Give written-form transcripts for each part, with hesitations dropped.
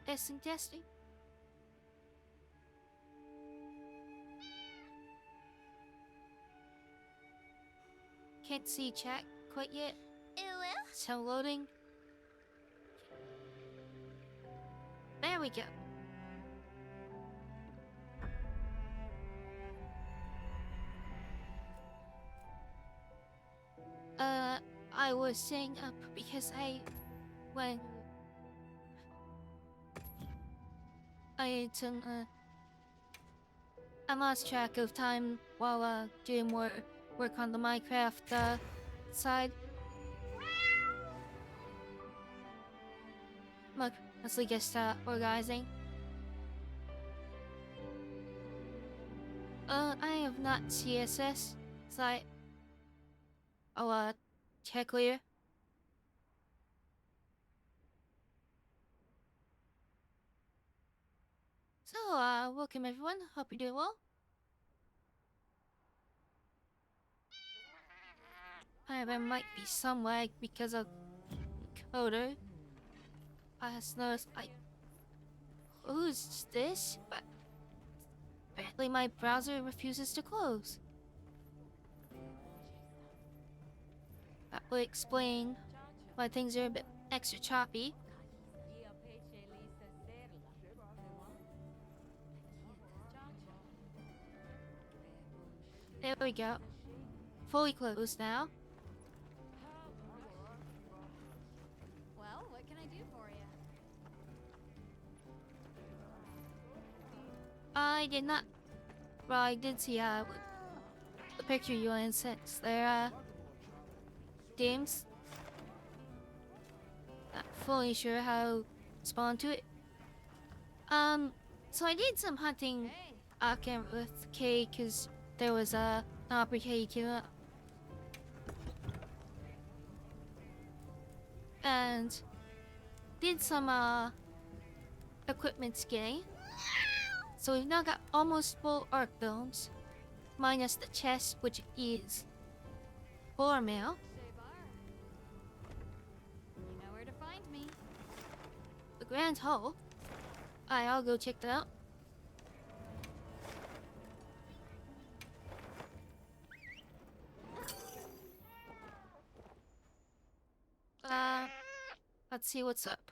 Testing, testing. Can't see chat quite yet. So loading. There we go. I was saying up because when I lost track of time while doing work on the Minecraft side. Mostly just organizing. I have not CSS, so I'll check later. So welcome everyone. Hope you're doing well. There might be some lag because of coder. I just noticed I closed this, but apparently my browser refuses to close. That will explain why things are a bit extra choppy. There we go. Fully closed now. Well, what can I do for you? I did not. Well, I did see the picture you sent. There games. Not fully sure how to respond to it. So I did some hunting off camera with Kay because there was an opportunity to and did some equipment skinning. So we've now got almost full arc domes, minus the chest, which is floor mail. You know where to find me. The grand hall. I'll go check that out. Let's see what's up.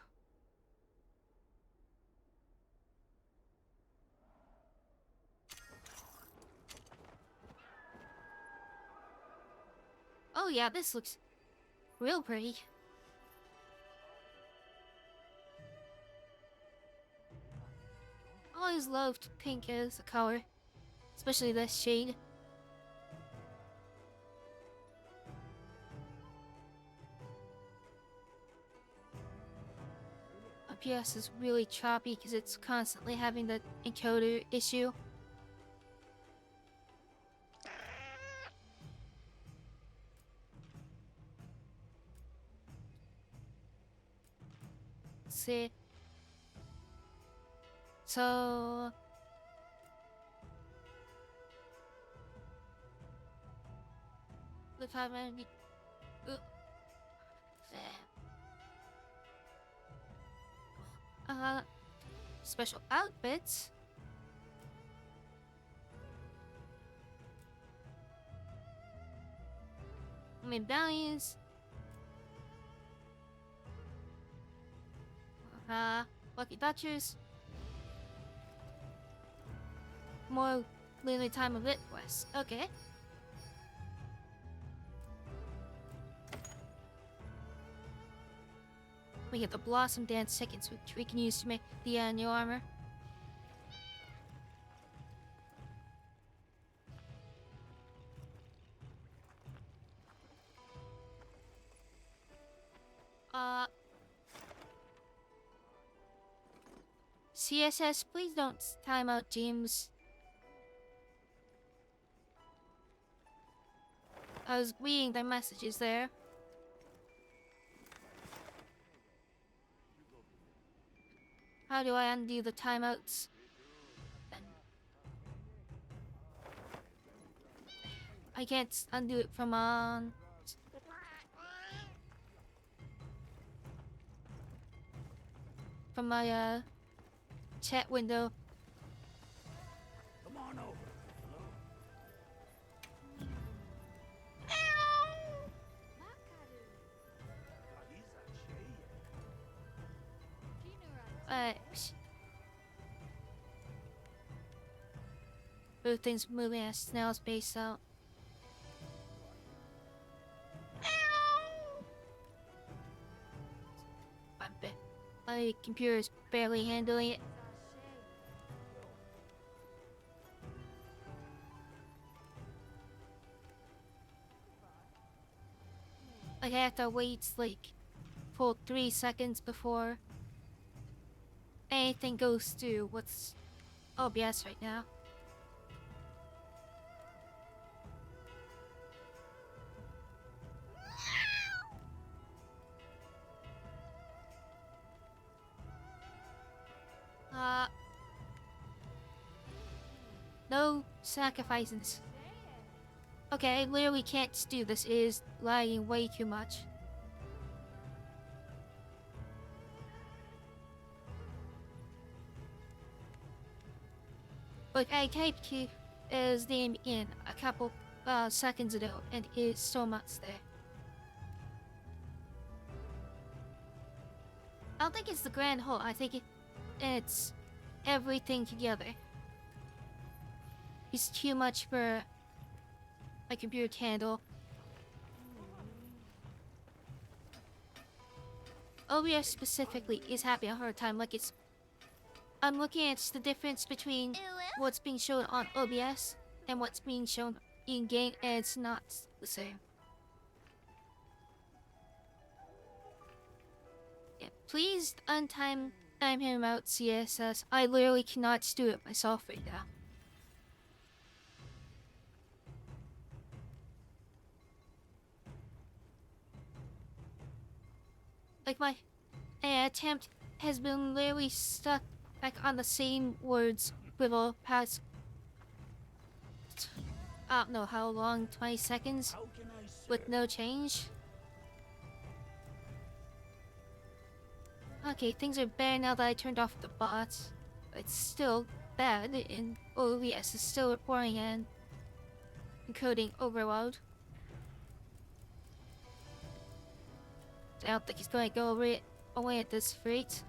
Oh yeah, this looks real pretty. I always loved pink as a color, especially this shade. OBS is really choppy because it's constantly having the encoder issue. Let's see. So the time special outfits. Medallions. Lucky Dutchers. More literally time of it was. Okay. We get the Blossom Dance seconds, which we can use to make the new armor. CSS, please don't time out James. I was reading their messages there. How do I undo the timeouts? I can't undo it from from my chat window. Come on over. Makaru. Uh, Jinura. sh- Everything's moving at snail's pace out. My computer's barely handling it. I have to wait like full 3 seconds before anything goes through what's OBS right now. No sacrifices. Okay, I literally can't do this. It is lagging way too much. Like, I typed his name in a couple seconds ago, and it is so much there. I don't think it's the grand whole. I think it's everything together. It's too much for my computer to handle. OBS specifically is having a hard time. Like, I'm looking at the difference between what's being shown on OBS and what's being shown in game, and it's not the same. Yeah, please time him out, CSS. I literally cannot do it myself right now. Like, my attempt has been literally stuck back on the same words for the past, I don't know how long, 20 seconds, with no change. Okay, things are better now that I turned off the bots. It's still bad, and OBS is still reporting and encoding overload. I don't think he's going to go away at this rate.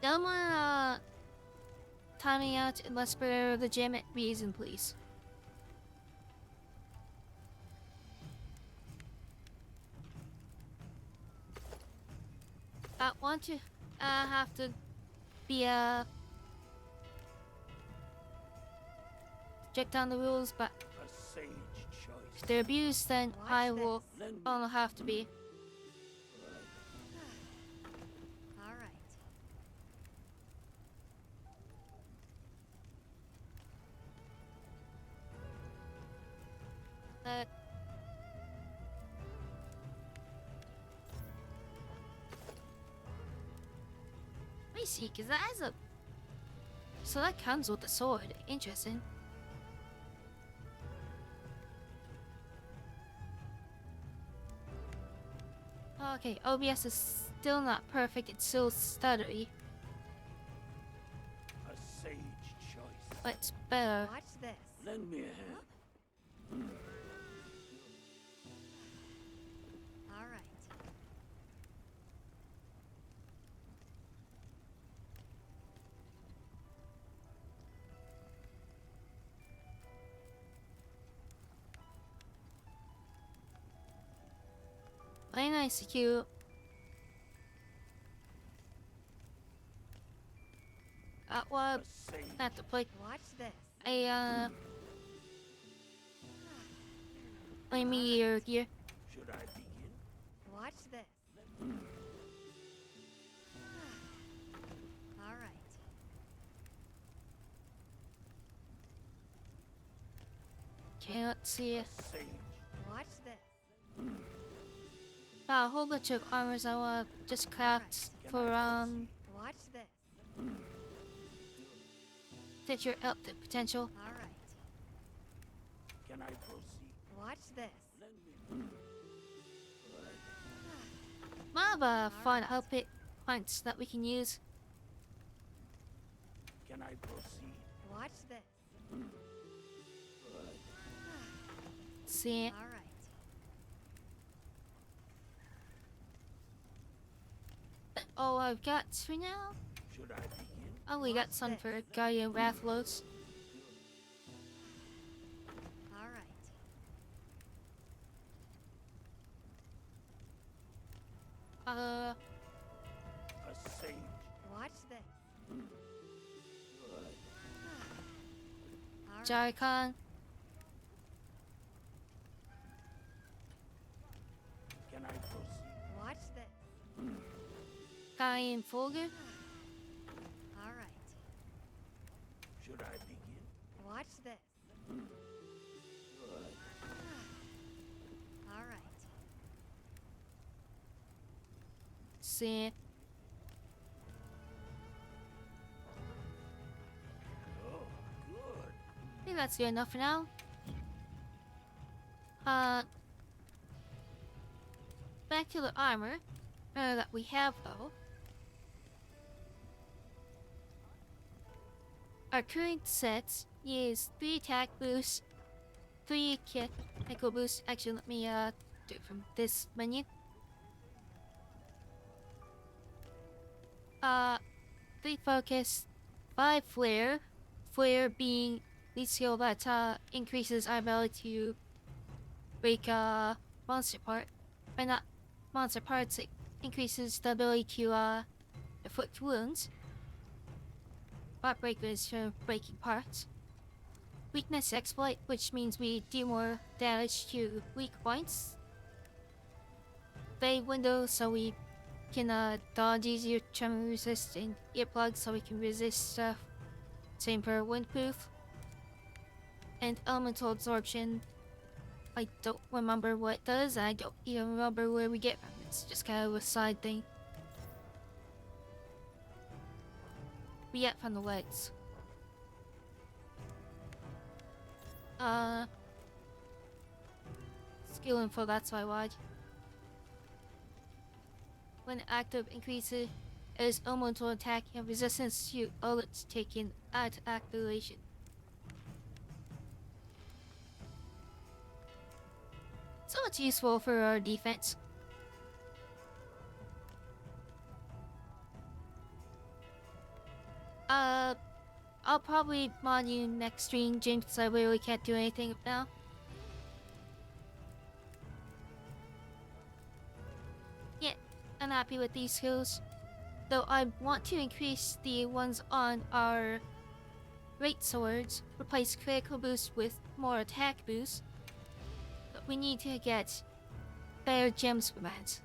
Don't wanna time me out unless for a legitimate reason, please. I want to have to be check down the rules, but A sage choice. if they're abused, then Watch I will this. I'll have to be. All right. Let me see, cause that has a. So that comes with the sword. Interesting. Okay, OBS is still not perfect. It's still stuttery, A sage choice. but it's better. Watch this. Lend me a hand. All right. Very nice, cute. Well, A sage. I have to play. Watch this. Let me here. Should I begin? Watch this. All right. Can't see it. A sage. Watch this. A whole bunch of armors I want to just craft for Watch this. future outfit potential. All right. Can I proceed? Watch this. Lend me. Might have a fun outfit points that we can use. Can I proceed? Watch this. Good. See. All right. All I've got for now. Should I begin? Oh, we got Watch some this. for Guardian Rathlos. All right. A sage. Watch this. Good. All right. Jarkon. Can I proceed? Watch this. Guardian Folger. All right. Should I begin? Watch this. Good. All right. See. Oh, good. I think that's good enough for now. Back to the armor that we have though. Our current sets use 3 attack boosts, 3 echo boosts. Actually, let me do it from this menu. 3 focus, 5 flare. Flare being the skill that increases our ability to break monster part, or not monster parts. It increases the ability to inflict wounds. Part breaker is for breaking parts. Weakness exploit, which means we do more damage to weak points. Fade window, so we can dodge easier trauma resist, and earplugs, so we can resist stuff. Same for windproof. And elemental absorption. I don't remember what it does. I don't even remember where we get from. It's just kind of a side thing. We get from the legs. Skill info, that's why wide. When active increases is elemental attack and resistance to alerts taken at activation. So it's useful for our defense. I'll probably mod you next stream, James, because I really can't do anything now. Yeah, I'm happy with these skills. Though I want to increase the ones on our great swords, replace critical boost with more attack boost. But we need to get better gems for that.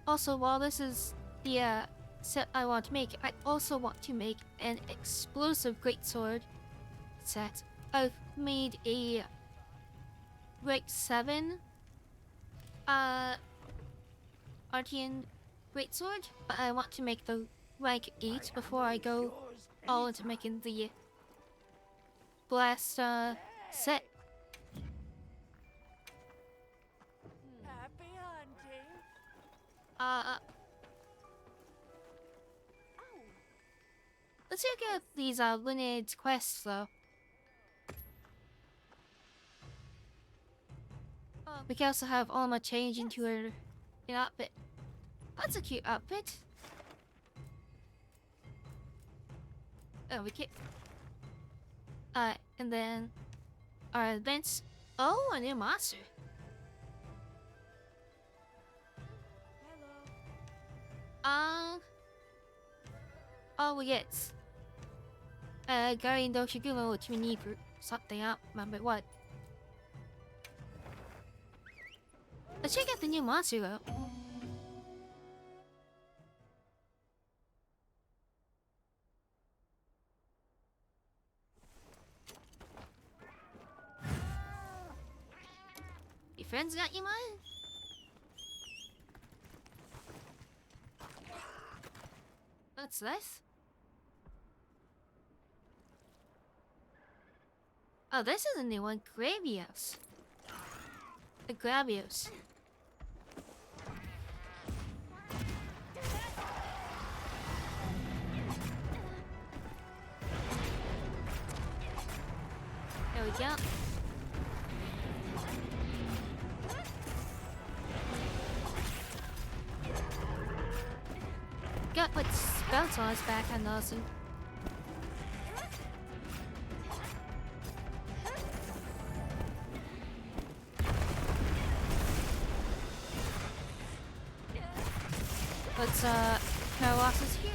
Also, while this is the set I want to make, I also want to make an explosive greatsword set. I've made a rank 7 Artian greatsword, but I want to make the rank 8 before I go all into making the blast set. Happy hunting. Let's look at these lineage quests though. We can also have Alma change into her outfit. That's a cute outfit. Oh, we can. And then our events. Oh, a new monster. Hello. Oh, we get Guardian Doshiguma, which we need for something. I don't remember what. Let's check out the new monster though. Your friends got you, man? What's this? Oh, this is a new one. Gravios. The Gravios. There we go. Got put spells on his back and awesome. Let's Karawas is here.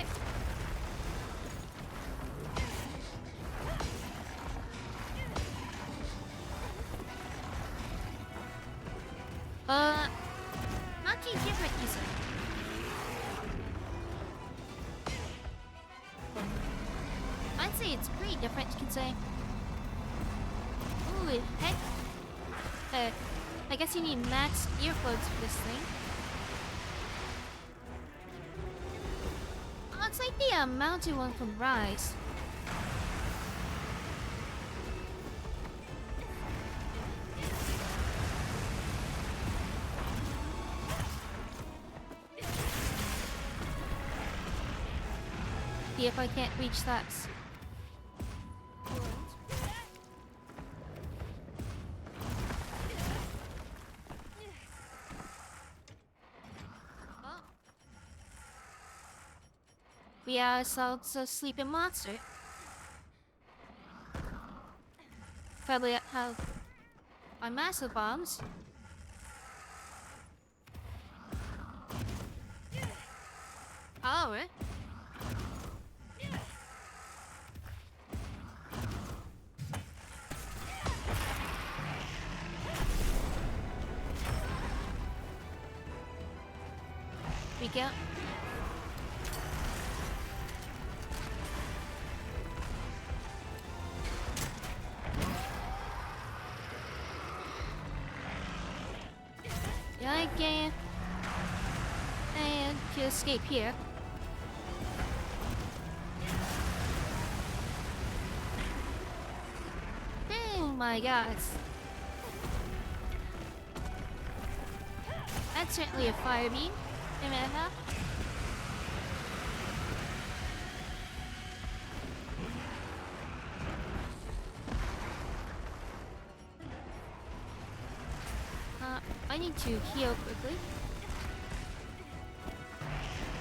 Not too different, you said. I'd say it's pretty different, you can say. Ooh, head. I guess you need max earplugs for this thing. Oh, it's like the mounted one from Rise. See if I can't reach that. Oh. We are ourselves a sleeping monster. Probably have our massive bombs. Alright. We go. Yeah, again. And to escape here. Oh my god. That's certainly a fire beam. A minute and a half. I need to heal quickly.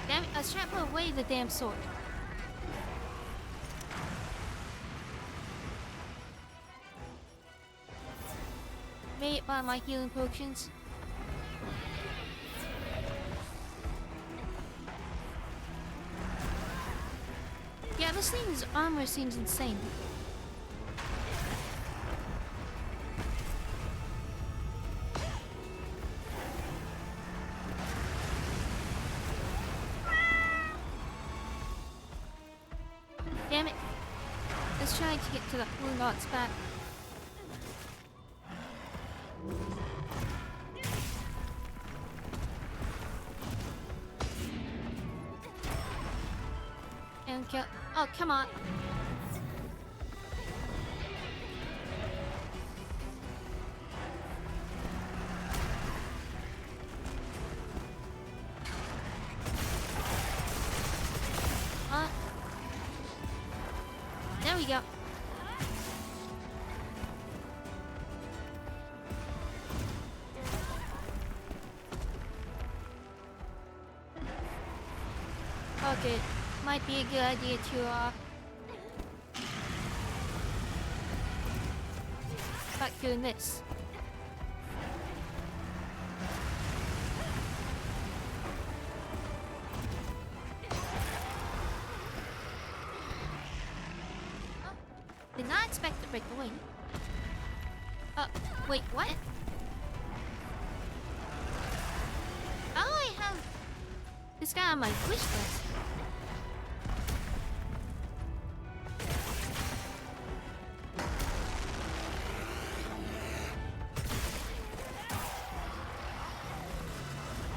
Damn it, I was trying to put away the damn sword. Made it by my healing potions. Yeah, this thing's armor seems insane. Damn it. Let's try to get to the blue dot's back. And kill. Oh, come on. There we go. Okay, might be a good idea to start doing this. Did not expect to break the wing. Wait, what? Oh, I have this guy on my wish list.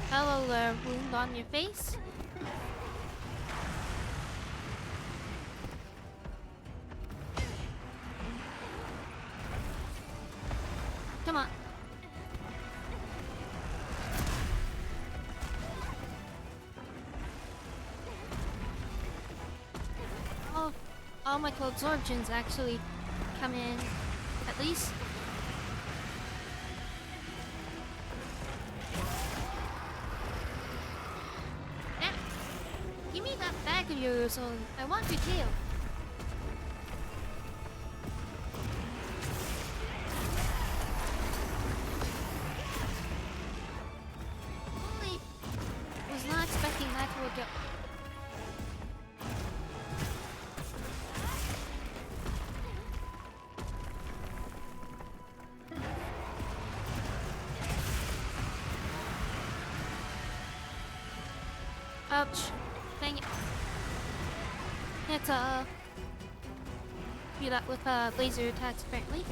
Hello there, wound on your face. Come on. Oh, all my absorptions actually come in at please. Now, give me that bag of yours, or I want your tail. Only was not expecting that to work out. Ouch. Dang it. It's beat up with laser attacks apparently.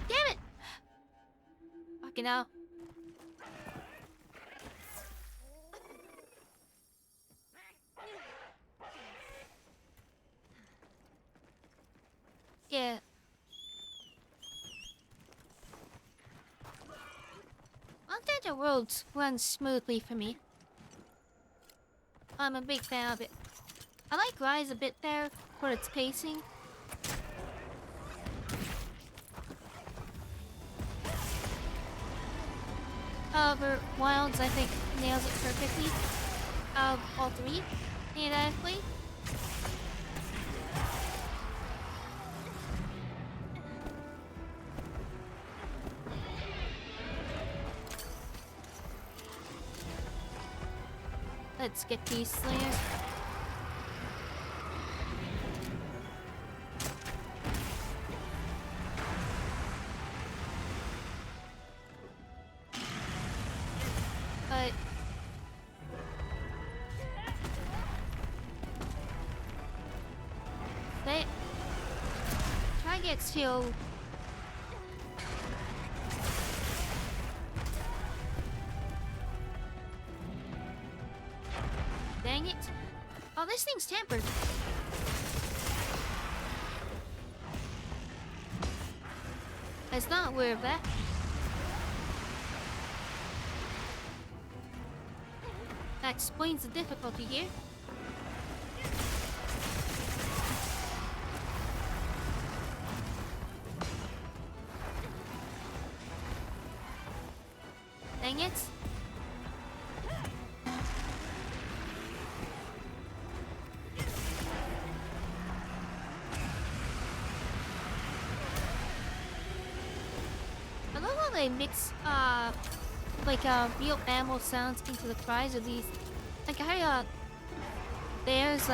Damn it! Fucking hell. Yeah. Undead Worlds runs smoothly for me. I'm a big fan of it. I like Rise a bit there for its pacing. However, Wilds I think nails it perfectly. Out of all three, theoretically. Let's get these slayers. But they try to get shield. Dang it. Oh, this thing's tampered. I was not aware of that. That explains the difficulty here. Dang it. I love how they mix like real animal sounds into the cries of these. Like I there's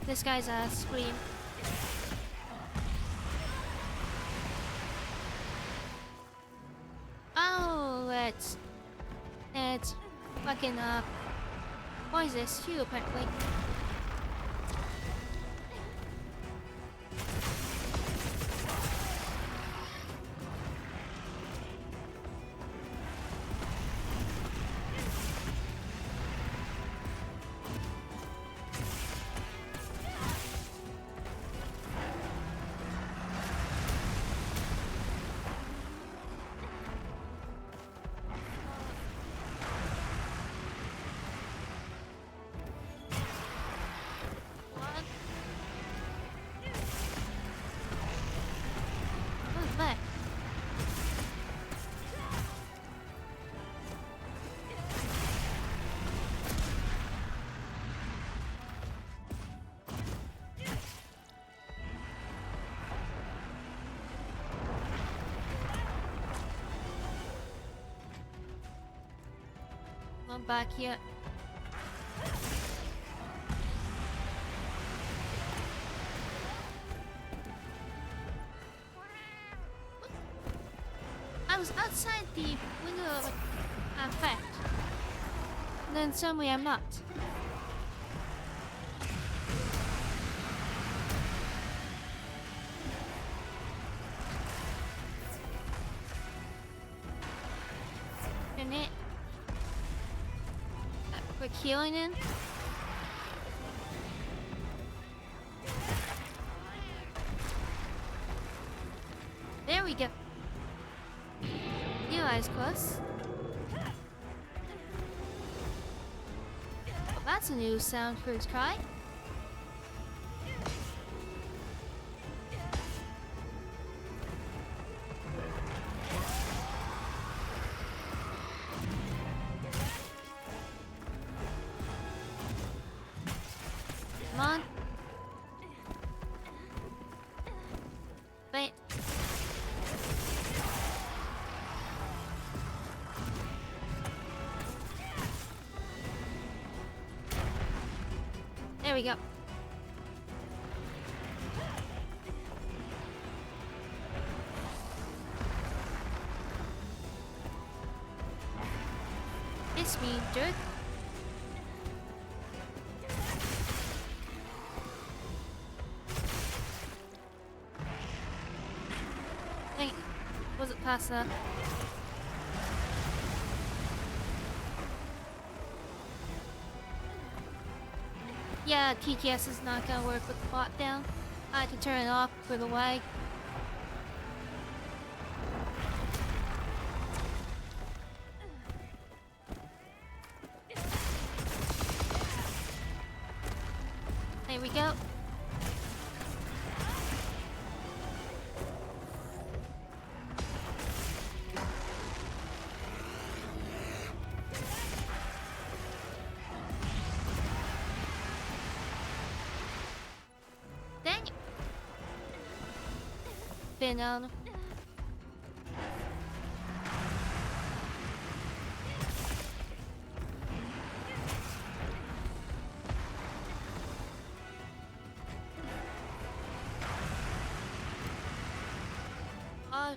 this guy's scream. Oh, it's fucking what is this? Shoe apparently. I'm back here. I was outside the window of effect. Then suddenly I'm not. And it quick healing in. There we go. You eyes close. That's a new sound for his cry. Come on. Wait. There we go. It's me, jerk. Dang it. Wasn't past that. Yeah, TTS is not gonna work with the bot down. I can turn it off for the wag. There we go. Dang it. Been on. I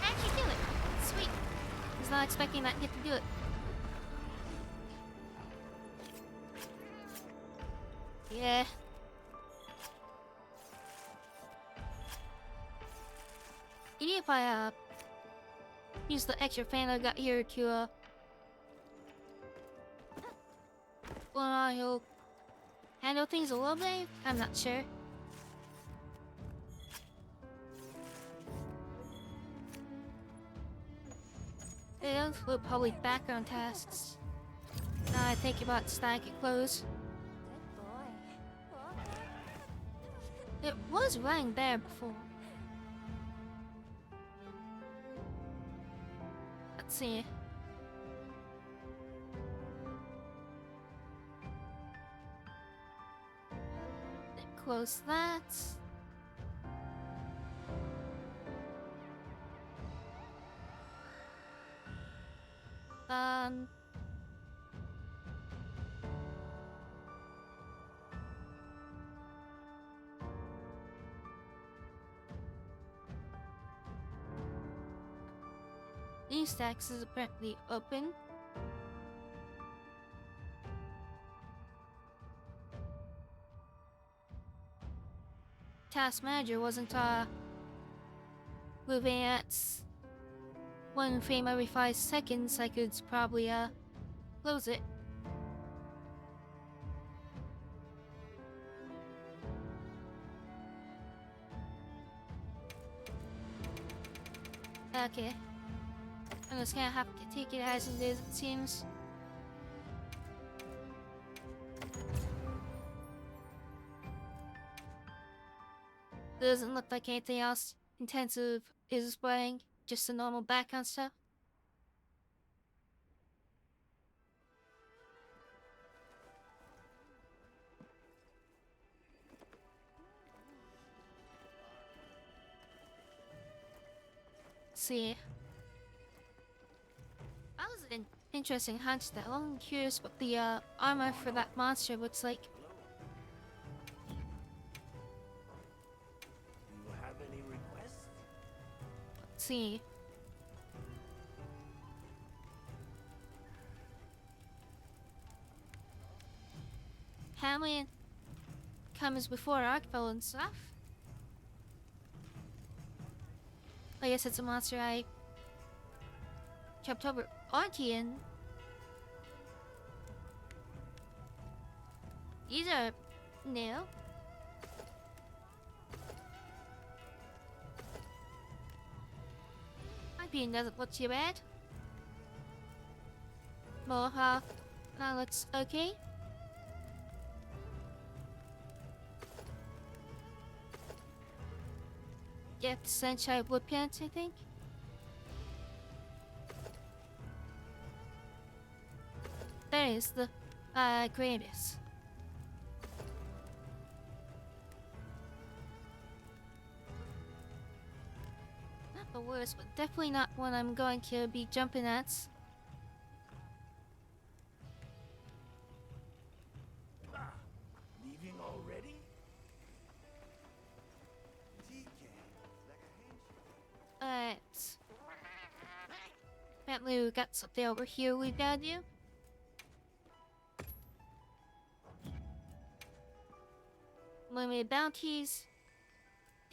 actually do it. Sweet. Was not expecting that hit to do it. Yeah. Maybe if I use the extra fan I got here to well, he'll handle things a little bit. I'm not sure. Those were probably background tasks. Now I think about stacking clothes. Good boy. It was running there before. Let's see. Close that. Um. These stacks is apparently open. Task manager wasn't moving at 1 frame every 5 seconds. I could probably close it. Okay. I'm just gonna have to take it as it is, it seems. Doesn't look like anything else intensive is displaying, just the normal background stuff. See. That was an interesting hunch though. I'm curious what the armor for that monster looks like. Do you have any requests? Let's see. Hamlin comes before Arkfell and stuff. I guess it's a monster I kept over Artian. These are new. European doesn't look too bad. Mohawk, that looks okay. Get the sunshine wood pants, I think. There is the greatest. Not the worst, but definitely not one I'm going to be jumping at. Ah, leaving already? TK, like a handshake. Apparently we got something over here we gotta do. Limited bounties.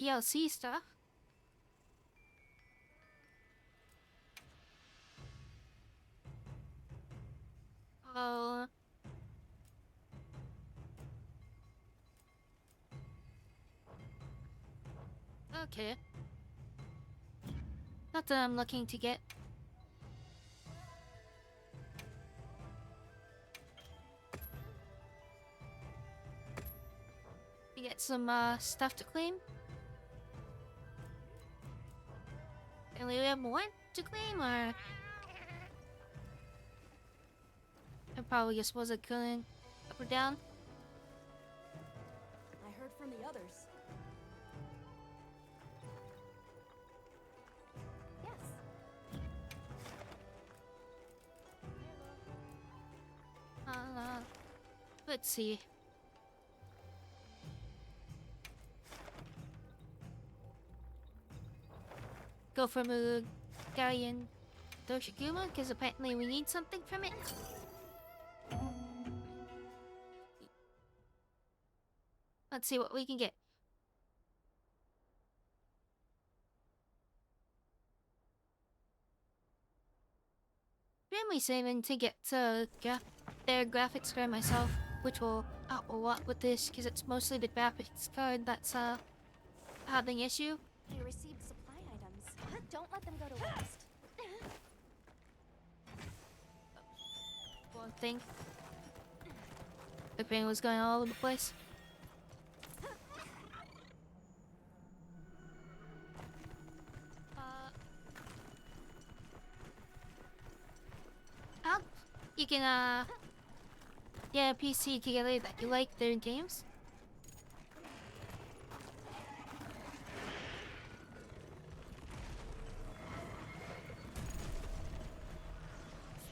DLC stuff. Oh. Okay. Not that I'm looking to get. We get some stuff to claim. And we have more to claim, or I probably just wasn't going up or down. I heard from the others. Yes. Let's see. Go for Mugayan Doshiguma, because apparently we need something from it. Let's see what we can get. Family saving to get their graphics card myself, which will help a lot with this, because it's mostly the graphics card that's having issue. I received supply items. Don't let them go to waste. One thing. The pain was going all over the place. How you can get a PC together that you like their games?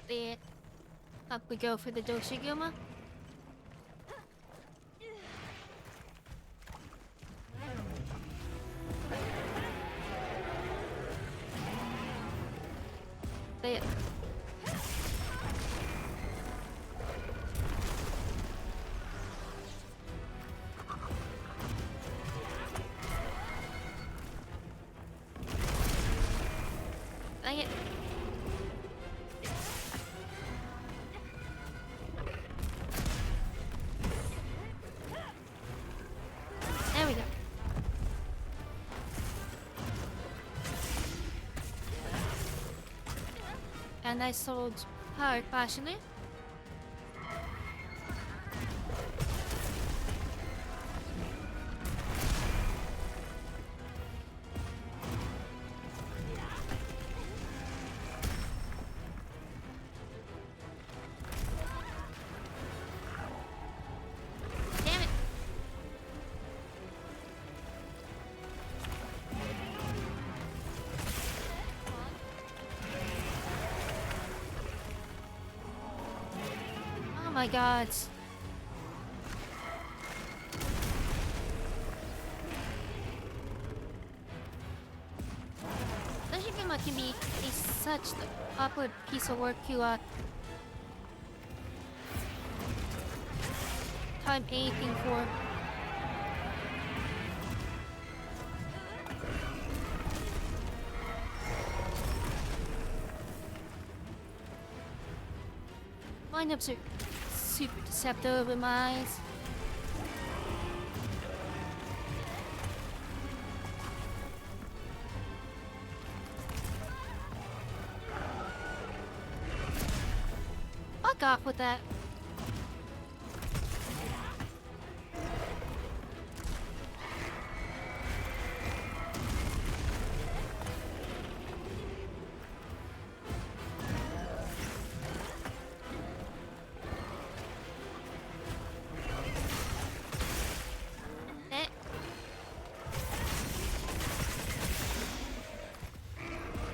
There. Up we go for the Doshiguma. There. Dang it. There we go. And I sold power partially. Damn it. Oh my god. Doshiguma can be such the awkward piece of work to time anything for. Lineups are super deceptive in my eyes. Fuck off with that. Eh.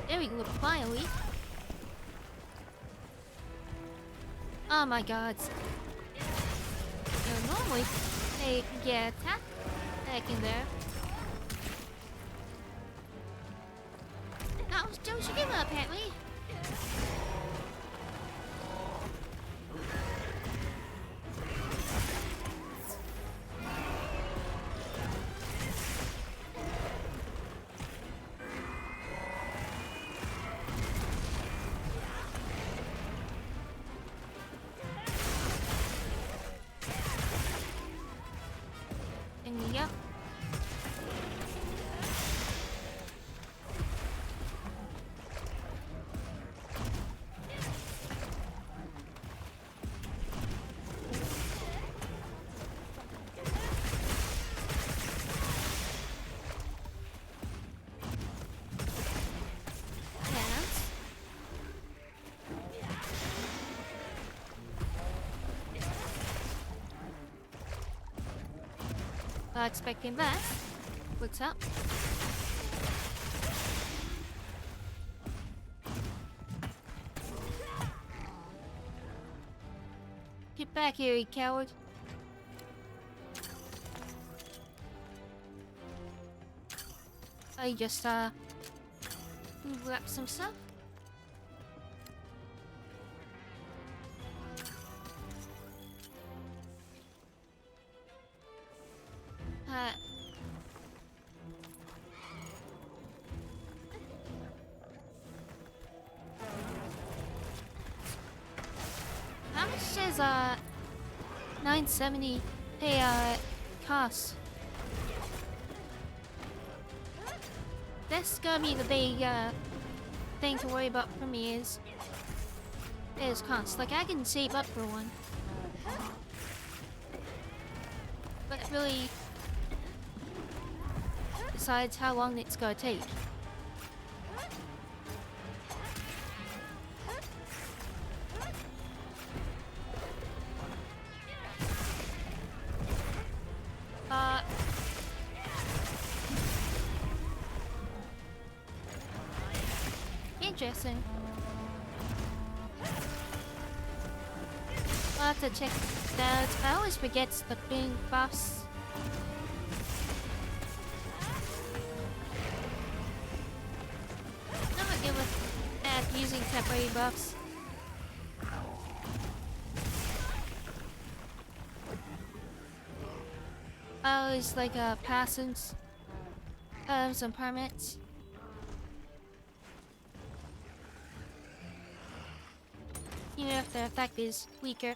There we go, finally. Oh my god. You know, normally they get attacked back in there. That was Joshima apparently. And yep. Yes. Not expecting that. What's up? Get back here, you coward. I just, grab some stuff. Uh... How much does, 970 pay, cost? That's gonna be the big, thing to worry about for me is cost. Like, I can save up for one. But it really decides how long it's gonna take. Interesting. I'll have to check that. I always forget the big buffs. I'm not good at using temporary buffs. I always like passings, some permits. Even if the effect is weaker.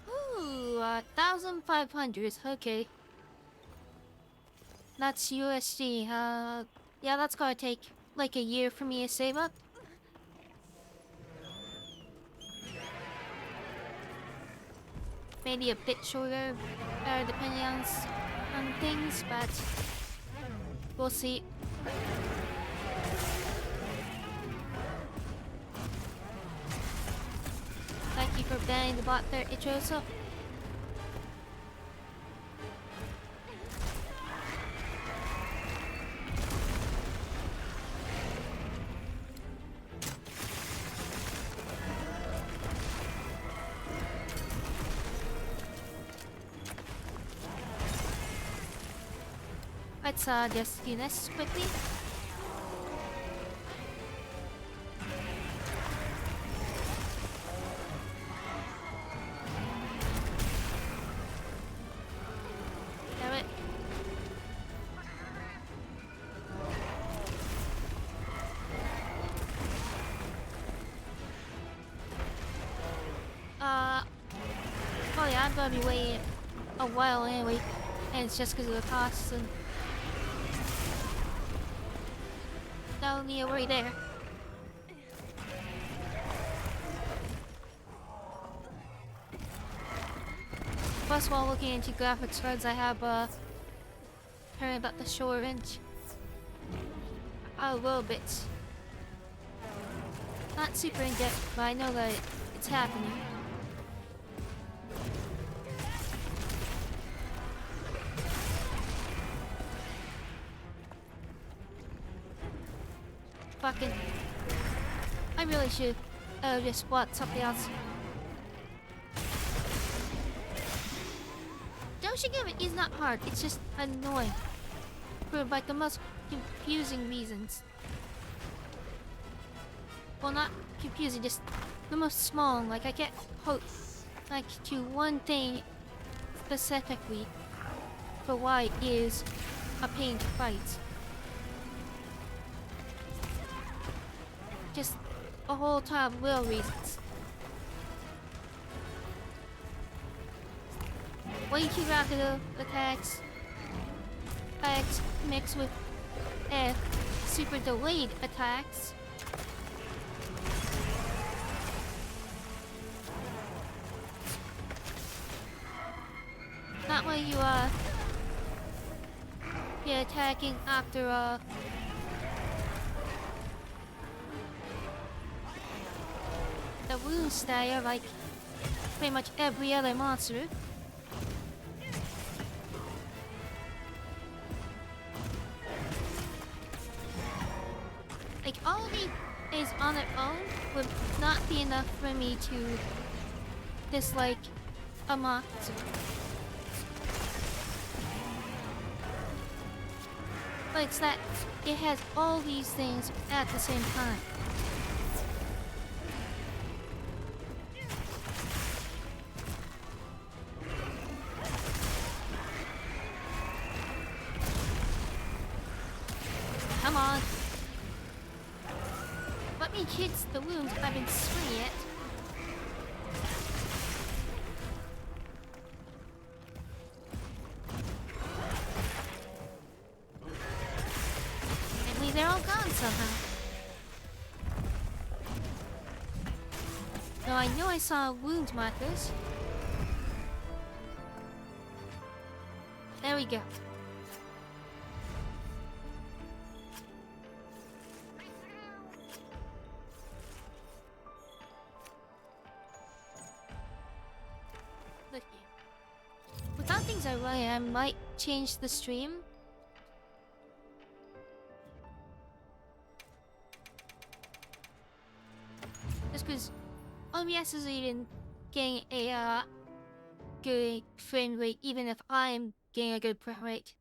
Ooh, 1,500. Okay. That's USD. Yeah, that's gonna take like a year for me to save up. Maybe a bit shorter, depending on things, but we'll see. Thank you for banning the bot there, Ichoso. Let's just do this quickly. Damn it. Oh yeah, I'm gonna be waiting a while anyway, and it's just because of the costs and that'll need right there. Plus, while looking into graphics cards, I have heard about the shortage a little bit. Not super in depth, but I know that it's happening. Fucking. I really should just bought something else. Don't you give it? It's not hard. It's just annoying. For like the most confusing reasons. Well, not confusing, just the most small. Like I can't hope like to one thing specifically for why it is a pain to fight. Just a whole ton of little reasons. Way too rapid attacks. Attacks mixed with super delayed attacks. Not when you're attacking after the wound style like pretty much every other monster. Like all of it is on their own would not be enough for me to dislike a monster. But it's that it has all these things at the same time. Come on. Let me hit the wounds I've been swinging it. Maybe they're all gone somehow. Though I know I saw wound markers. There we go. Look here. Without things are right, I might change the stream. Just because OBS isn't even getting a good frame rate, even if I'm getting a good frame rate.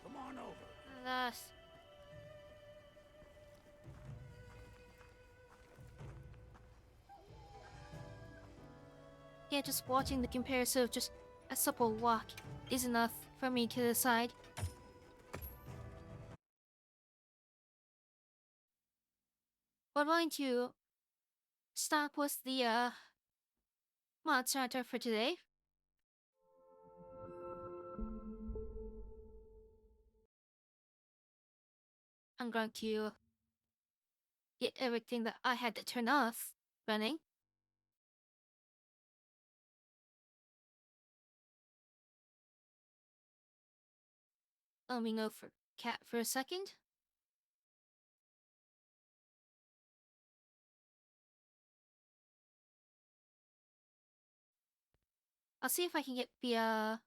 Come on over. Thus. Yeah, just watching the comparison of just a supple walk is enough for me to decide. We're going to stop with the mod starter for today. I'm going to get everything that I had to turn off running. Let me go for cat for a second. I'll see if I can get the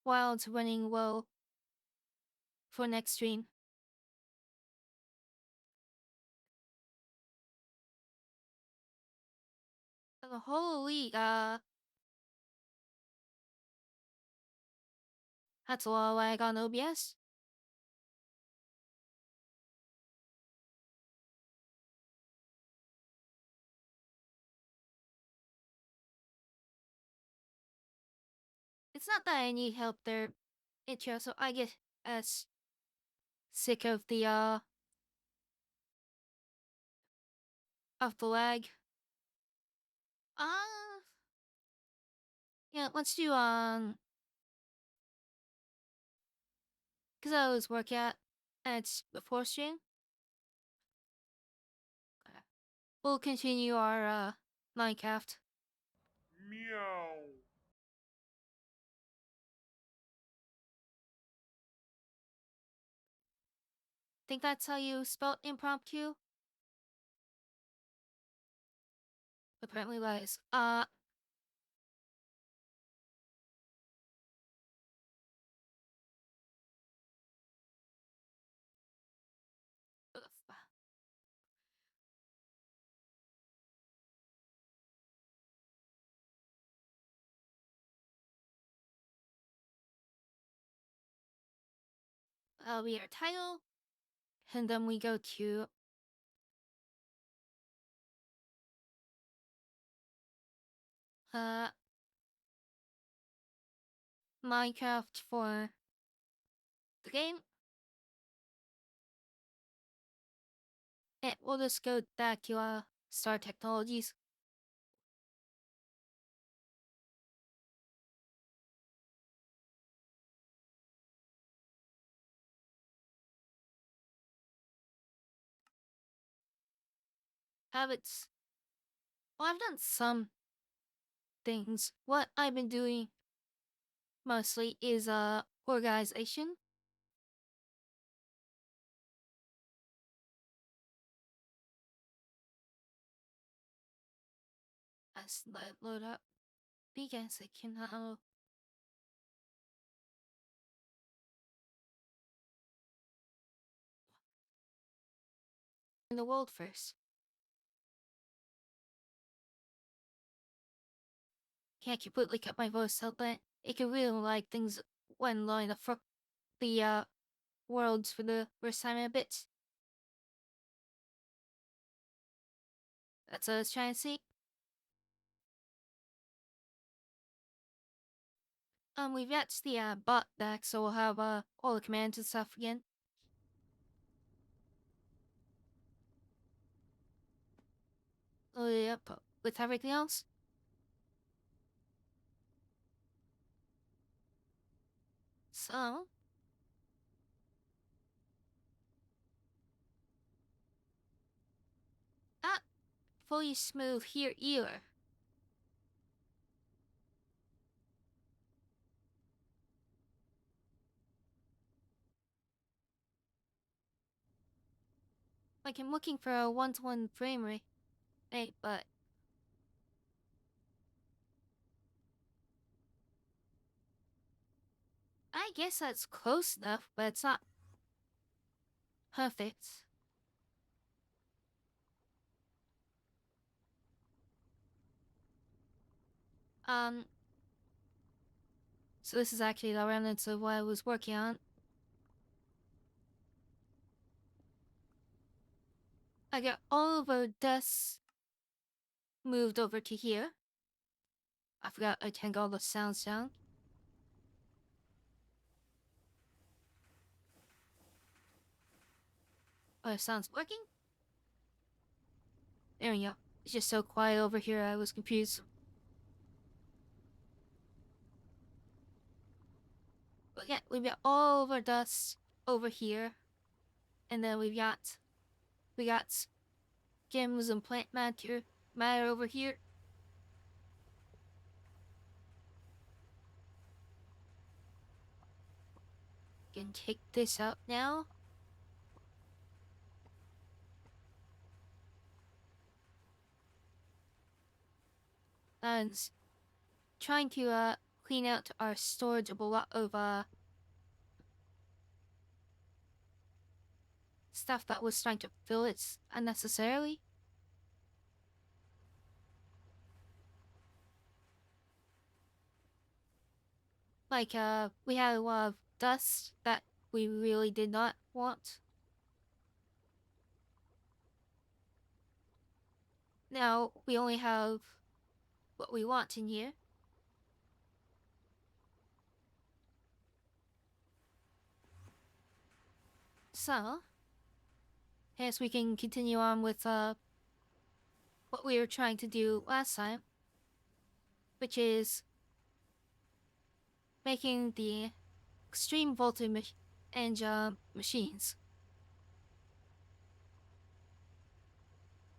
wilds running well for next stream. Holy, that's a lot of lag on OBS. It's not that I need help there, intro, so I get as sick of the lag. Uh yeah, let's do cause I always work at before stream. We'll continue our Minecraft. Meow. Think that's how you spell impromptu? Apparently lies. That'll be our title. And then we go to Minecraft for the game. And we'll just go back to Star Technologies. Habits. Well, I've done some things. What I've been doing mostly is organization. Let's let it load up because I cannot. In the world first. Can't completely cut my voice out, but it can really like things when learning the worlds for the first time in a bit. That's what I was trying to see. We've got the bot back, so we'll have all the commands and stuff again. Oh, yep, with everything else. So, ah, fully smooth here either. Like I'm looking for a 1-to-1 frame rate, but I guess that's close enough, but it's not perfect. So this is actually the remnants of what I was working on. I got all of our desks moved over to here. I forgot I turned all the sounds down. Oh, sounds working? There we go. It's just so quiet over here, I was confused. But yeah, we've got all of our dust over here. And then we got gems and plant matter over here. Can take this out now. And trying to clean out our storage of a lot of stuff that was trying to fill it unnecessarily. Like we had a lot of dust that we really did not want. Now we only have what we want in here. So, yes, we can continue on with what we were trying to do last time, which is making the extreme voltage and machines.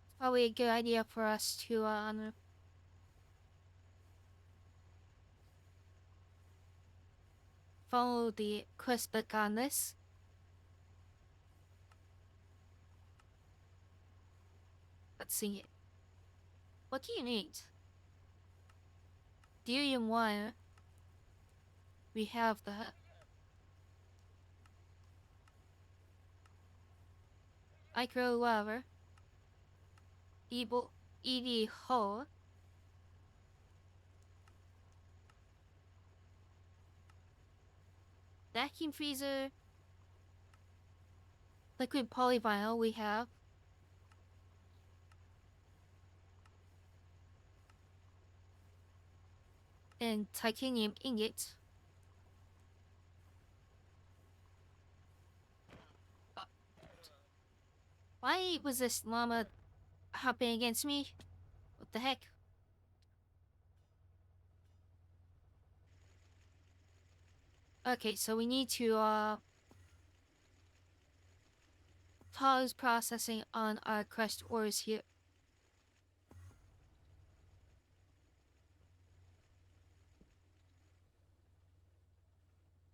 It's probably a good idea for us to follow the quest book on this. Let's see. What do you need? Helium wire. We have that. Micro lever. Evil ED hull. Vacuum freezer. Liquid polyvinyl we have. And titanium ingot. Why was this llama hopping against me? What the heck? Okay, so we need to pause processing on our crushed ores here.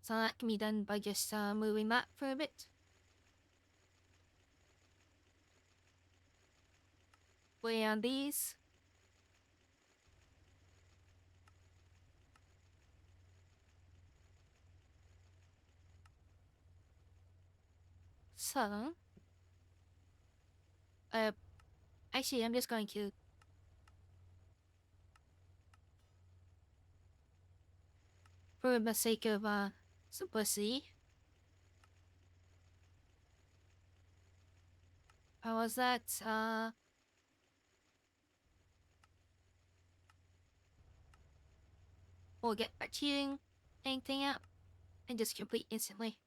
So that can be done by just moving that for a bit. Wait on these. So, uh, actually, I'm just going to for the sake of simplicity. How was that? We'll get back cheating anything out and just complete instantly.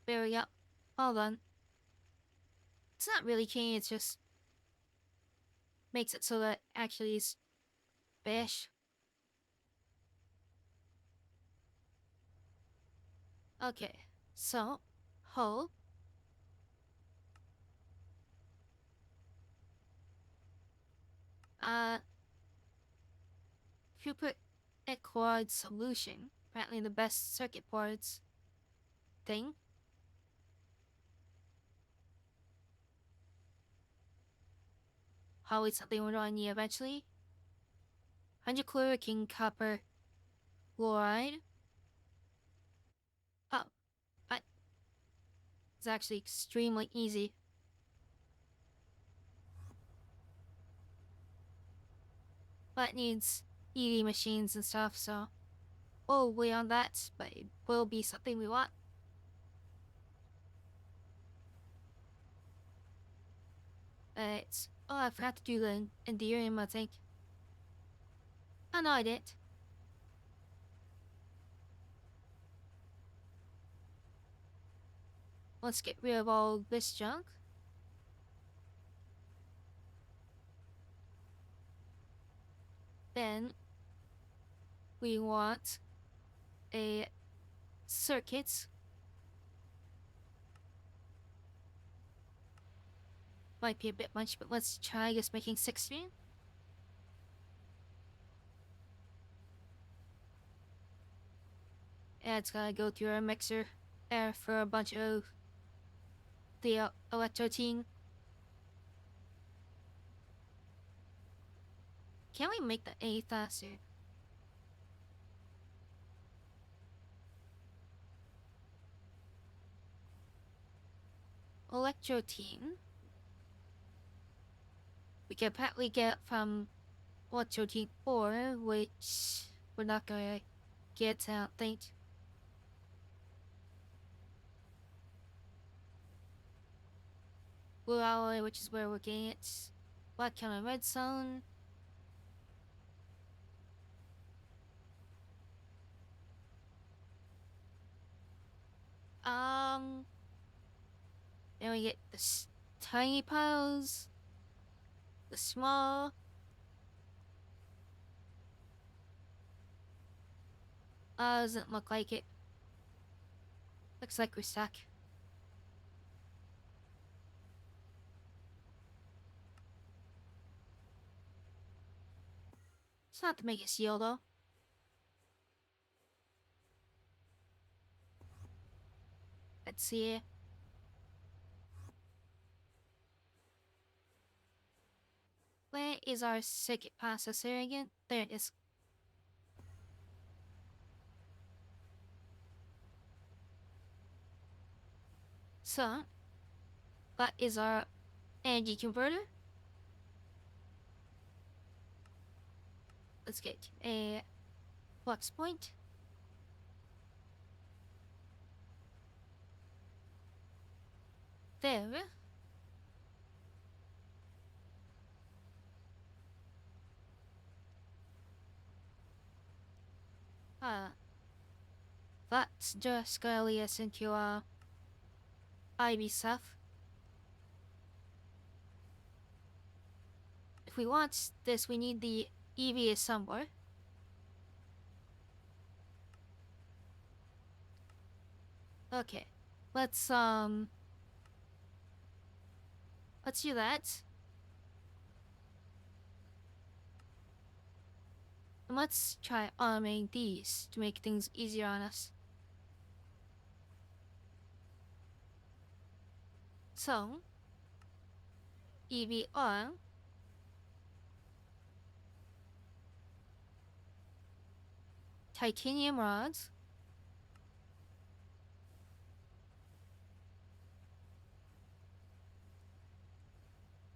There we go. All done. It's not really cheating, it's just makes it so that actually is bash. Okay, so hull. Throughput Equad solution. Apparently the best circuit boards thing. Probably something we're gonna need eventually. 100 chloroquine copper fluoride. Oh, it's actually extremely easy. But it needs ED machines and stuff, so we'll wait on that, but it will be something we want. Oh, I forgot to do the Enderium, I think. Oh, no, I didn't. Let's get rid of all this junk. Then we want a circuit. Might be a bit much, but let's try just making 16. And it's gotta go through our mixer there for a bunch of the electrotine. Can we make the A faster? Electrotine. We can apparently get from Electrotine 4, which we're not gonna get, I don't think. Blue alloy, which is where we're getting it. Black counter redstone. Um, then we get the tiny piles, the small. Doesn't look like it. Looks like we're stuck. It's not the biggest deal though. Let's see. Where is our circuit processor again? There it is. So, that is our energy converter. Let's get a flux point. There. Uh, that's just gonna lead us into IB stuff. If we want this, we need the EV somewhere. Okay, let's do that. And let's try arming these to make things easier on us. So, EV arm. Titanium rods.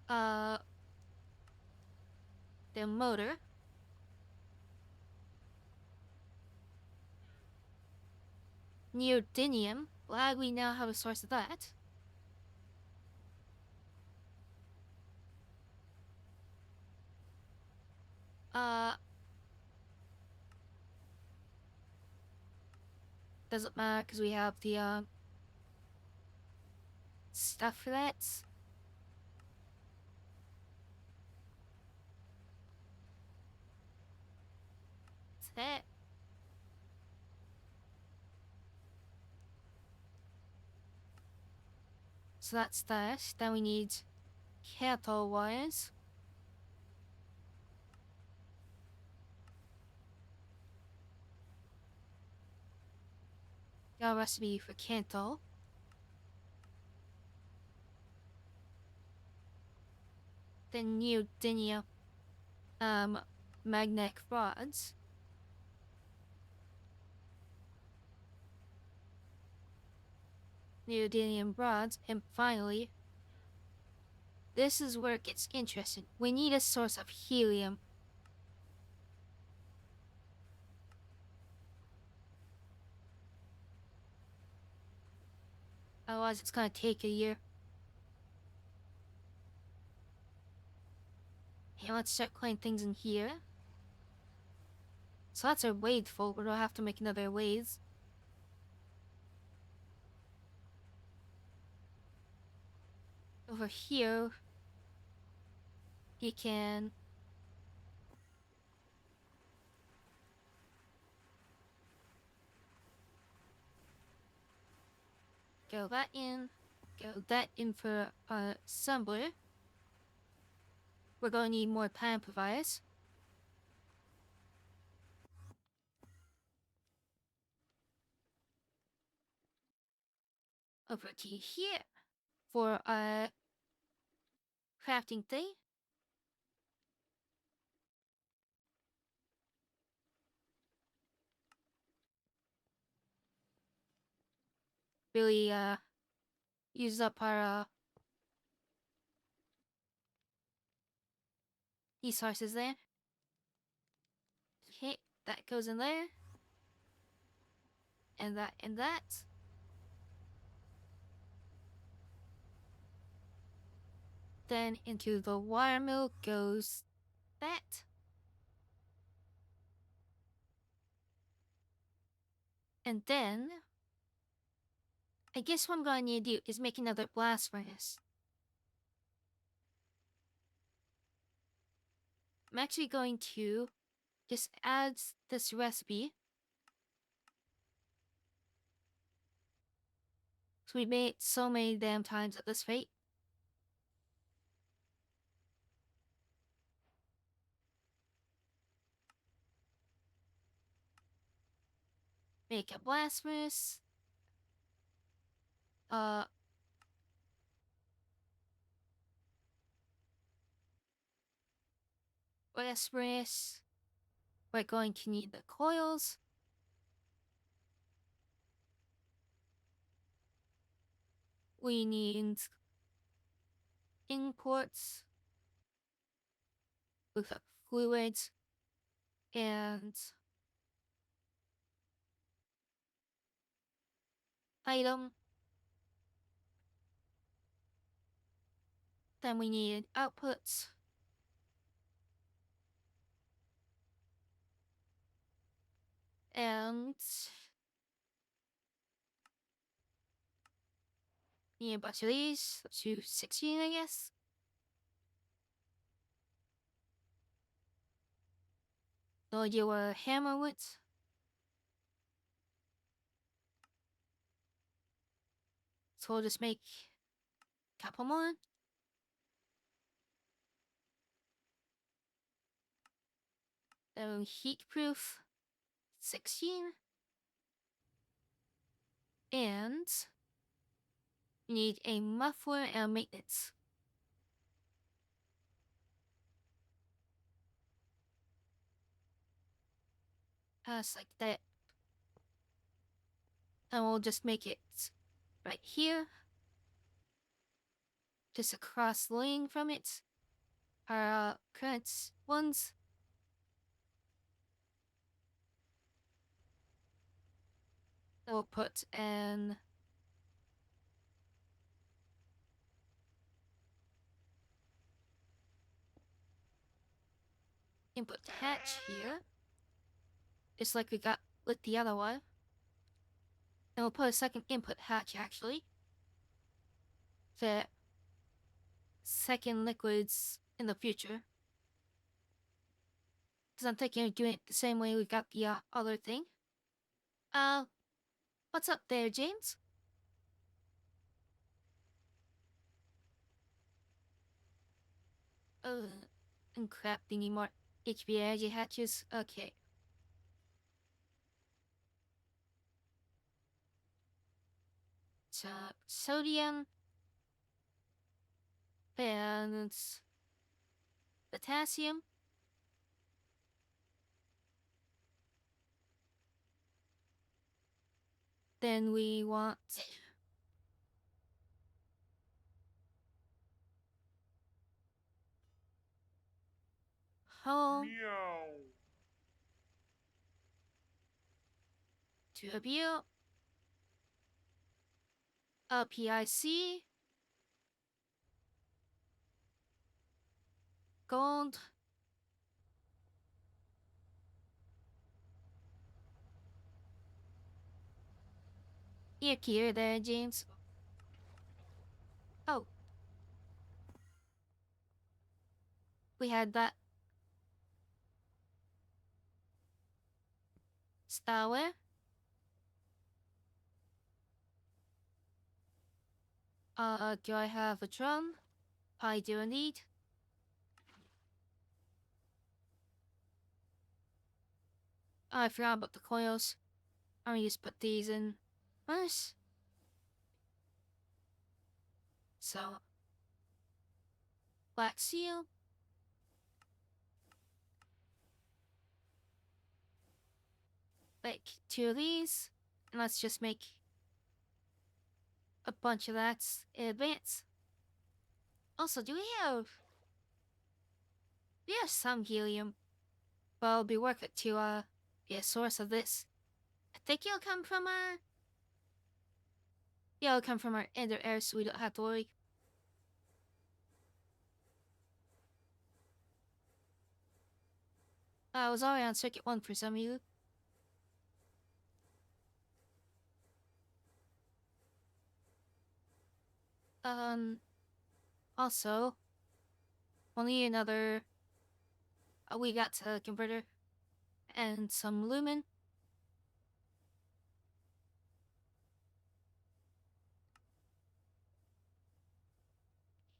Uh, the motor. Neodymium. Glad we now have a source of that. Uh, doesn't matter because we have the stuff for that. That's it. So that's that. Then we need cattle wires. Got a recipe for cattle. Then neodymium magnetic rods. Neodymium rods, and finally, this is where it gets interesting. We need a source of helium. Otherwise, it's gonna take a year. Okay, let's start putting things in here. So that's our wave full. We don't have to make another wave. Over here, he can go that in for assembler. We're gonna need more pan providers. Over to here for a crafting thing. Really use up our resources there. Okay, that goes in there. And that and that. Then into the wire mill goes that. And then I guess what I'm going to need to do is make another blast furnace. I'm actually going to just add this recipe. So we made it so many damn times at this rate. Make a blast furnace. Blast furnace. We're going to need the coils. We need imports with fluids and item. Then we need outputs. And need a bunch of these. To 16, I guess. No idea what a hammer would. So we'll just make a couple more. Then heat proof 16. And need a muffler and maintenance. Just like that. And we'll just make it right here. Just a cross line from it. Our current ones. We'll put an input hatch here. Just like we got with the other one. And we'll put a second input hatch actually. For second liquids in the future. Because I'm thinking of doing it the same way we got the other thing. What's up there, James? And crafting any more HP energy hatches? Okay. So, sodium. And potassium. Then we want home Meow. to review. A PIC. Gold. Here there, James. Oh. We had that. Starware. Do I have a drum? I do indeed. I forgot about the coils. I'm gonna just put these in first. So, black seal. Make 2 of these. And let's just make a bunch of that in advance. Also, do we have... We have some helium. But it'll be worth it to, be a source of this. I think it'll come from, yeah, it'll come from our ender air, so we don't have to worry. I was already on circuit 1 for some of you. Also, only another. We got a converter and some lumen.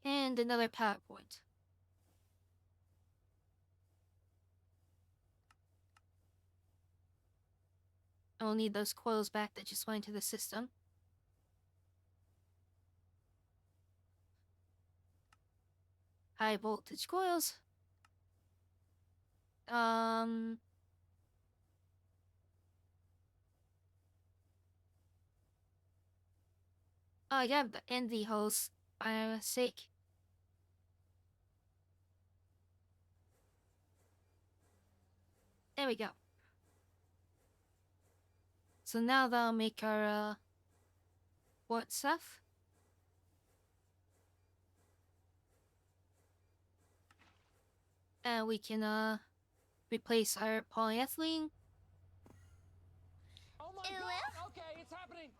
And another PowerPoint. I'll need those coils back that just went into the system. High voltage coils. Oh, I got the NV hose by mistake. There we go. So now that'll make our what stuff. And we can replace our polyethylene. Oh my god! Okay, it's happening!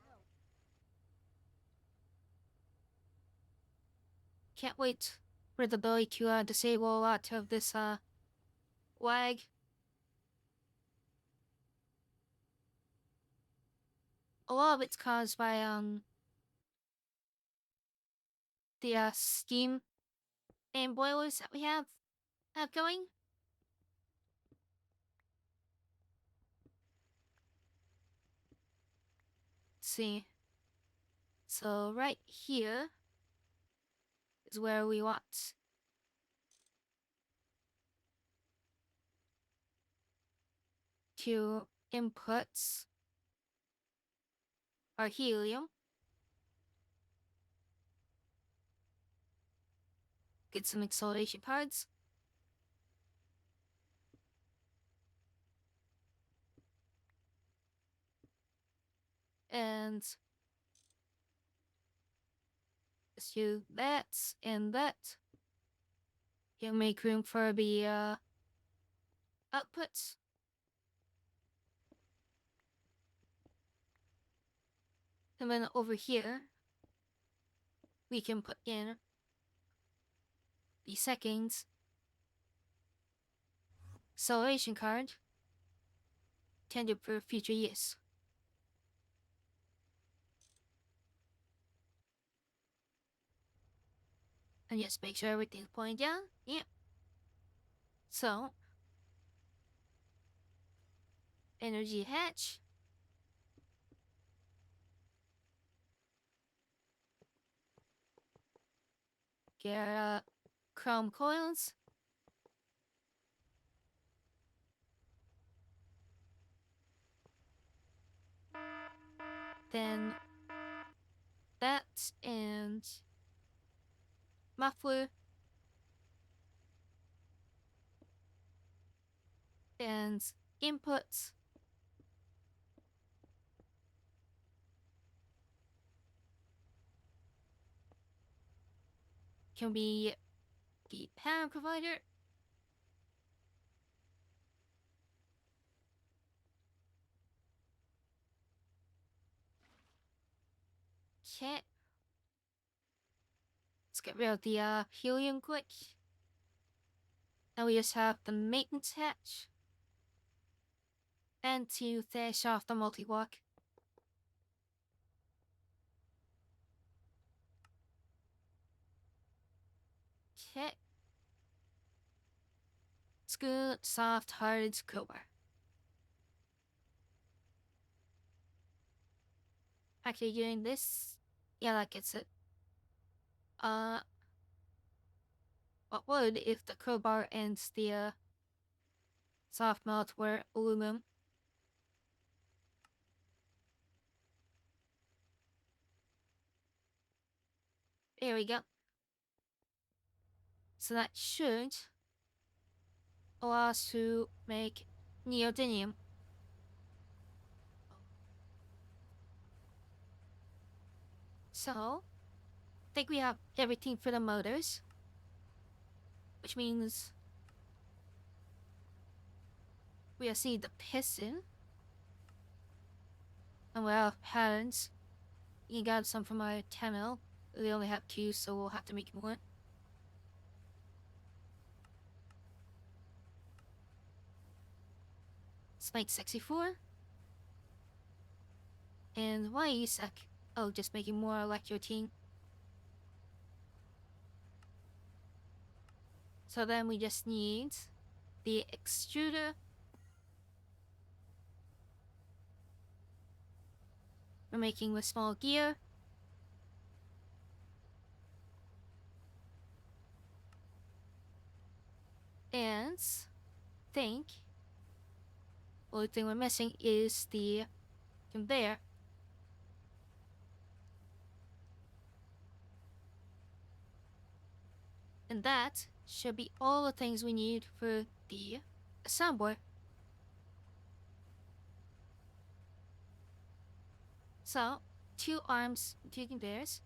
Can't wait for the ability to disable a lot of this lag. A lot of it's caused by the steam and boilers that we have going. Let's see. So right here is where we want to input our helium. Get some acceleration pads. And let's do that and that. You'll make room for the outputs. And then over here, we can put in the seconds acceleration card intended for future use. And just make sure everything's pointing down. Yeah. So, energy hatch. Get chrome coils. Then that and muffler and inputs. Can be the power provider. Okay. Let's get rid of the helium quick. Now we just have the maintenance hatch. And to finish off the multi-walk. Okay. It's good, soft, hard crowbar. Actually doing this, yeah, that gets it. What would if the crowbar and the soft melt were aluminum? There we go. So that should allow us to make neodymium. So, I think we have everything for the motors, which means we just need the piston, and we have patterns. You got some from our 10L. they only have 2, so we'll have to make more. Let's make 64. And why you suck? Oh, just making more electroting. So then we just need the extruder. We're making the small gear. And think only thing we're missing is the conveyor. And that should be all the things we need for the assembler. So, 2 arms, 2 conveyors.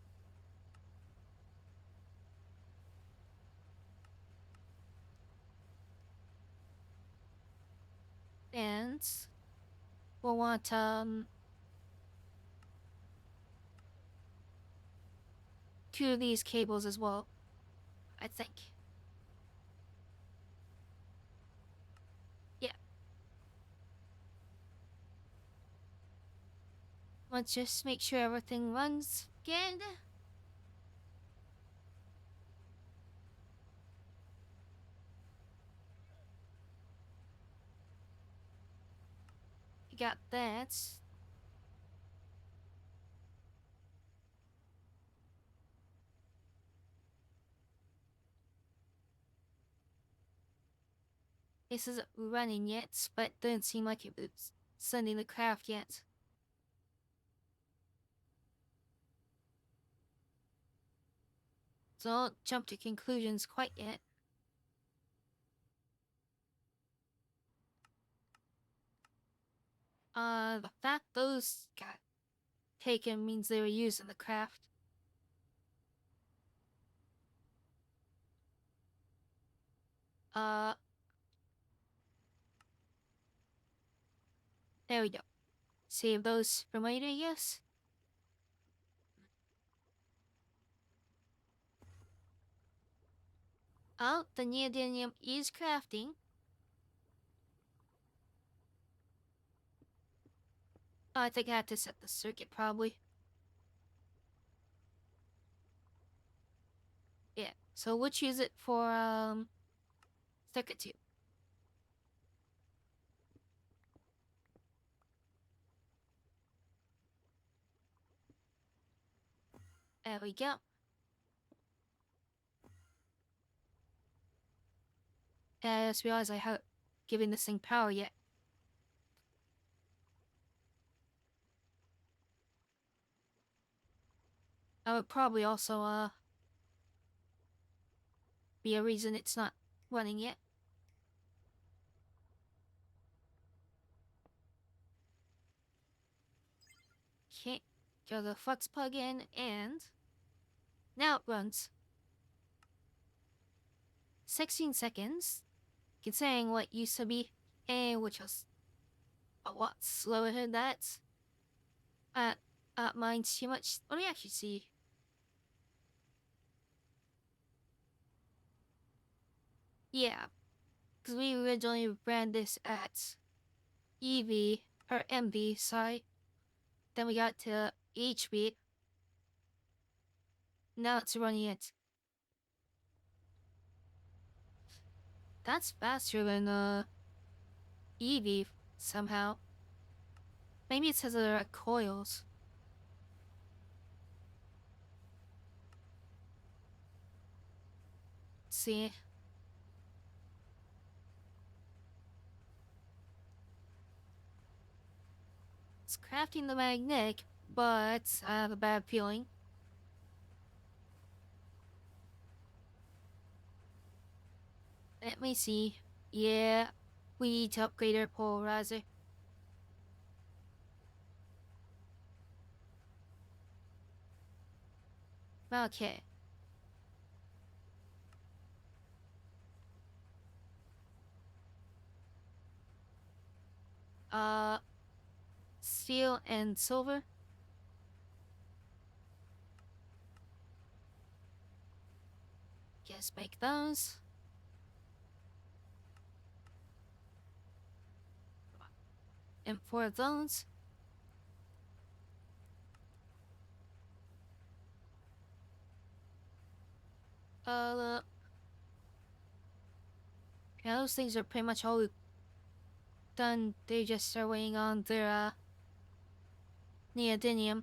And we'll want 2 of these cables as well, I think. Yeah. Let's just make sure everything runs good. We got that. This isn't running yet, but it doesn't seem like it's sending the craft yet. So don't jump to conclusions quite yet. The fact those got taken means they were used in the craft. Uh, there we go. Save those for later, yes? Oh, the neodymium is crafting. I think I had to set the circuit, probably. Yeah, so we'll choose it for, circuit 2. There we go. I just realized I haven't given this thing power yet. That would probably also, be a reason it's not running yet. Okay, go the flux plug in, and now it runs. 16 seconds, considering what used to be, and which was a lot slower than that. Mine's too much. Let me actually see. Yeah, because we originally ran this at EV, or MV, sorry. Then we got to HV. Now it's running it. That's faster than, EV, somehow. Maybe it says there are coils. Let's see. It's crafting the magnetic, but I have a bad feeling. Let me see. Yeah, we need to upgrade our polarizer. Okay. Uh, steel and silver. Just make those. And 4 of those. Yeah, those things are pretty much all done. They just are waiting on their neodymium.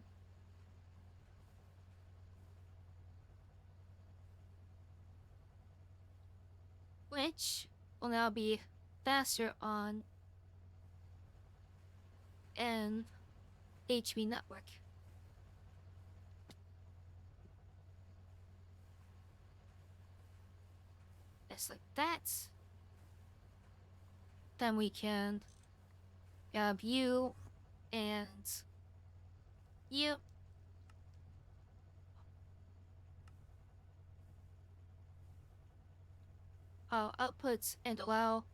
Which will now be faster on an HV network. Just like that. Then we can grab you and you. Outputs and allow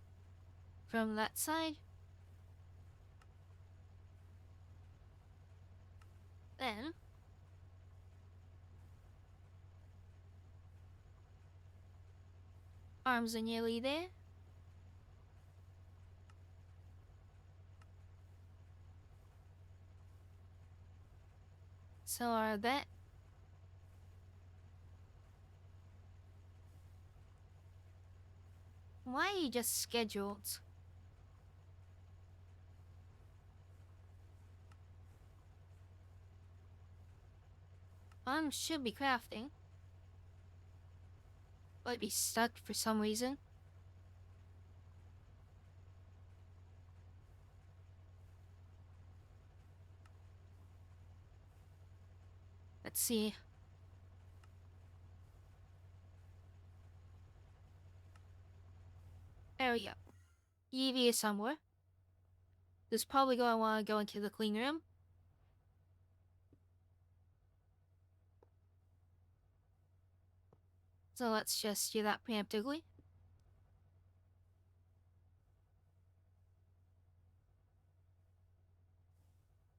from that side. Then arms are nearly there. So are that. Why are you just scheduled? Should be crafting. But be stuck for some reason. Let's see. There we go. EV is somewhere. There's probably going to want to go into the clean room. So let's just do that preemptively.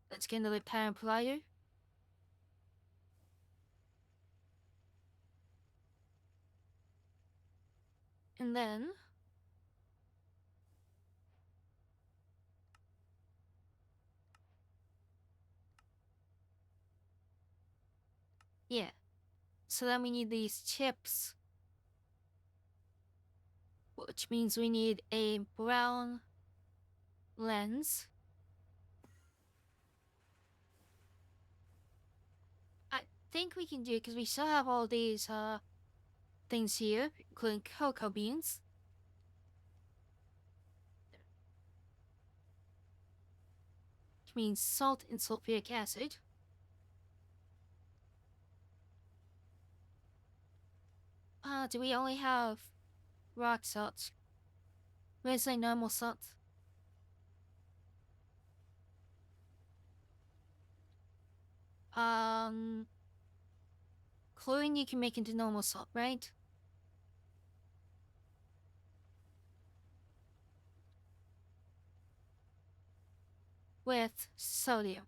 Let's get another pattern provider. And then yeah. So then we need these chips. Which means we need a brown lens. I think we can do it because we still have all these things here, including cocoa beans. Which means salt and sulfuric acid. Do we only have rock salt? Where's the normal salt? Chlorine you can make into normal salt, right? With sodium.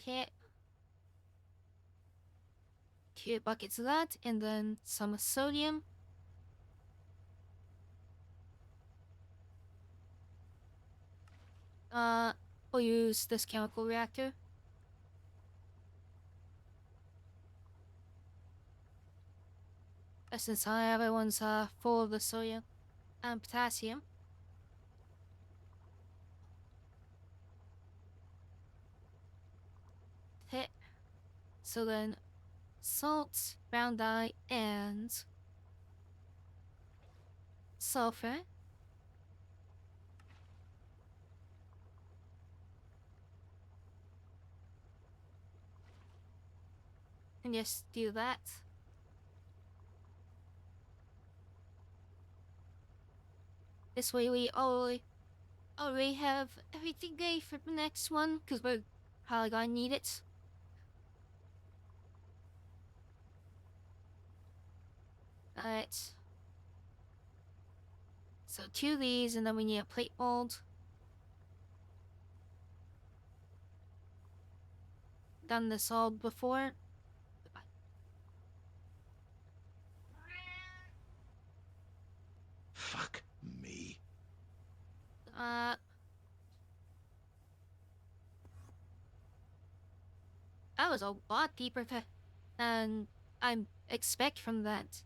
Okay. 2 buckets of that, and then some sodium. We'll use this chemical reactor. Since everyone's full of the sodium and potassium. Hit. So then salt, brown dye, and sulfur. And just do that. This way we already have everything ready for the next one, because we're probably gonna need it. Alright. So 2 of these, and then we need a plate mold. done this all before. Fuck me. Uh, that was a lot deeper than I expect from that.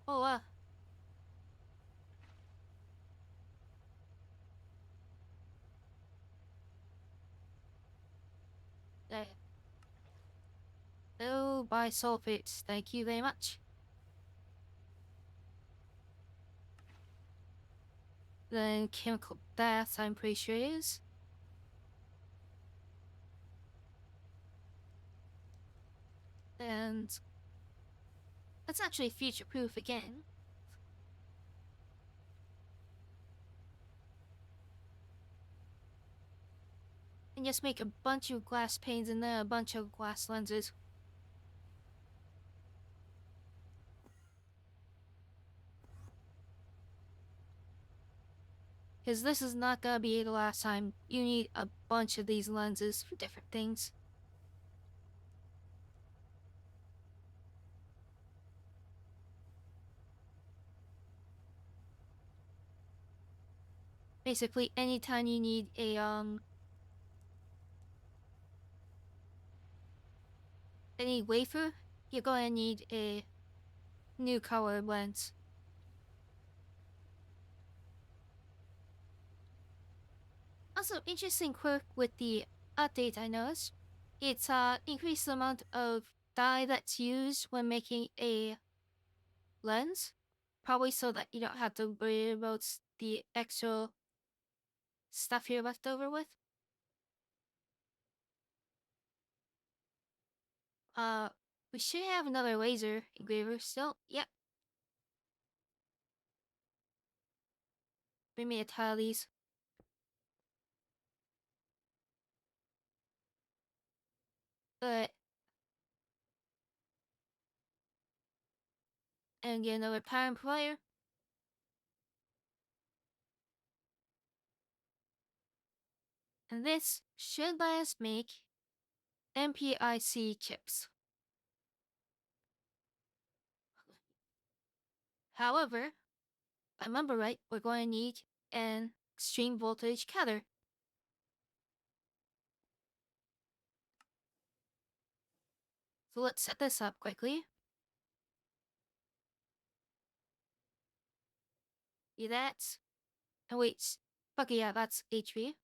Oh, uh, oh, bisulfates. Thank you very much. Then chemical bath, I'm pretty sure it is. And that's actually future-proof again. And just make a bunch of glass panes and then a bunch of glass lenses. Because this is not gonna be the last time you need a bunch of these lenses for different things. Basically, anytime you need a any wafer, you're gonna need a new color lens. Also, interesting quirk with the update I noticed, it's increased the amount of dye that's used when making a lens, probably so that you don't have to worry about the extra stuff you're left over with. We should have another laser engraver still. Yep. Bring me a tile of these. But and get another power amplifier. And this should let us make MPIC chips. However, if I remember right, we're going to need an extreme voltage counter. So let's set this up quickly. Yeah, that's... Oh wait, fuck yeah, that's HV.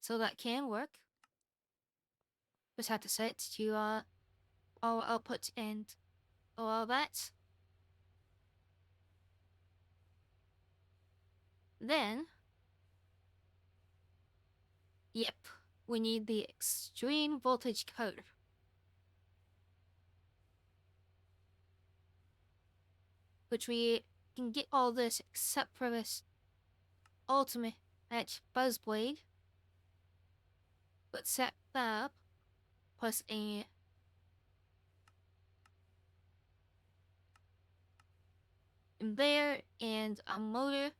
So that can work. Just have to set it to all output and all that. Then, yep, we need the extreme voltage coder. Which we can get all this except for this ultimate buzzblade. But set that up, plus a conveyor and a motor.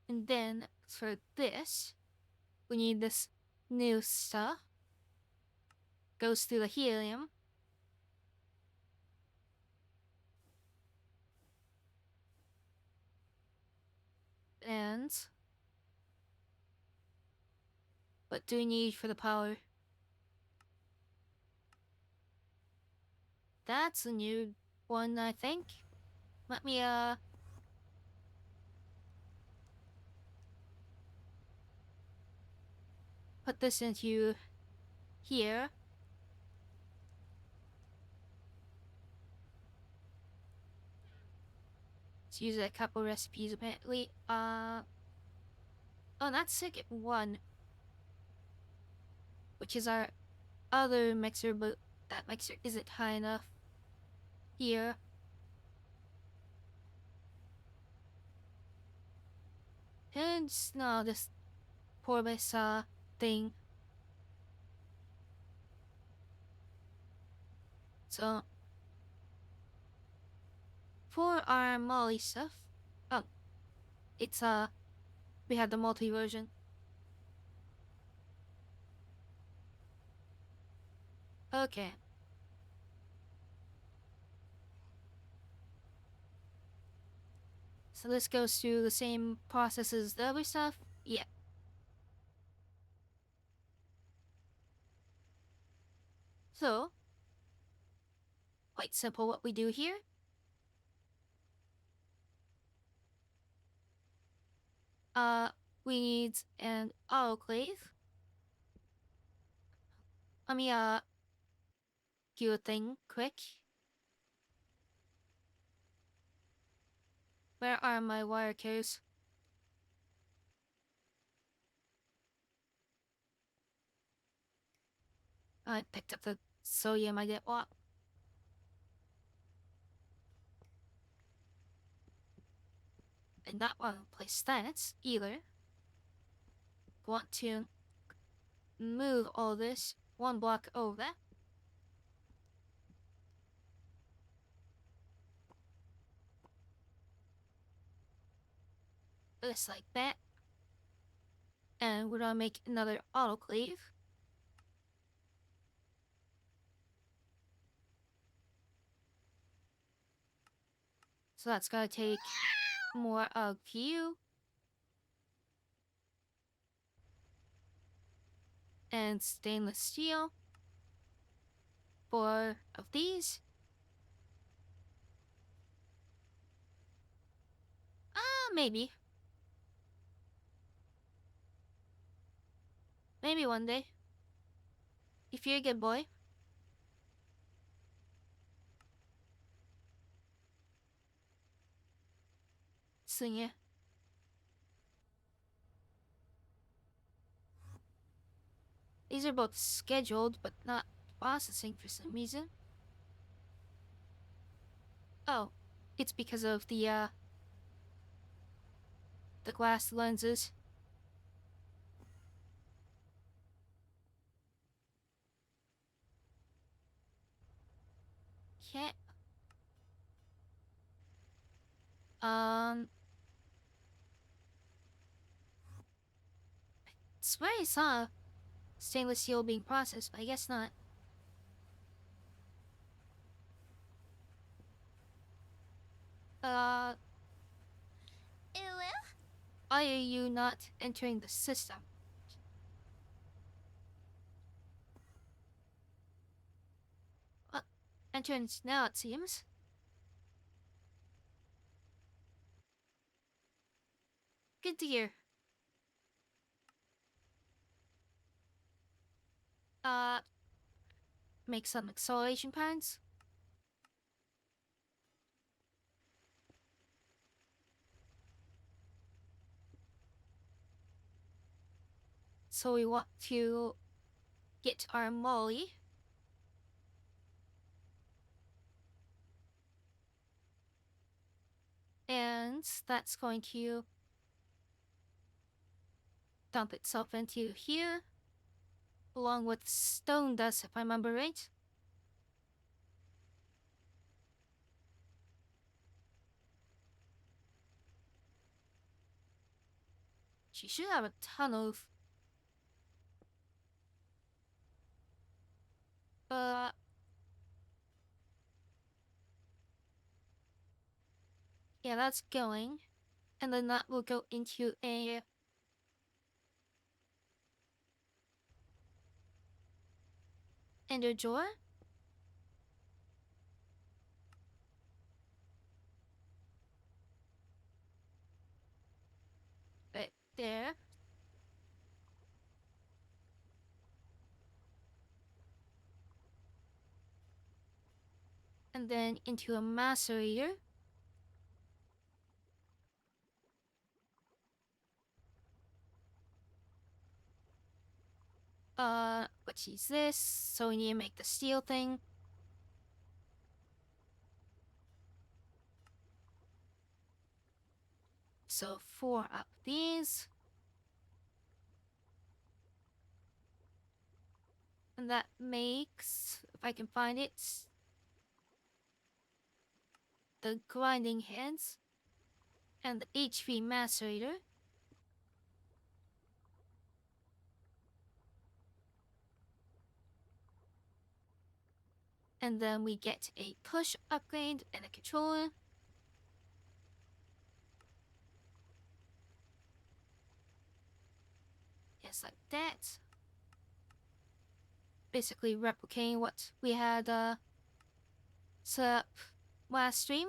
And then for this, we need this new stuff. Goes through the helium. And what do we need for the power? That's a new one, I think. Let me put this into here. Let's use a couple recipes apparently. Oh, that's circuit 1. Which is our other mixer, but that mixer isn't high enough. Here. And no, just pour this thing. So, for our Molly stuff, oh, it's we have the multi version. Okay. So this goes through the same process as the other stuff? Yeah. So, quite simple what we do here. We need an autoclave. Let me, do a thing quick. Where are my wire cues? I picked up the sodium I didn't want. And not want to place that either. Want to move all this one block over. Just like that. And we're gonna make another autoclave. So that's gonna take more of you. And stainless steel. 4 of these. Maybe. Maybe one day. If you're a good boy. So yeah. These are both scheduled, but not processing for some reason. Oh, it's because of the glass lenses. Yeah. Swear I saw stainless steel being processed, but I guess not. Uh, why are you not entering the system? Entrance now, it seems. Good to hear. Uh, make some acceleration patterns. So we want to get our molly. And that's going to dump itself into here. Along with stone dust, if I remember right. She should have a ton of... Yeah, that's going. And then that will go into a... ender drawer. Right there. And then into a macerator. Which is this. So we need to make the steel thing. So 4 of these. And that makes, if I can find it, the grinding hands and the HP macerator. And then we get a push upgrade and a controller. Just like that. Basically replicating what we had set up last stream.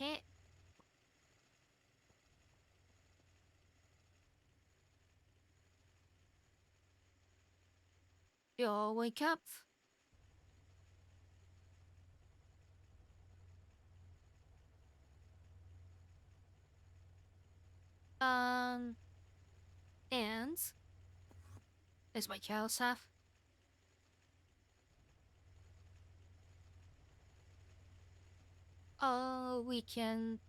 Okay. You all wake up. And is my child staff. Oh, we can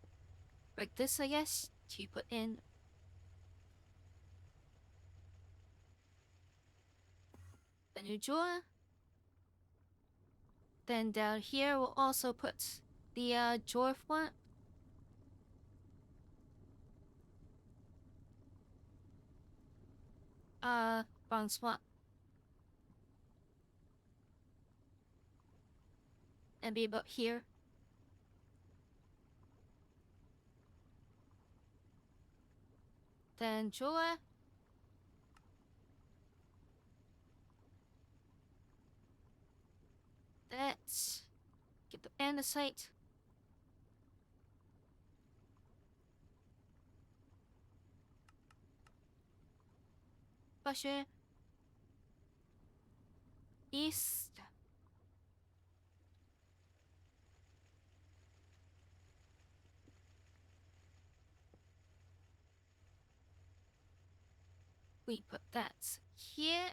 break this, I guess, to put in the new drawer. Then down here, we'll also put the drawer one. Wrong spot. And be about here. Then drawer. Let's get the andesite. Pusher. East. We put that here.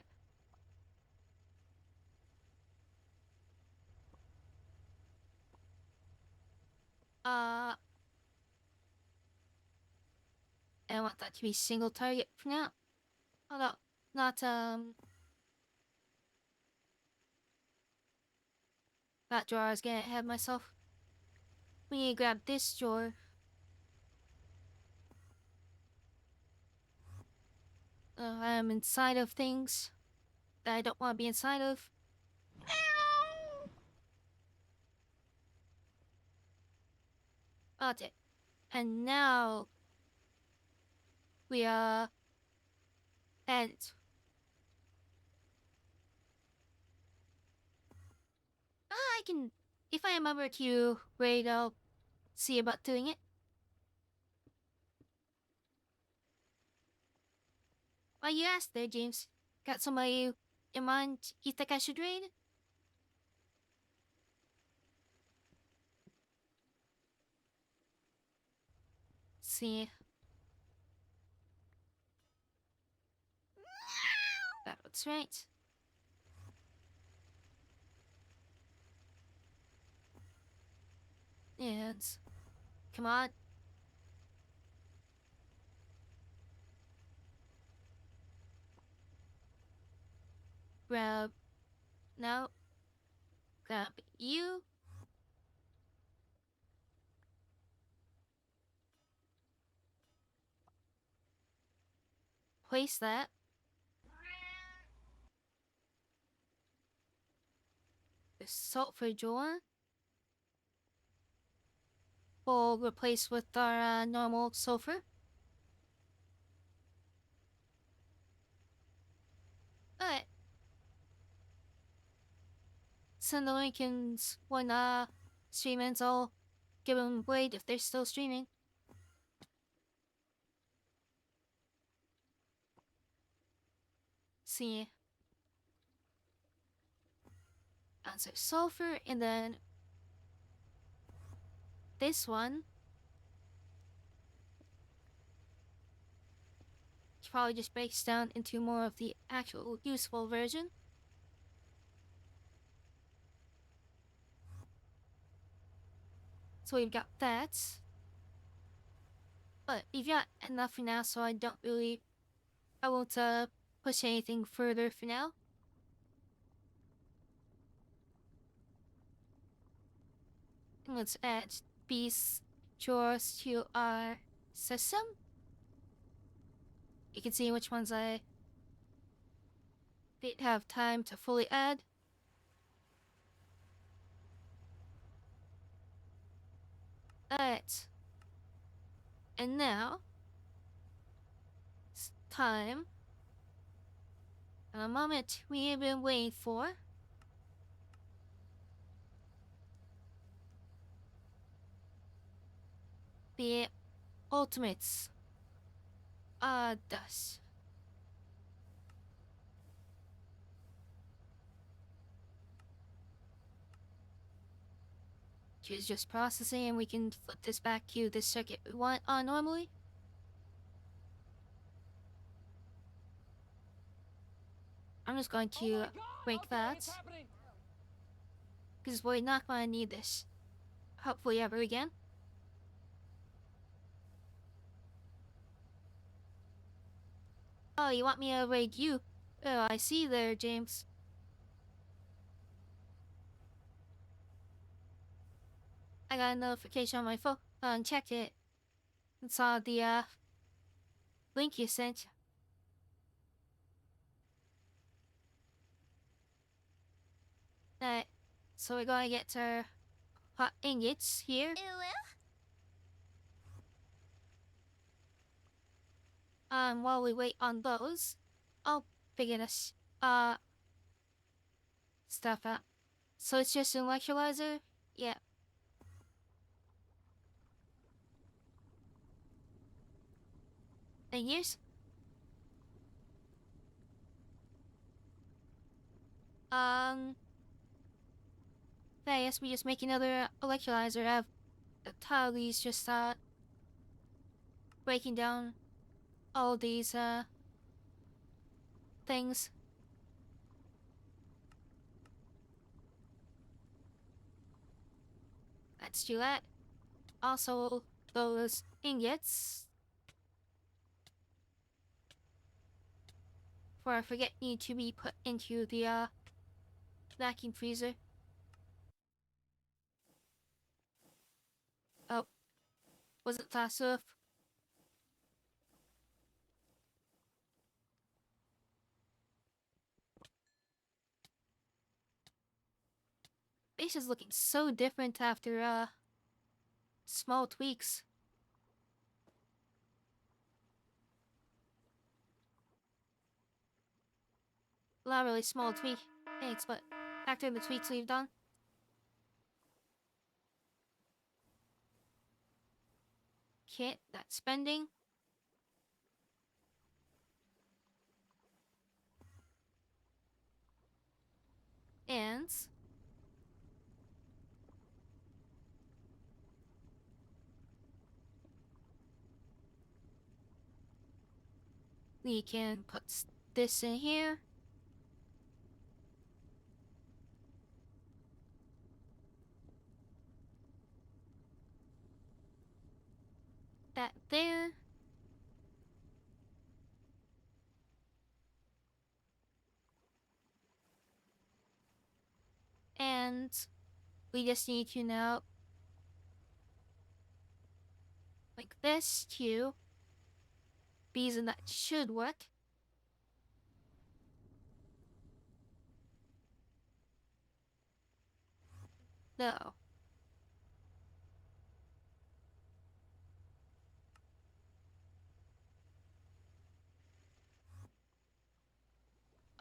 I want that to be single target for now. Although, not, that drawer, I was getting ahead of myself. We need to grab this drawer. I'm inside of things that I don't want to be inside of. Okay. And now we are and I can, if I remember to wait, I'll see about doing it. Why you asked there, James? Got somebody in mind you think I should raid? See. That looks right. And come on. Grab. No. Grab you. Place that. The sulfur drawer. We'll replace with our normal sulfur. But send the Lincolns when stream ends. I'll give them Blade if they're still streaming. See. Answer sulfur, and then this one probably just breaks down into more of the actual useful version. So we've got that. But we've got enough for now, so I won't push anything further for now. Let's add these drawers to our system. You can see which ones I didn't have time to fully add. Alright. And now it's time. A moment we have been waiting for. The ultimates. Dust. Choose just processing and we can flip this back to the circuit we want on normally. I'm just going to break that. Because we're not going to need this. Hopefully ever again. Oh, you want me to raid you? Oh, I see there, James. I got a notification on my phone. Checked it. And saw the, link you sent. Alright, so we're gonna get our hot ingots here. While we wait on those, I'll figure this, stuff out. So it's just an electrolyzer? Yeah. And yes? I guess we just make another electrolyzer out of the Tali's just, breaking down all these, things. Let's do that. Also, those ingots. For I forget need to be put into the, vacuum freezer. Oh, was it fast enough? Base is looking so different after, small tweaks. Not really small tweak. Thanks, but after the tweaks we've done. Okay, that's spending. And we can put this in here. That there. And we just need to now like this too. Bees and that should work. No.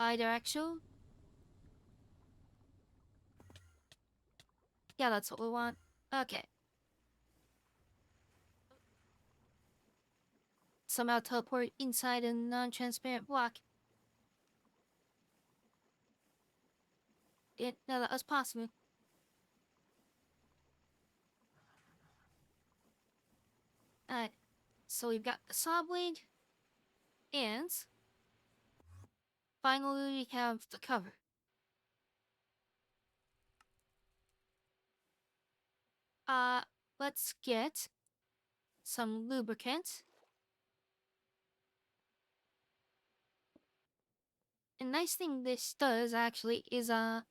Either actual. Yeah, that's what we want. Okay. Somehow teleport inside a non-transparent block. Didn't know that was possible. Alright. So we've got the saw blade. And finally we have the cover. Let's get some lubricant. A nice thing this does actually is lets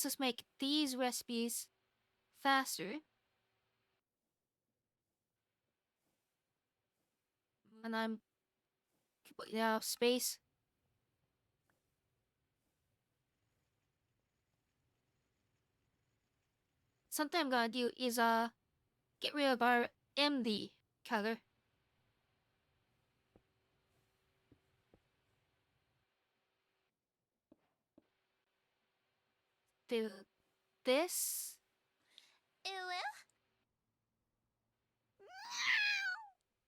us make these recipes faster. And I'm completely out of space. Something I'm gonna do is get rid of our MD color. Do this.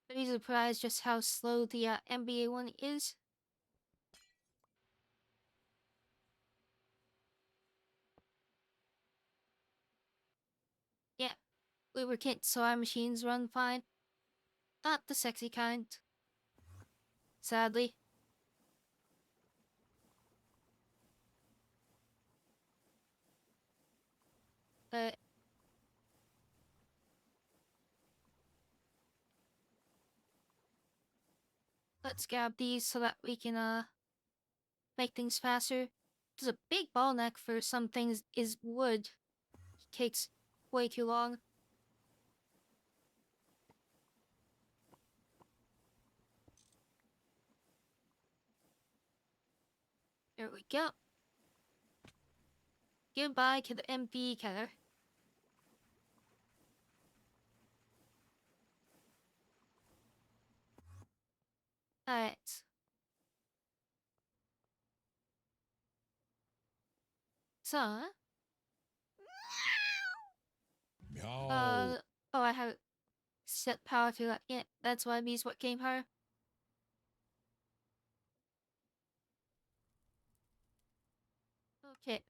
Pretty surprised just how slow the MBA one is. Yeah, lubricant so our machines run fine. Not the sexy kind. Sadly. But let's grab these so that we can make things faster. There's a big bottleneck for some things is wood. It takes way too long. There we go. Goodbye to the MV color. Alright. So, Meow. oh, I have set power to that. Yeah, that's why means what came her. Okay.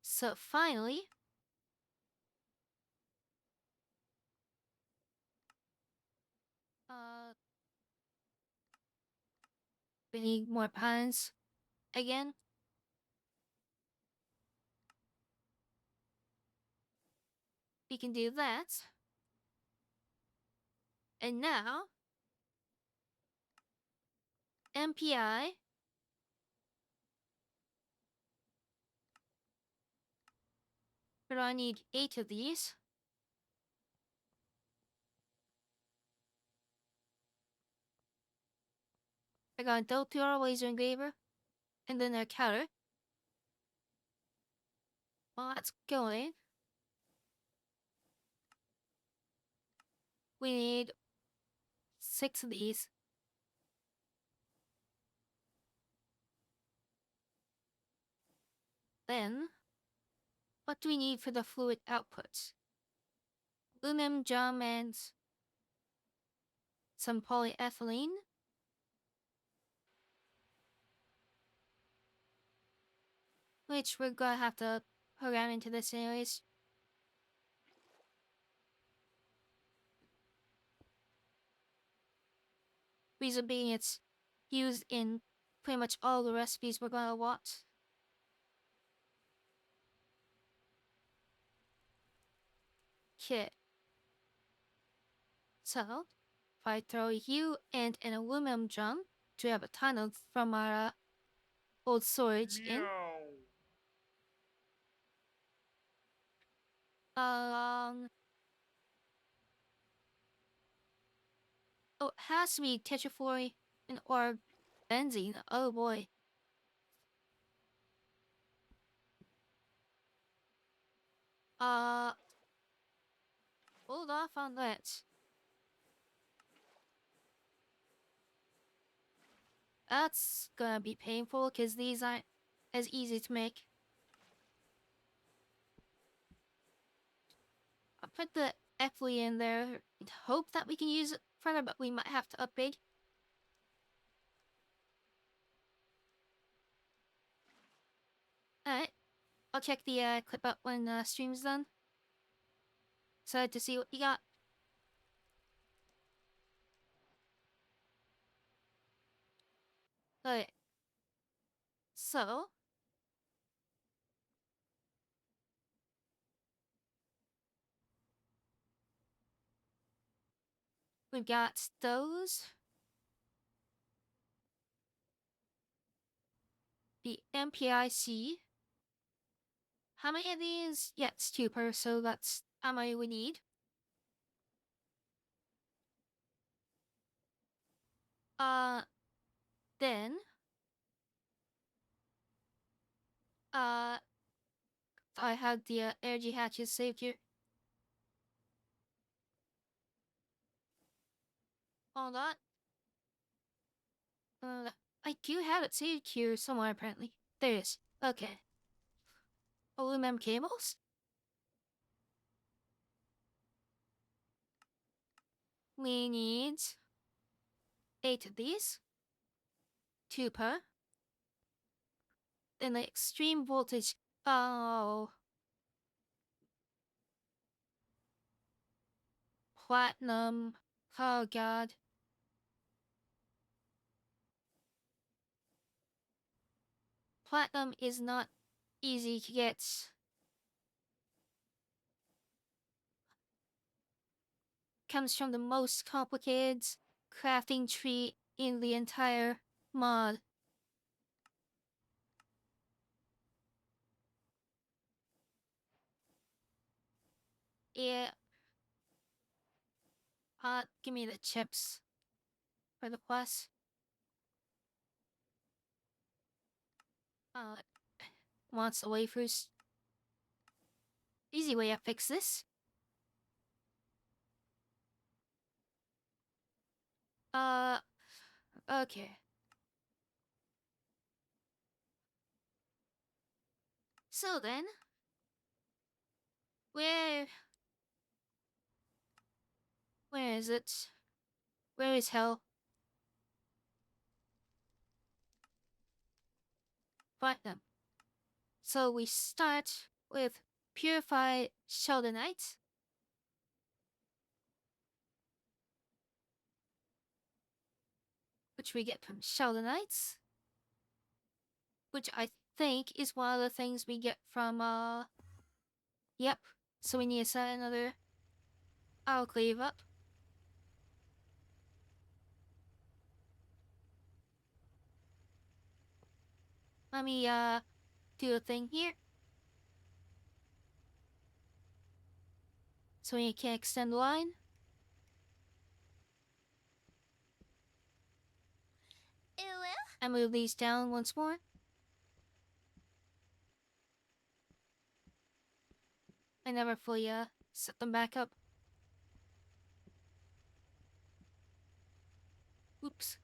So finally, uh, we need more pans again. We can do that. And now, MPI. But I need 8 of these. I got go to our laser engraver, and then our counter. While that's going, we need 6 of these. Then, what do we need for the fluid outputs? Aluminum gum and some polyethylene. Which we're gonna have to program into this anyways. Reason being it's used in pretty much all the recipes we're gonna watch. Okay. So, if I throw you and an aluminum drum, which we have a ton of from our old storage in. Meow. Oh, it has to be tetrafluorine or benzene. Oh boy. Uh, hold off on that. That's gonna be painful because these aren't as easy to make. I'll put the ethylene in there and hope that we can use it further, but we might have to upgrade. Alright, I'll check the clip out when stream's done. Excited to see what you got. Okay. So, We've got those. The MPIC. How many of these? Yeah, it's 2 per, so that's how many we need. Then, I had the energy hatches saved here. Hold on. I do have it saved here somewhere, apparently. There it is. Okay. Aluminum cables. We need 8 of these. 2 per. Then the extreme voltage. Oh. Platinum. Oh god. Platinum is not easy to get. Comes from the most complicated crafting tree in the entire mod. Yeah. Give me the chips for the plus. Wants the wafers. Easy way to fix this. Okay. So then, where is it? Where is hell? Platinum. So we start with purified sheldonite. Which we get from sheldonites. Which I think is one of the things we get from, Yep. So we need to set another autoclave up. Let me, do a thing here. So we can extend the line. And move these down once more. I never fully, set them back up. Oops.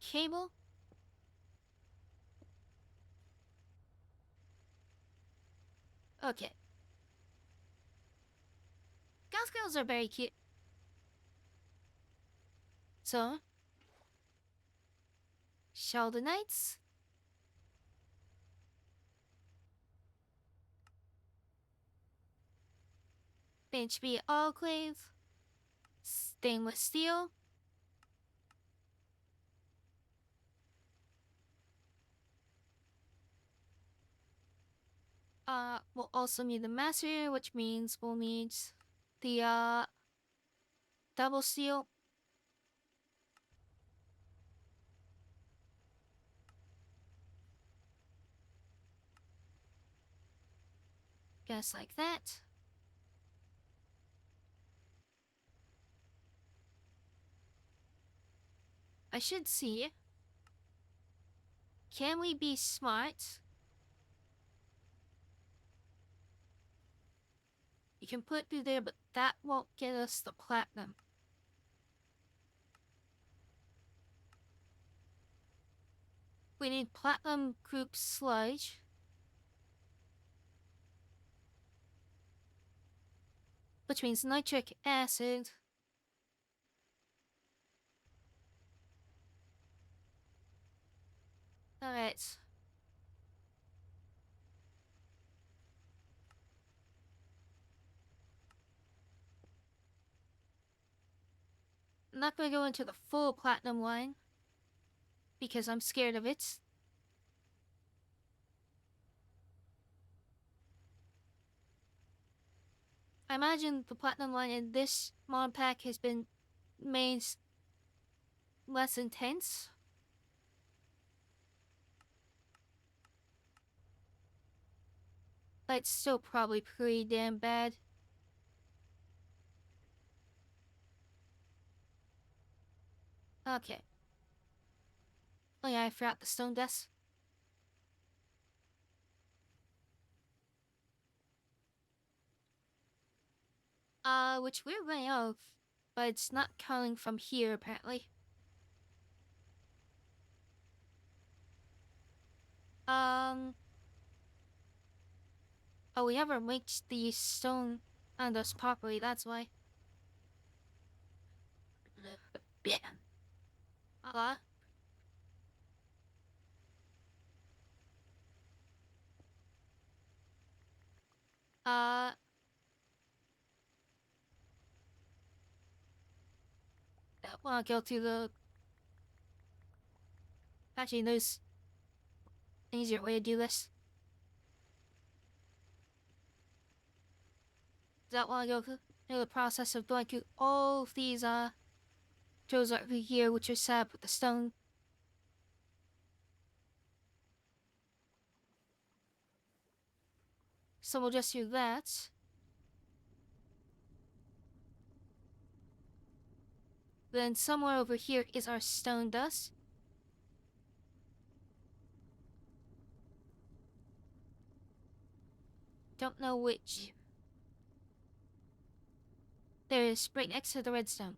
Cable. Okay. Gauss girls are very cute. So, sheldonites. HB autoclave. Stainless steel. We'll also need the master, which means we'll need the, double steel. Just like that. I should see. Can we be smart? You can put through there, but that won't get us the platinum. We need platinum group sludge. Which means nitric acid. Alright. I'm not gonna go into the full platinum line. Because I'm scared of it. I imagine the platinum line in this mod pack has been made less intense. But it's still probably pretty damn bad. Okay. Oh yeah, I forgot the stone dust. Which we're running out of, but it's not coming from here apparently. Oh, we never mixed the stone and dust properly, that's why. Yeah. Uh, uh, I wanna go to the... Actually, there's an easier way to do this. Does that wanna go through the process of going through all of these, drills over here, which are set up with the stone? So we'll just do that. Then somewhere over here is our stone dust. Don't know which. There it is, right next to the redstone.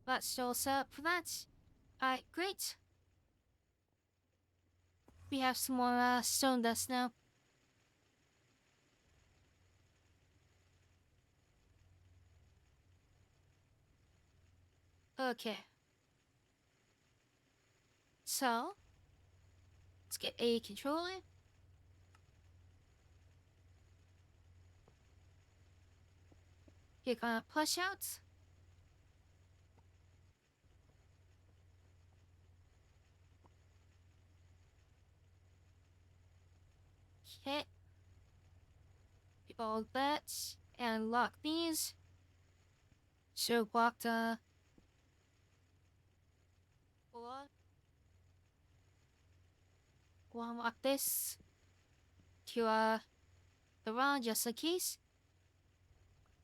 That's still set up for that. Alright, great. We have some more stone dust now. Okay. So, let's get a controller. You're gonna push out. Okay. All that. And lock these. So lock the... We'll unlock this to the ROM just in case.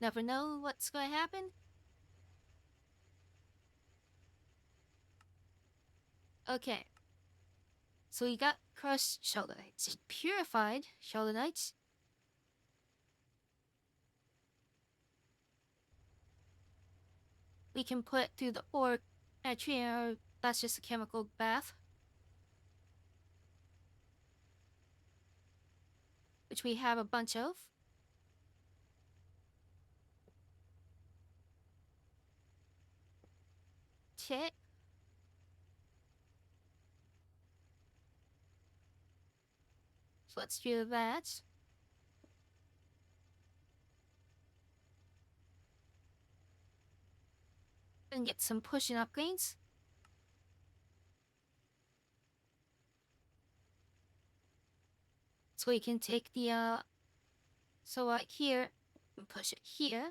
Never know what's gonna happen. Okay. So we got crushed shellenites, purified shellenites. We can put through the ore entry, or that's just a chemical bath, which we have a bunch of. Okay. So let's do that. And get some pushing upgrades. So we can take the so here and push it here.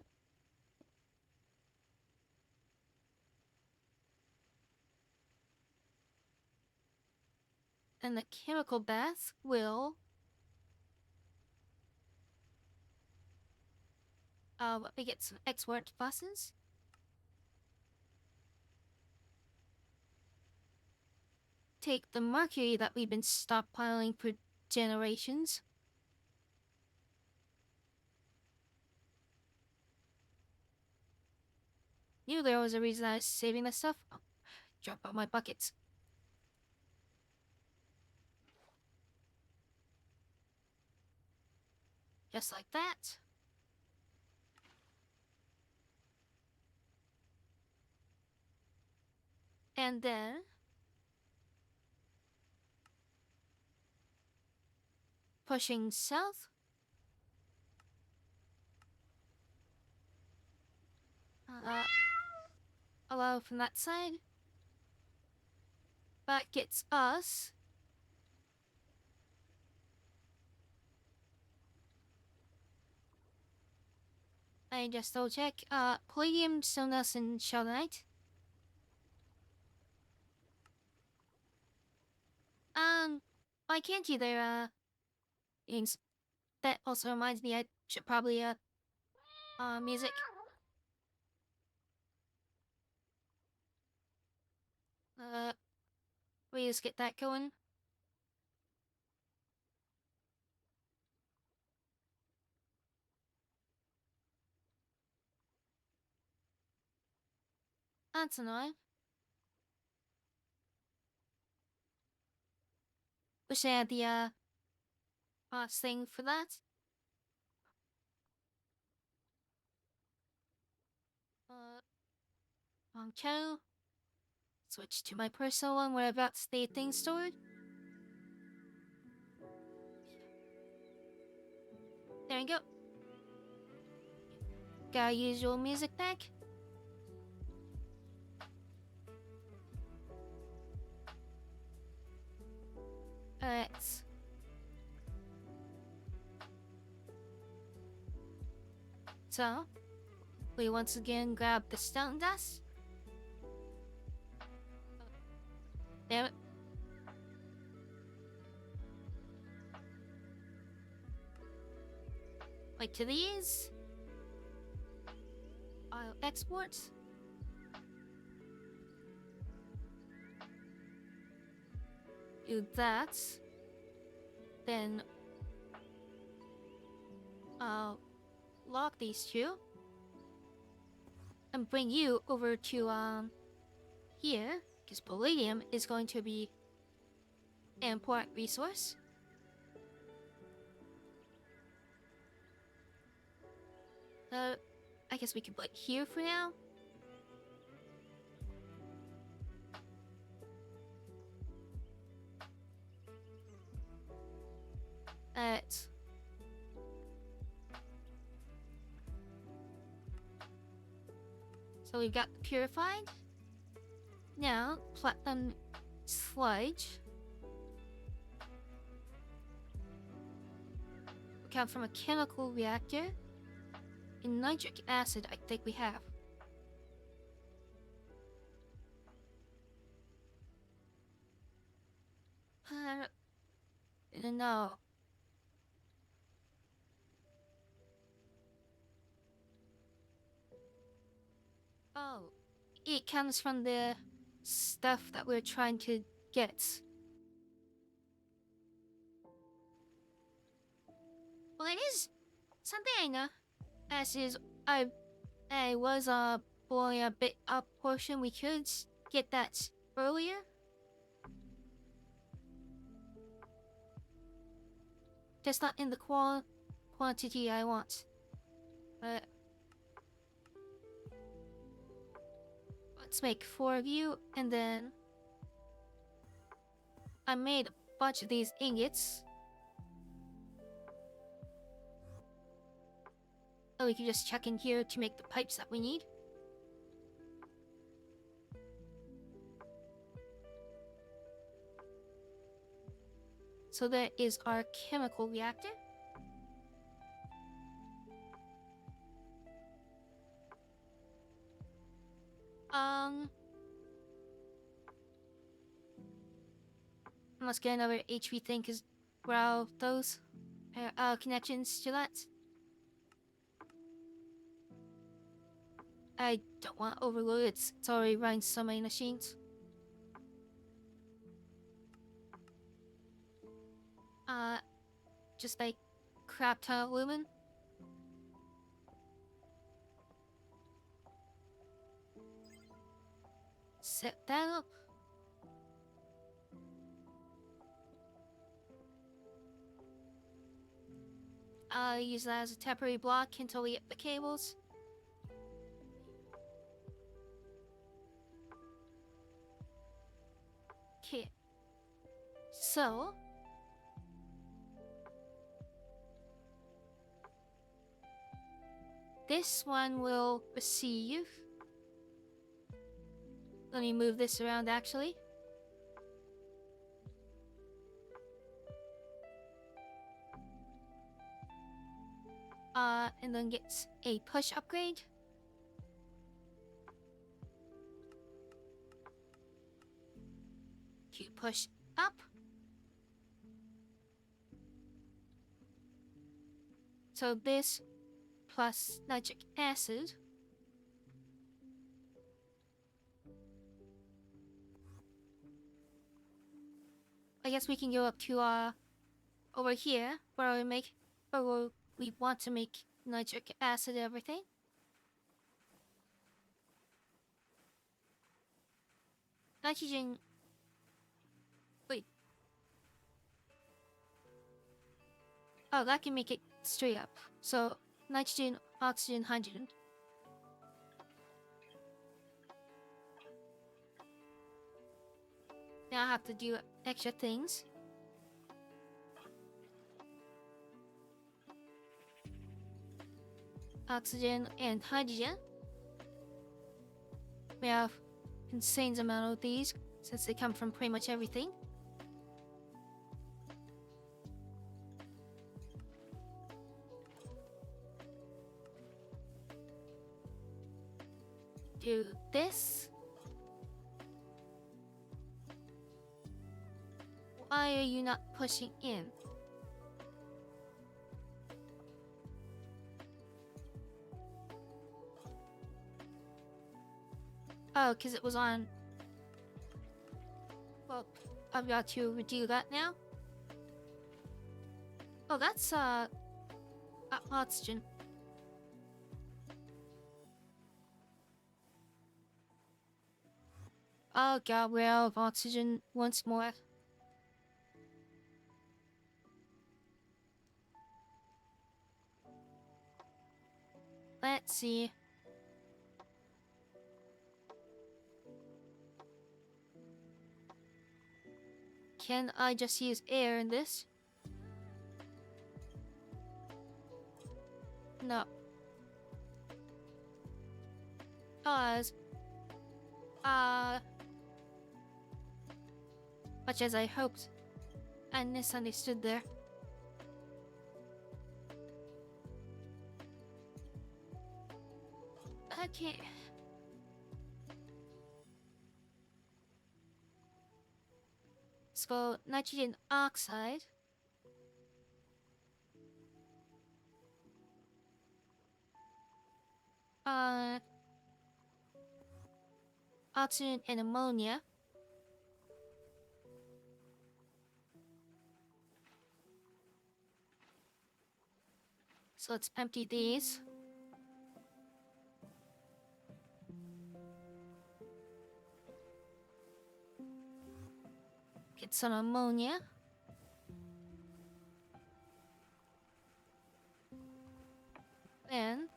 And the chemical bath will let me get some export buses. Take the mercury that we've been stockpiling for generations. Knew there was a reason I was saving this stuff. Oh, drop out my buckets. Just like that. And then pushing south. Allow from that side. That gets us. I just double check. Palladium, Sonas, and Shellite. Why can't you there, things? That also reminds me I should probably, music. We just get that going. That's annoying. Wish I had the, thing for that. Wrong channel. Switch to my personal one where I've got state things stored. There you go. Got a usual music pack. Alright. So, we once again grab the stone dust. Damn it. Wait to these. I'll export. Do that. Then I'll lock these two. And bring you over to here. Because palladium is going to be an important resource. I guess we can put here for now. So we've got purified. Now, platinum sludge. We come from a chemical reactor. In nitric acid, I think we have. No. Oh, it comes from the stuff that we're trying to get. Well, it is something I know. As is, I was blowing a bit up portion. We could get that earlier. Just not in the quantity I want. But let's make 4 of you, and then I made a bunch of these ingots. So we can just check in here to make the pipes that we need. So that is our chemical reactor. Let's get another HV thing because we're out of those connections to that. I don't want to overload it. It's already running so many machines. Just like crap ton of lumen. Set that up. I'll use that as a temporary block until we get the cables. Okay. So this one will receive. Let me move this around actually. and then gets a push upgrade. You push up. So this plus nitric acid. I guess we can go up to over here where we want to make nitric acid everything. Nitrogen. Wait. Oh, that can make it straight up. So nitrogen, oxygen, hydrogen. Now I have to do extra things. Oxygen and hydrogen. We have insane amount of these since they come from pretty much everything. Do this. Why are you not pushing in? Oh, because it was on. Well, I've got to redo that now. Oh, that's oxygen. Oh god, we're out of oxygen once more. Let's see. Can I just use air in this? No. Cause, much as I hoped and misunderstood there. Okay. So, nitrogen oxide. Oxygen and ammonia. So let's empty these. Get some ammonia. Then,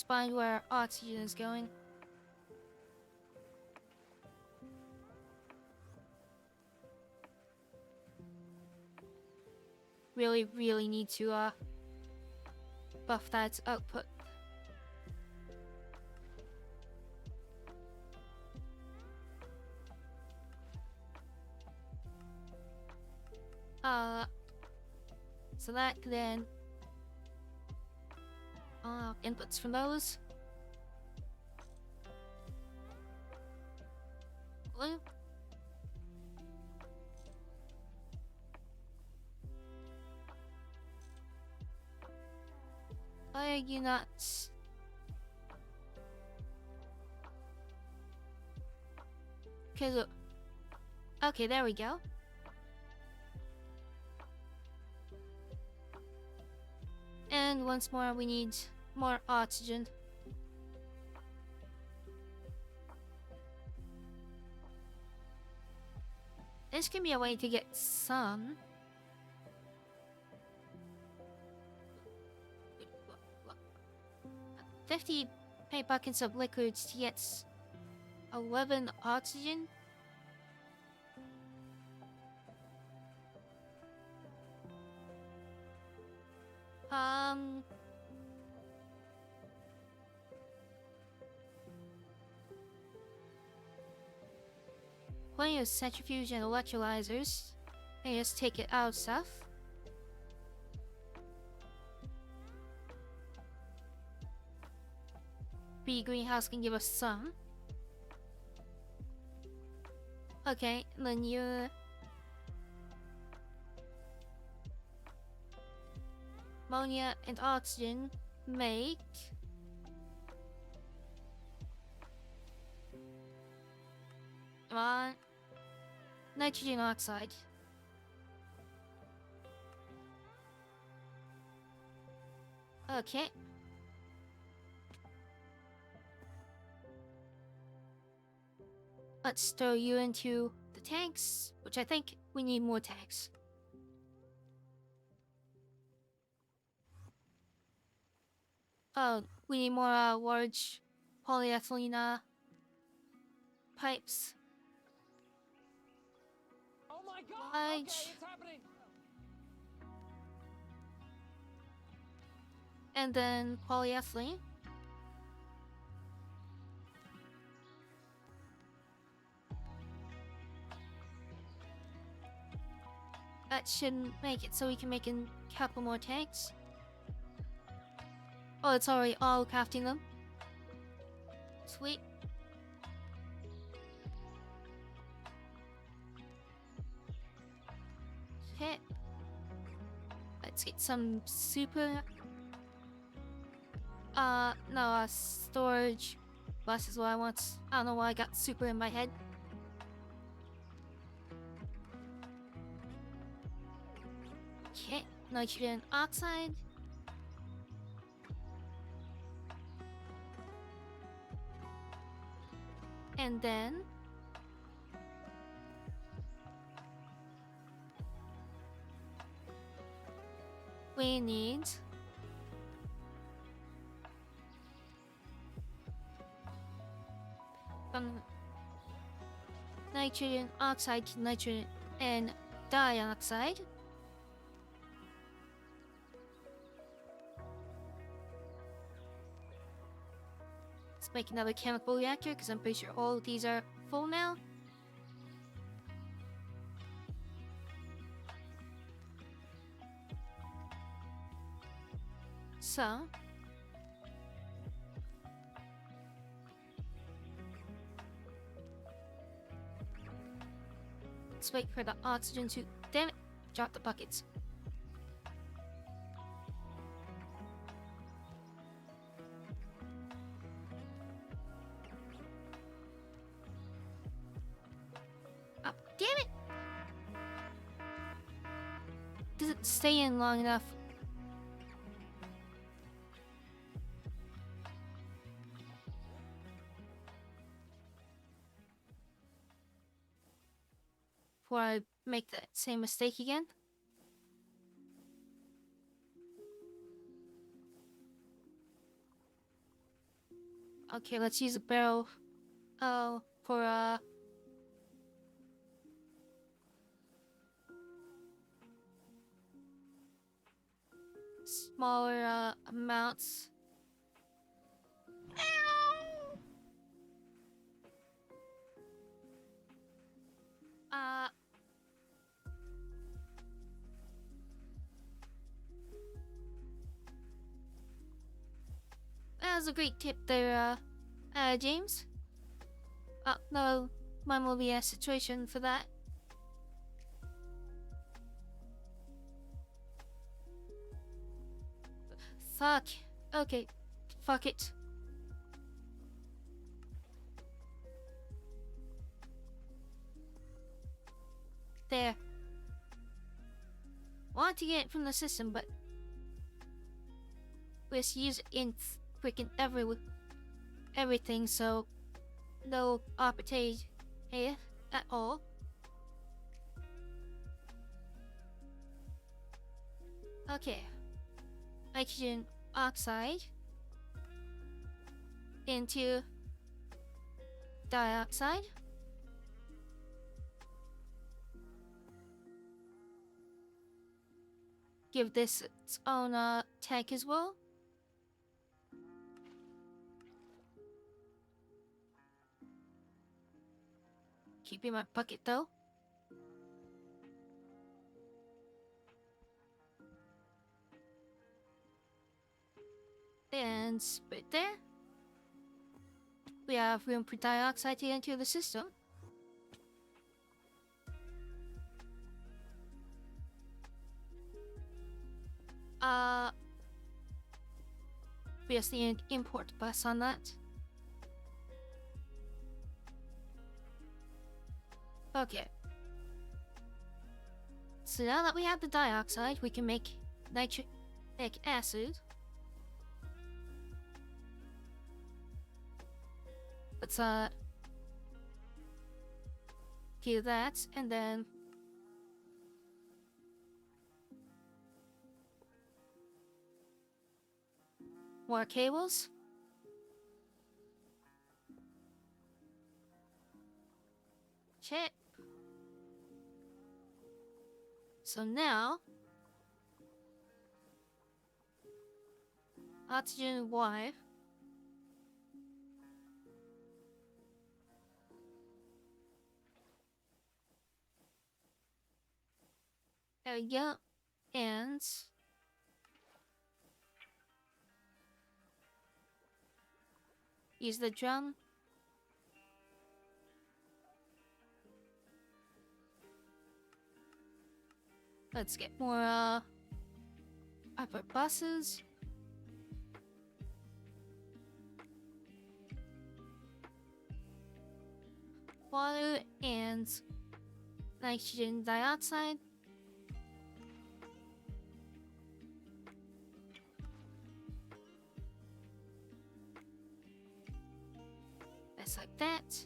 find where oxygen is going. Really need to buff that output. So that then inputs from those. Blue. Why are you not? Okay, there we go. And once more, we need more oxygen. This can be a way to get some. $50 buckets of liquids to get 11 oxygen. Plenty of centrifuge and electrolyzers. And just take it out of stuff. B greenhouse can give us some. Okay, and then you... ammonia and oxygen make... come on. Nitrogen oxide. Okay. Let's throw you into the tanks, which I think we need more tanks. Oh, we need more large polyethylene pipes. Oh my god! Large. Okay, it's happening! And then polyethylene. That shouldn't make it so we can make a couple more tanks. Oh, it's already all crafting them. Sweet. Okay. Let's get some super... no, storage bus is what I want. I don't know why I got super in my head. Okay, nitrogen oxide. And then... we need... nitrogen oxide to nitrogen and dioxide. Let's make another chemical reactor because I'm pretty sure all of these are full now. So... let's wait for the oxygen to... damn it! Drop the buckets. Oh, damn it! Doesn't stay in long enough. Before I make that same mistake again. Okay, let's use a barrel. Oh, for smaller amounts. Uh, that was a great tip there, James. Oh, no, mine will be a situation for that. Fuck. Okay, fuck it. There. Want to get it from the system, but let's use it in freaking everything, so no opportunity here at all. Okay. Nitrogen oxide into dioxide. Give this its own tank as well. Keep in my bucket though. And spit there. we have room for dioxide to enter the system. We just need an import bus on that. Okay. So now that we have the dioxide, we can make nitric acid. Let's do that, and then more cables. Check. So now oxygen Y. There we go. And use the drum. Let's get more upper buses. Water and nitrogen dioxide. Just like that.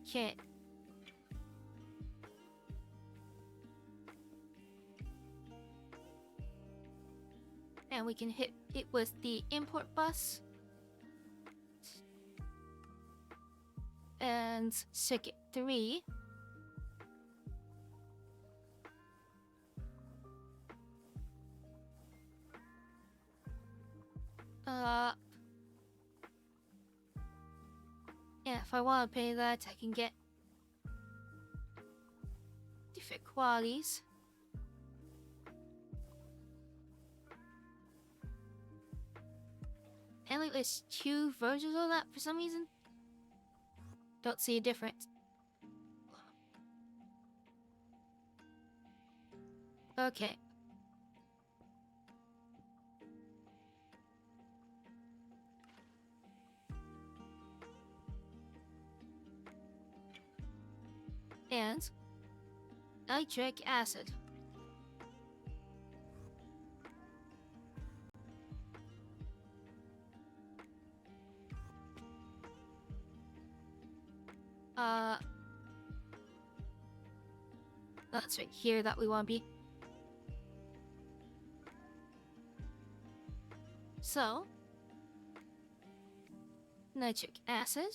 Okay. And we can hit it with the import bus. And circuit 3. Yeah, if I want to pay that, I can get different qualities. And like there's 2 versions of that for some reason. Don't see a difference. Okay. And nitric acid. That's right here that we want to be. So, nitric acid.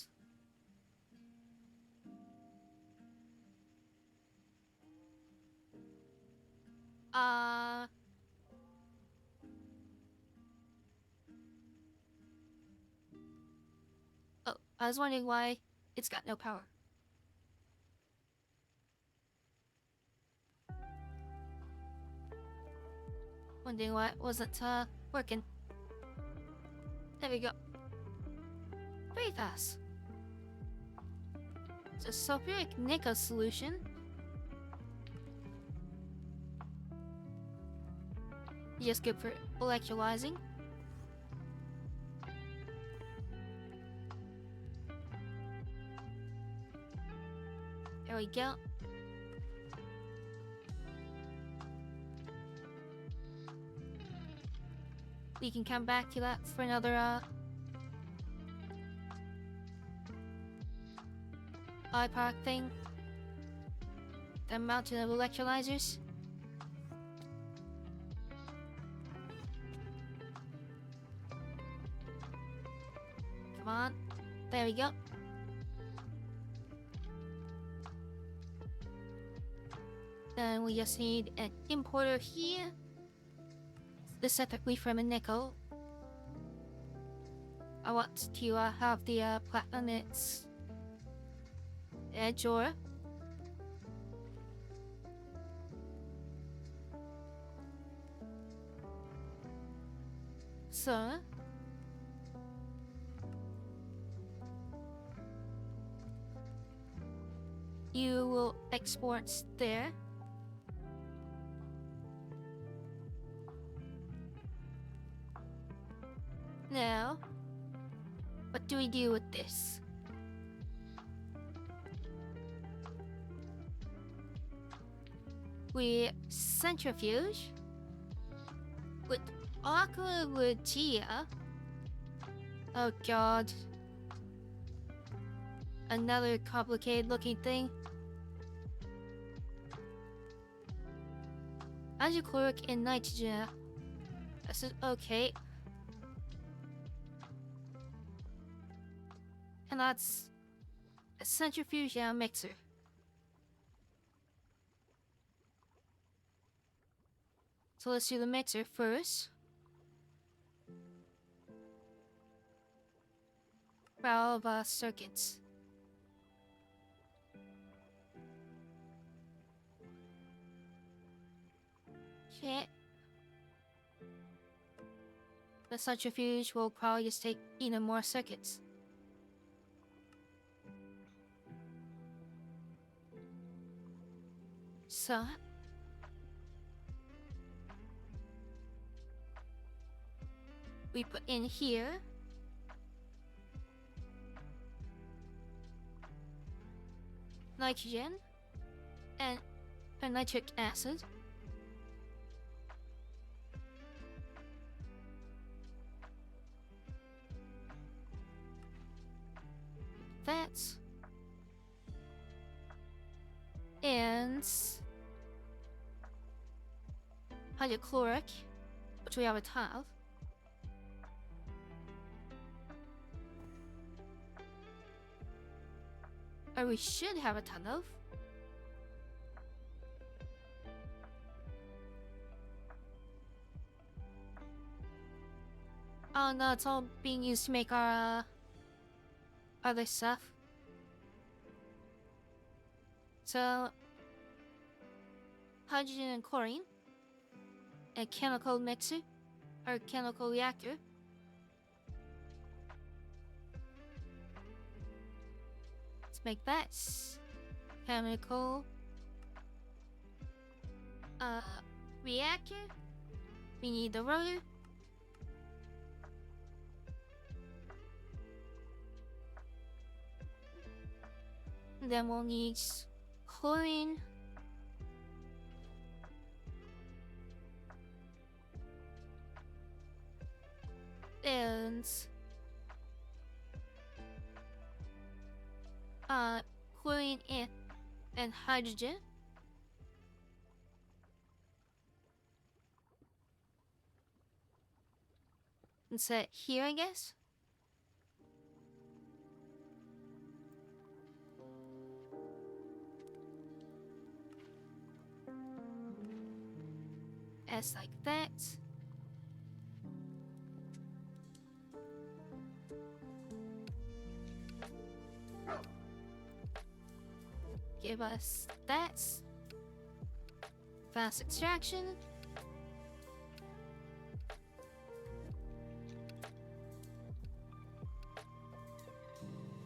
Oh, I was wondering why it's got no power. Wondering why it wasn't working. There we go. Very fast. It's a sulfuric nickel solution. Just good for electrolyzing. There we go. We can come back to that for another iPark thing. The mountain of electrolyzers. Come on. There we go. Then we just need an importer here. Specifically from a nickel. I want to have the platinum its edge or So you will export there. Now, what do we do with this? We centrifuge with aqua regia. Oh god. Another complicated looking thing. Hydrochloric and nitrogen. This is okay. And that's a centrifuge and a mixer. So let's do the mixer first. Valve circuits. Shit. The centrifuge will probably just take even more circuits. So we put in here nitrogen and nitric acid. That and hydrochloric, which we have a ton of. Or we should have a ton of. Oh no, it's all being used to make our other stuff. So hydrogen and chlorine, a chemical mixer or chemical reactor. Let's make that chemical reactor. We need the rotor. Then we'll need chlorine. And chlorine and hydrogen. And set here, I guess. As like that. Give us that. Fast extraction.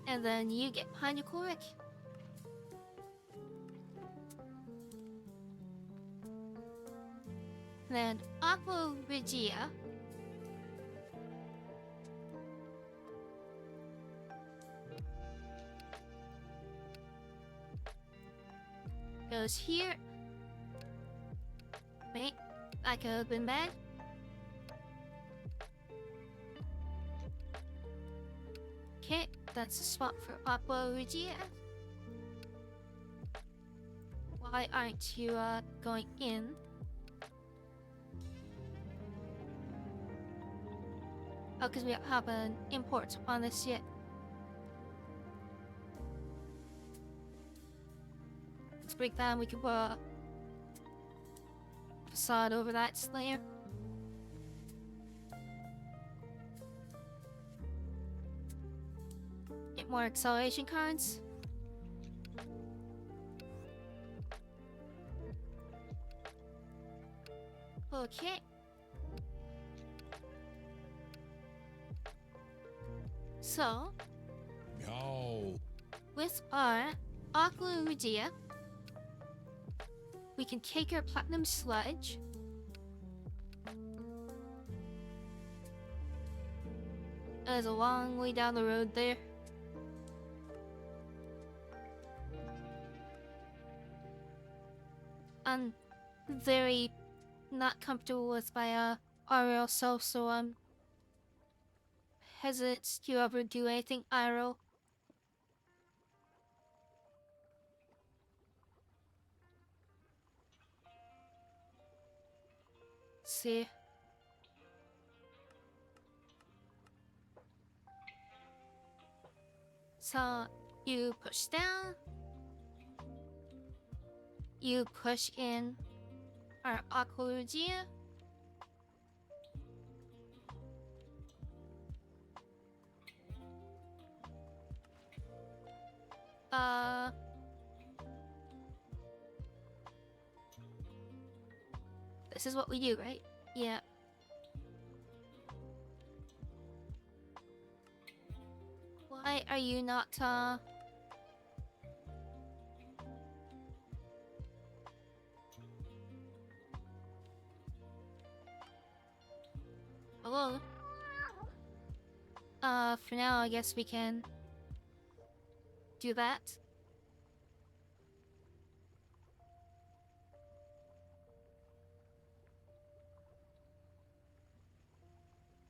And then you get hydrochloric. Then aqua regia. Goes here. Wait, I could have been bad. Okay, that's the spot for aqua regia. Why aren't you going in? Oh, because we have an import on this yet. Let's break that and we can put a facade over that layer. Get more acceleration cards. Okay. So, Meow. with our Aquarugia, we can take our platinum sludge. There's a long way down the road there. I'm very not comfortable with my RL self, so I'm hesitant to ever do anything IRL. See. So you push down. You push in our Aquarugia. This is what we do, right? Yeah. Why are you not, hello? For now, I guess we can do that.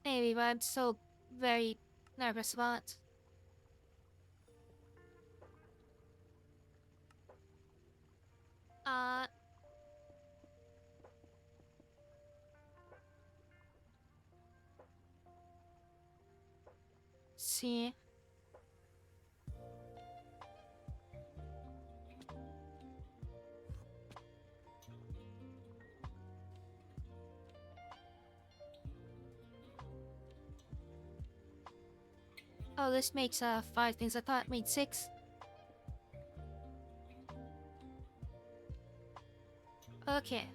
Maybe, but I'm so very nervous about it. See. Oh, this makes 5 things. I thought it made 6. Okay.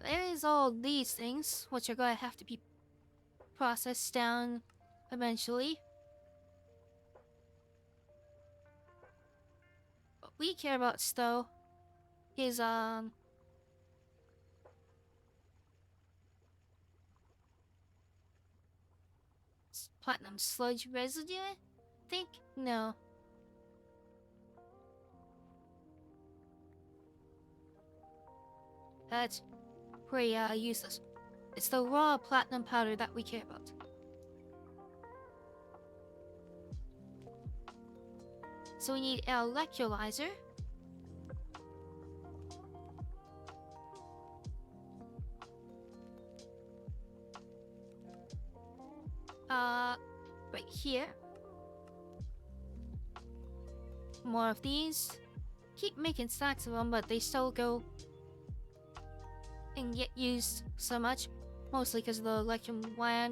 There is all these things, which are going to have to be processed down eventually. What we care about, though, is platinum sludge residue, I think? No. That's pretty useless. It's the raw platinum powder that we care about. So we need an electrolyzer. Right here. More of these. Keep making stacks of them, but they still go and get used so much. Mostly because of the electrum wire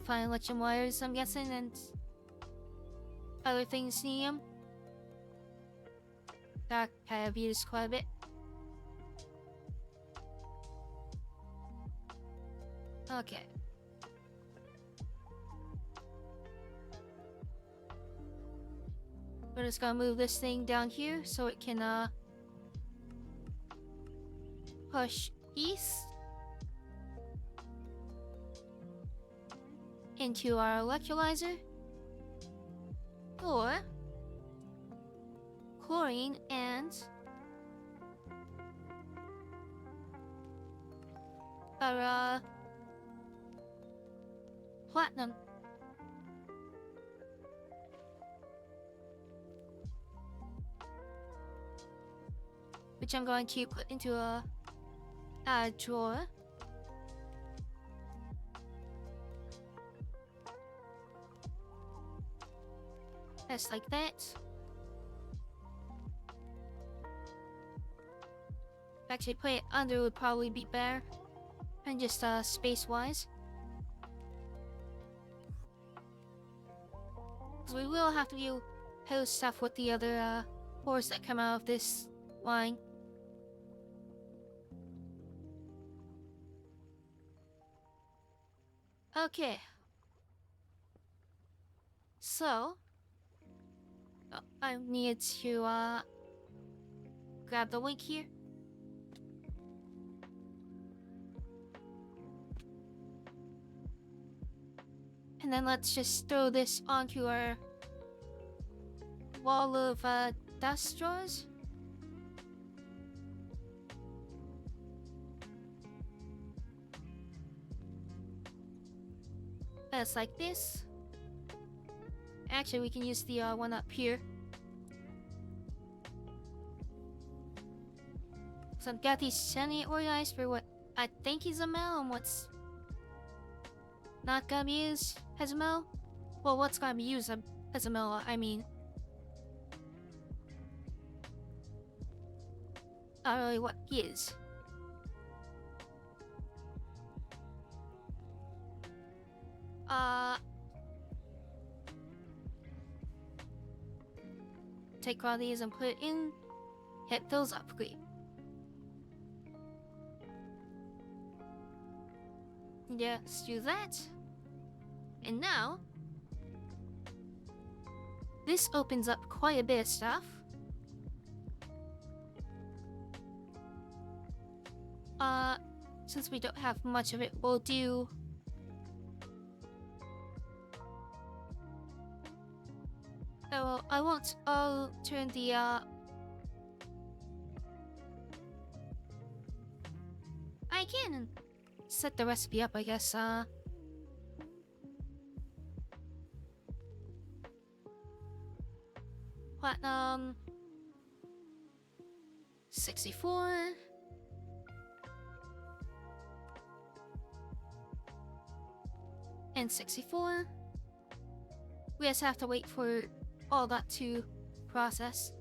fine electrum wires, I'm guessing, and other things need them. That I have used quite a bit. Okay. We're just gonna move this thing down here so it can push east into our electrolyzer, or chlorine and our platinum. Which I'm going to put into a drawer. Just like that. Actually, put it under would probably be better. And just space-wise. Because we will have to do host stuff with the other pores that come out of this line. Okay. So, I need to grab the link here. And then let's just throw this onto our wall of dust drawers. That's like this. Actually, we can use the one up here. So I've got these semi-organized for what I think is a mill and what's not gonna be used as a mill. Well, what's gonna be used as a mill, I mean. Not really what is. Take all these and put it in. Hit those upgrade. Yeah, let's do that. And now, this opens up quite a bit of stuff. Since we don't have much of it, we'll do... Oh, I won't. I'll turn the, I can set the recipe up, I guess, Platinum... 64... and 64. We just have to wait for all that to process.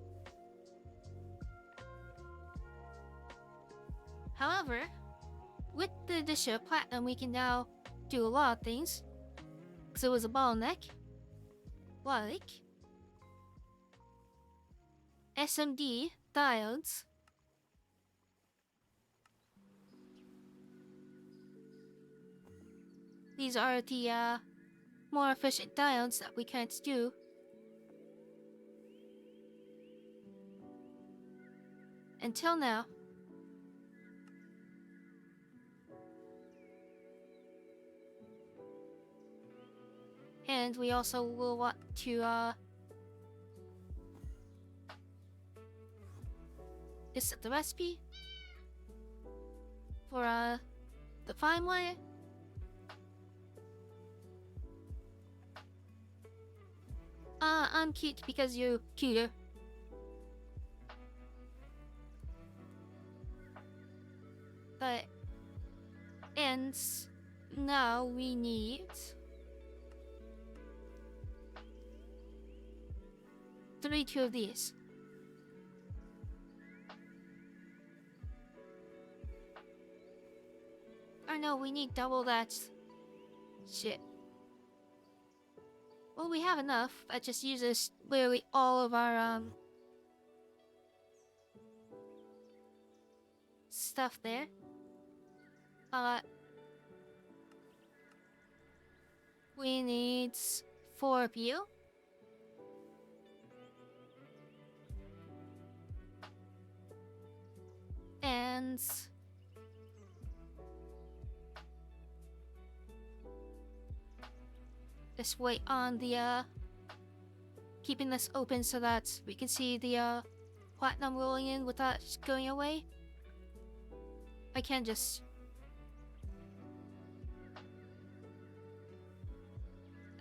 However, with the addition of platinum, we can now do a lot of things. Because it was a bottleneck. Like SMD diodes. These are the more efficient diodes that we can't do. Until now. And we also will want to just set the recipe for the fine wire. I'm cute because you're cuter. But and now we need 32 of these. Or no, we need double that shit. Well, we have enough. That just uses literally all of our stuff there. We need 4 of you. And just wait on the keeping this open so that we can see the platinum rolling in without going away. I can't just...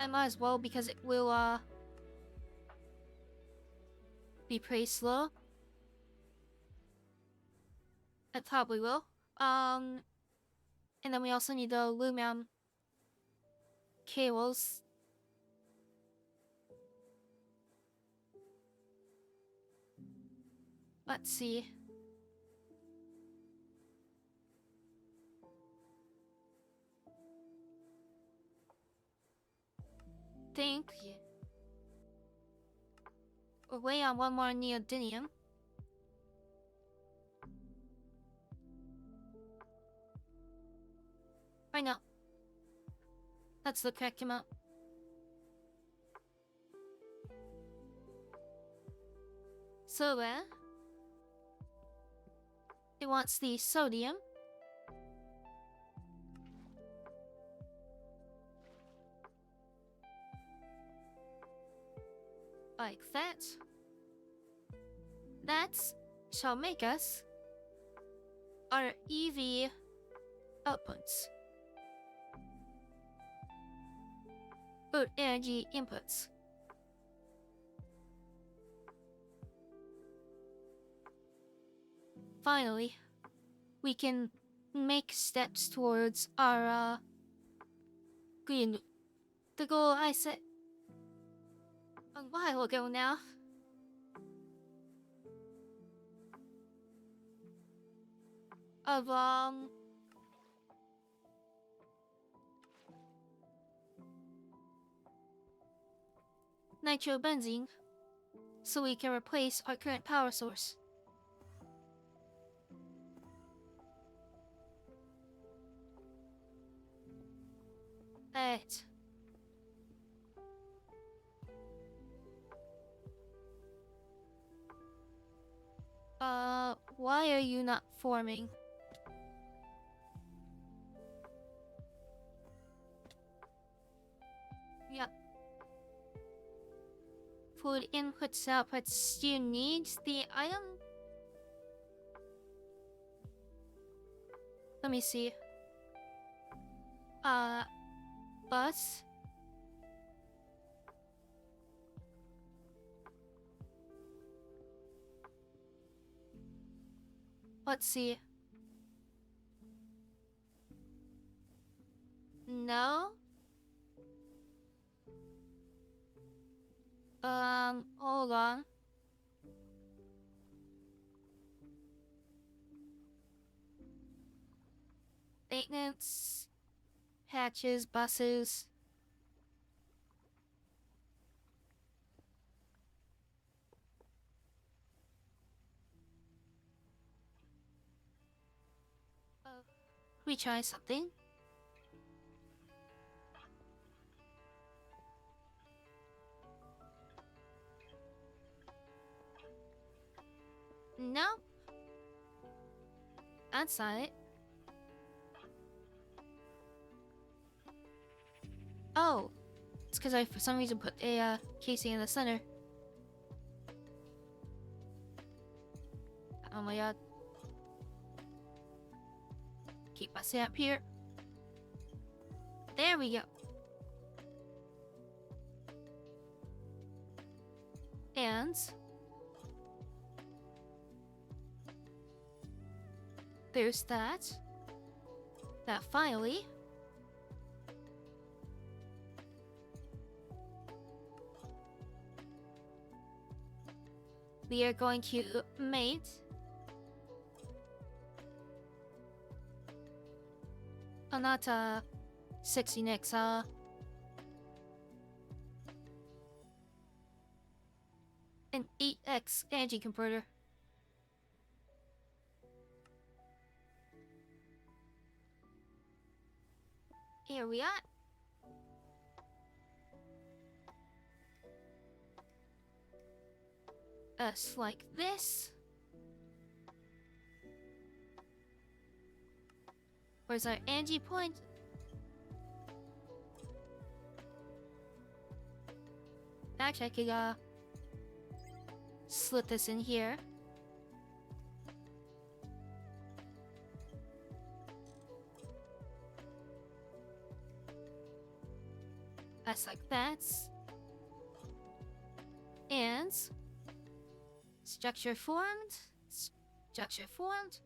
I might as well because it will be pretty slow. It probably will. And then we also need the aluminum cables. Let's see. Think we're waiting on one more neodymium. I know. That's the correct amount. So it wants the sodium. Like that. That shall make us our EV outputs. Or energy inputs. Finally, we can make steps towards our green. The goal I set a while ago now. Of nitrobenzene, so we can replace our current power source. Right. Why are you not forming? Yep. Food inputs, outputs. Do you need the item? Let me see. Bus. Let's see. No. Hold on. Maintenance, hatches, buses. We try something. No. That's not it. Oh. It's because I, for some reason, put a casing in the center. Oh my god. Keep us up here. There we go. And there's that. That finally we are going to mate Anata 60 next, an 8x energy converter. Here we are. Us like this. Where's our energy point? Actually, I could slit this in here. That's like that. And structure formed. Structure formed.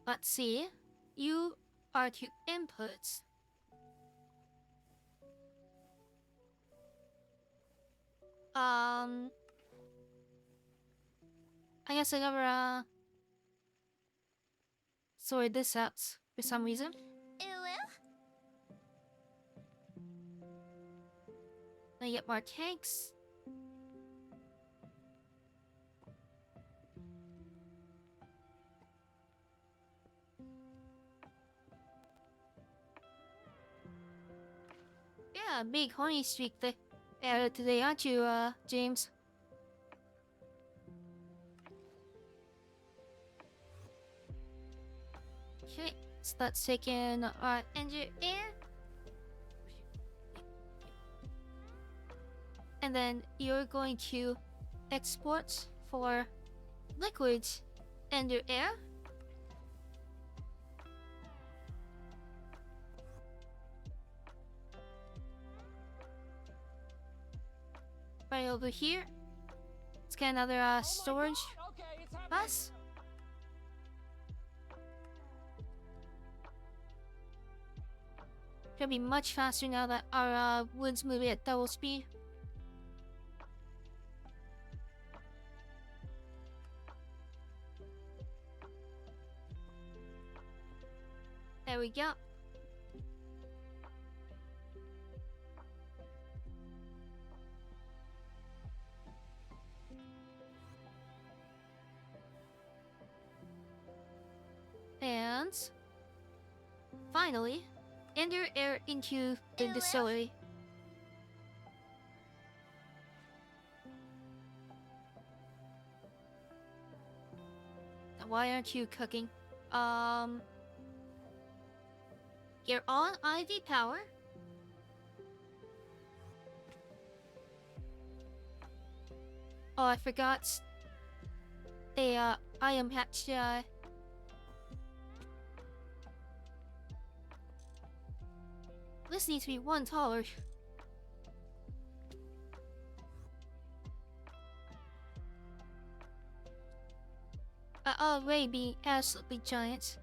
Let's see. You are to input. I guess I never sorted this out for some reason. I get more tanks. got a big horny streak today, aren't you, James? Okay, so that's taking our engine air. And then you're going to export for liquids and your air. Right over here. Let's get another storage Okay, it's happening. bus. Gonna be much faster now that our wood's moving at double speed. There we go. And finally, enter air into the distillery. Why aren't you cooking? You're on IV power. Oh, I forgot. I am hatched, this needs to be one taller. Already being absolutely giant.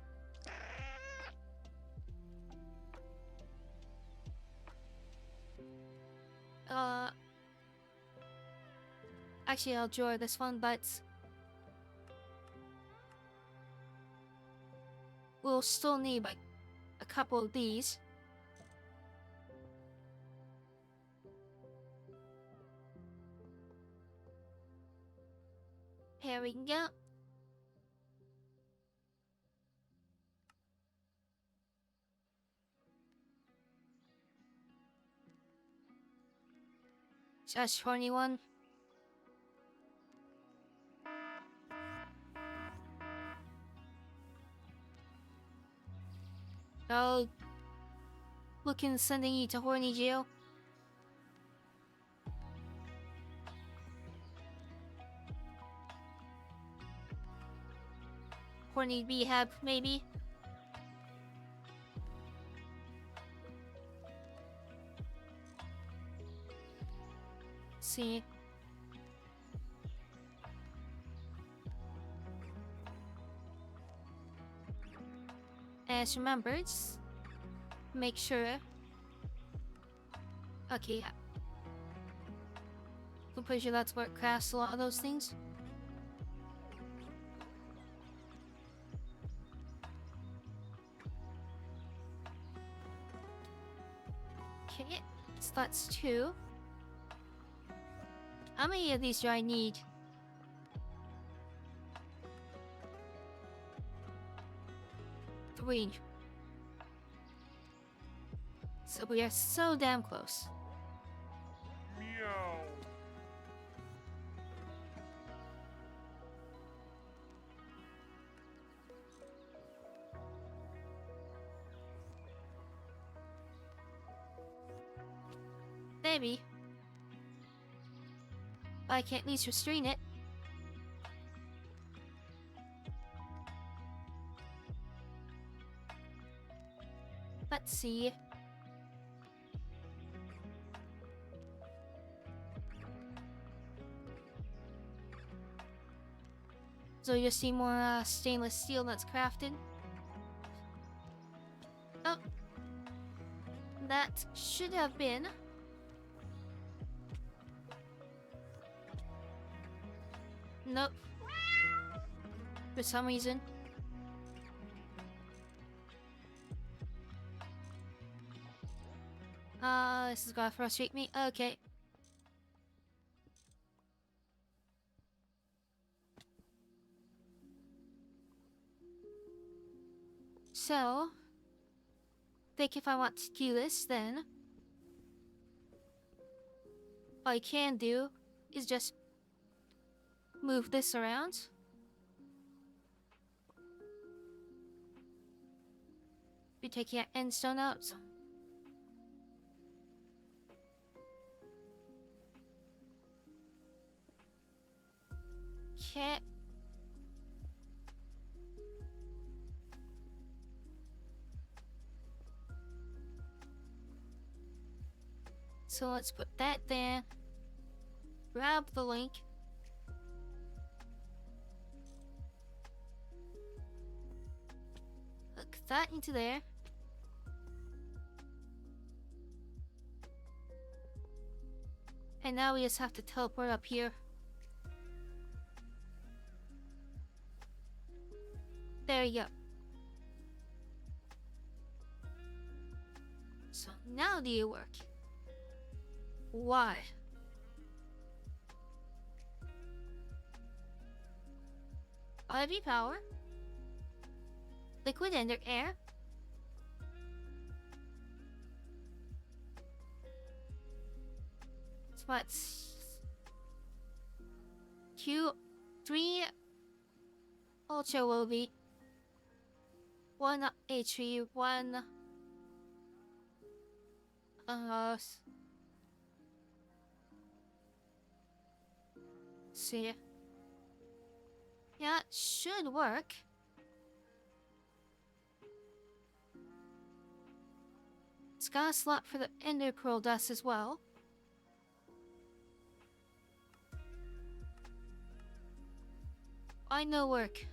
Actually, I'll draw this one, but we'll still need like a couple of these. Here we go. Just 21. Oh, looking sending you to horny jail. Horny rehab, maybe. See. As remember, just make sure. Okay, yeah. I'm pretty sure that's where it crafts a lot of those things. Okay, so that's 2. How many of these do I need? Three. So we are so damn close. Meow. Maybe. But I can't at least restrain it. Let's see. So you see more stainless steel that's crafted. Oh. That should have been. Nope. For some reason. This is gonna frustrate me. Okay. So, I think if I want to do this, then I can do is just move this around. Be taking an end stone out. Okay. So let's put that there. Grab the link. Hook that into there. And now we just have to teleport up here. There you go. So now do you work? Why? IV power. Liquid under air. So what's Q3 Ultra will be 1 HP, 1 see. Yeah, it should work. It's got a slot for the ender pearl dust as well. I know work.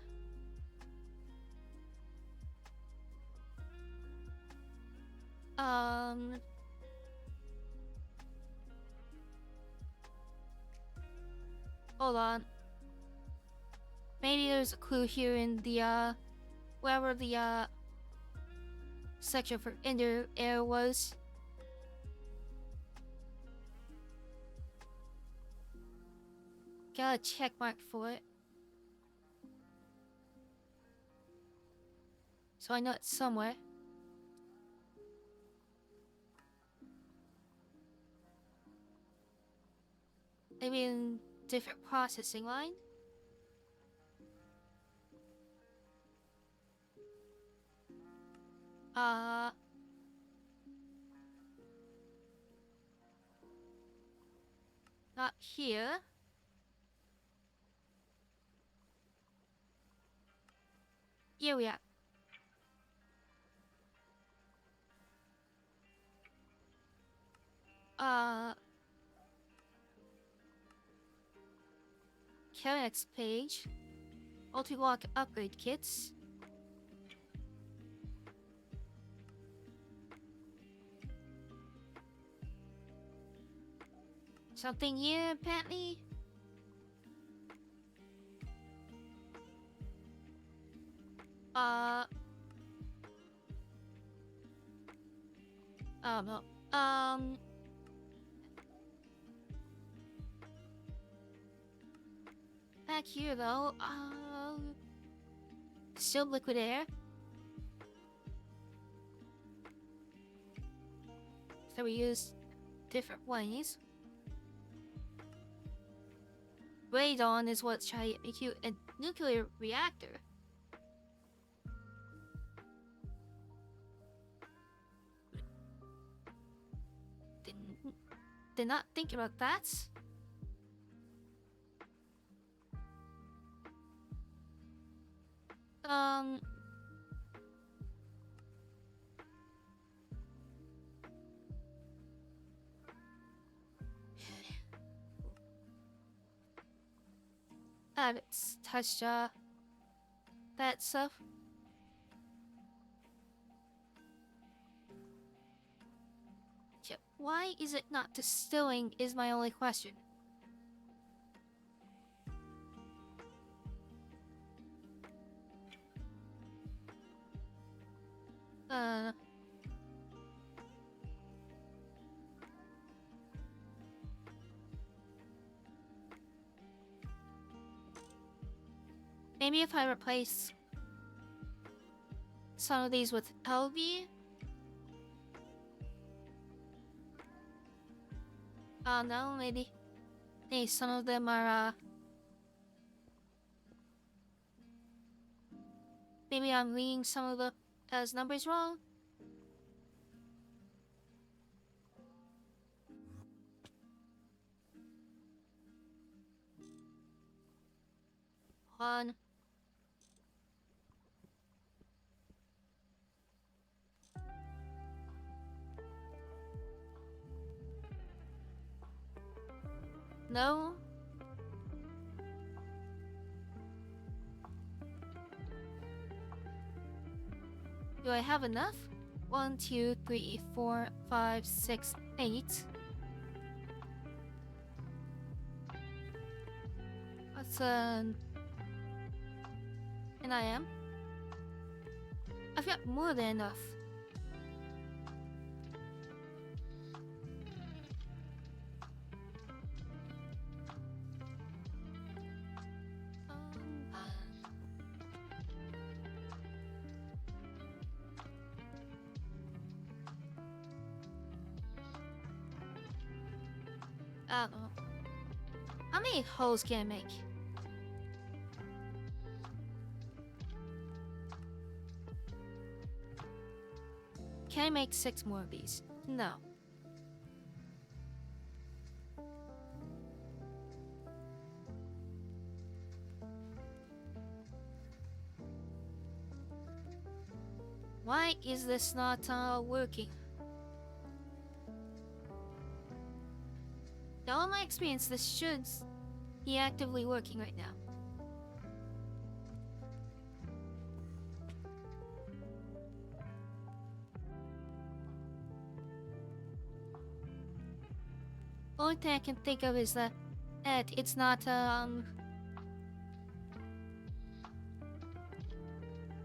Hold on. Maybe there's a clue here in the wherever the section for ender air was. Got a check mark for it. So I know it's somewhere. Maybe in different processing line. Not here. Here we are. Next page. Multi-lock upgrade kits. Something here, apparently. No. Back here though, still liquid air. So we use different ways. Radon is what's trying to make you a nuclear reactor. Did not think about that. I haven't touched that stuff. Yeah, why is it not distilling is my only question. Maybe if I replace some of these with LV. No, maybe. Hey, some of them are, maybe I'm reading some of the as numbers wrong. One. No. Do I have enough? 1, 2, 3, 4, 5, 6, 8. That's an I am. I've got more than enough. I don't know. How many holes can I make? Can I make 6 more of these? No. Why is this not working? In all my experience, this should be actively working right now. Only thing I can think of is that it's not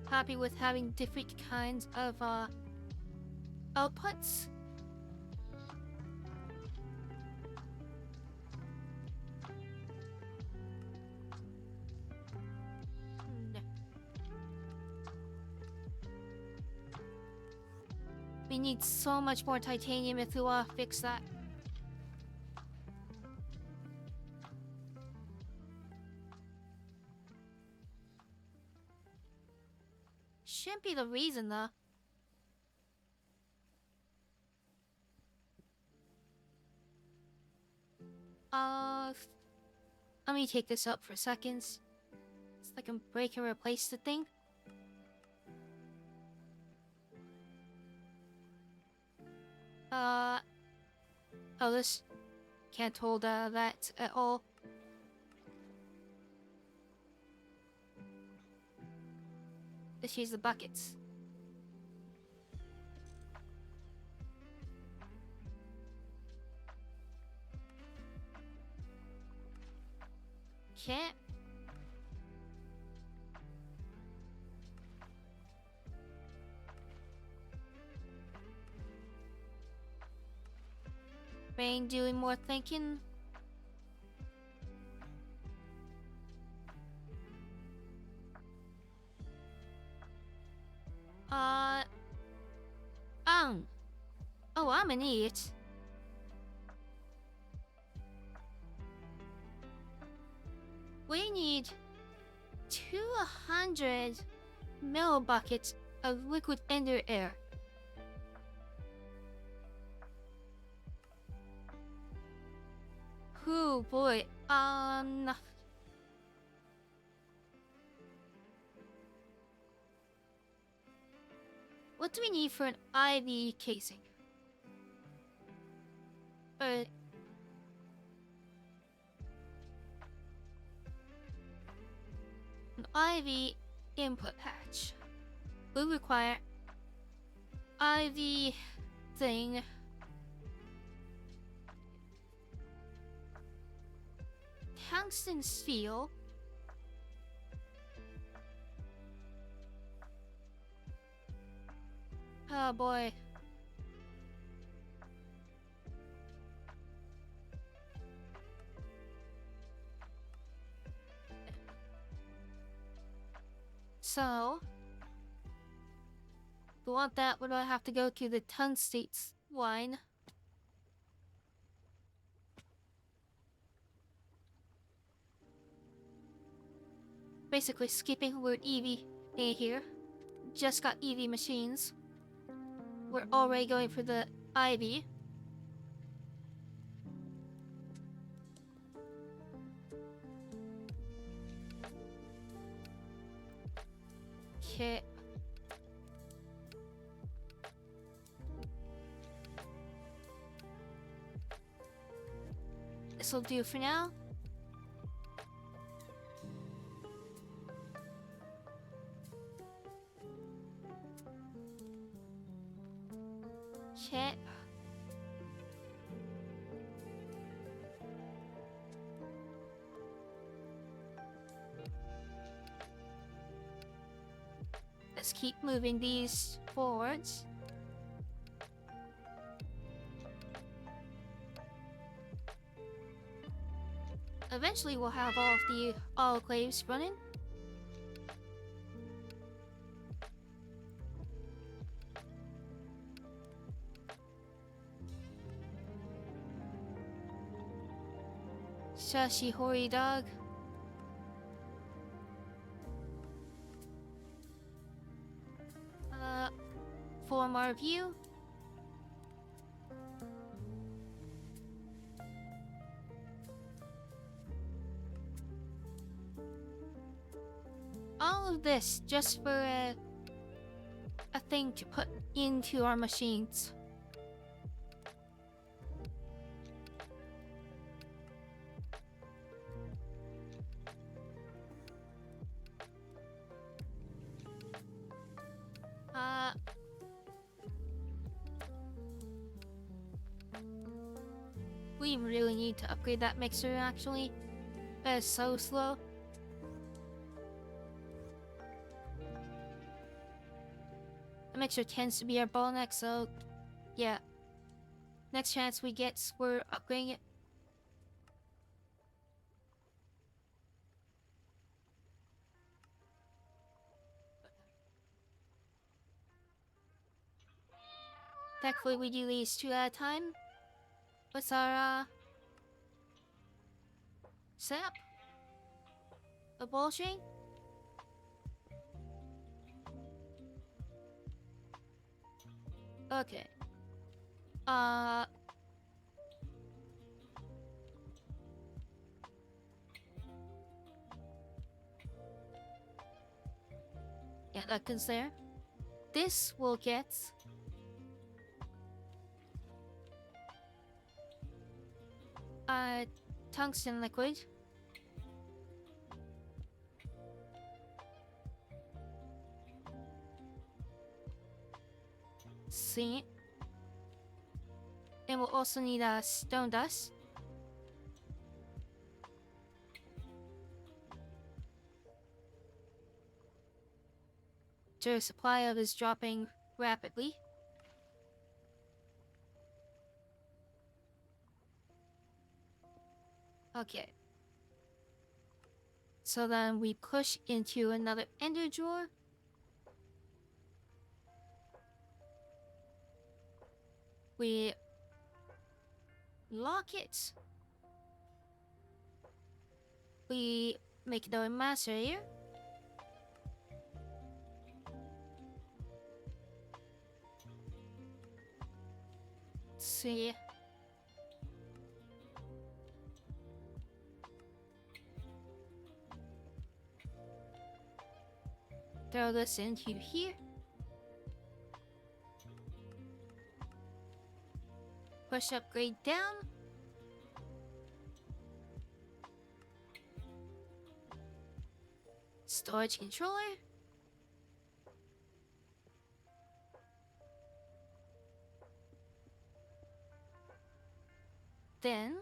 happy with having different kinds of outputs. No. We need so much more titanium if we want to fix that. Shouldn't be the reason though. Let me take this up for seconds. So I can break and replace the thing. Oh, this can't hold that at all. Let's use the buckets. Can't. Brain doing more thinking. Oh, I'm an idiot. We need 200 millibuckets of liquid ender air. Oh boy, what do we need for an IV casing? An IV input patch. We require IV thing. Tungsten steel. Oh boy. So, to want that, would I have to go to the tungsten line? basically skipping the word EV in here. Just got EV machines. We're already going for the IV. Okay. This'll do for now. Okay. Let's keep moving these forwards. Eventually we'll have all of the autoclaves running. Shushy hoary dog. Form our view. All of this just for a thing to put into our machines. We really need to upgrade that mixer actually. That is so slow. The mixer tends to be our bottleneck, so yeah. Next chance we get, we're upgrading it. Thankfully we do these 2 at a time. What's our setup? A ball chain? Okay. Yeah, that goes there. This will get tungsten liquid. See. And we'll also need stone dust. The supply of is dropping rapidly. Okay. So then we push into another ender drawer. We lock it. We make another master here. See. Throw this into here. Push upgrade down. Storage controller. Then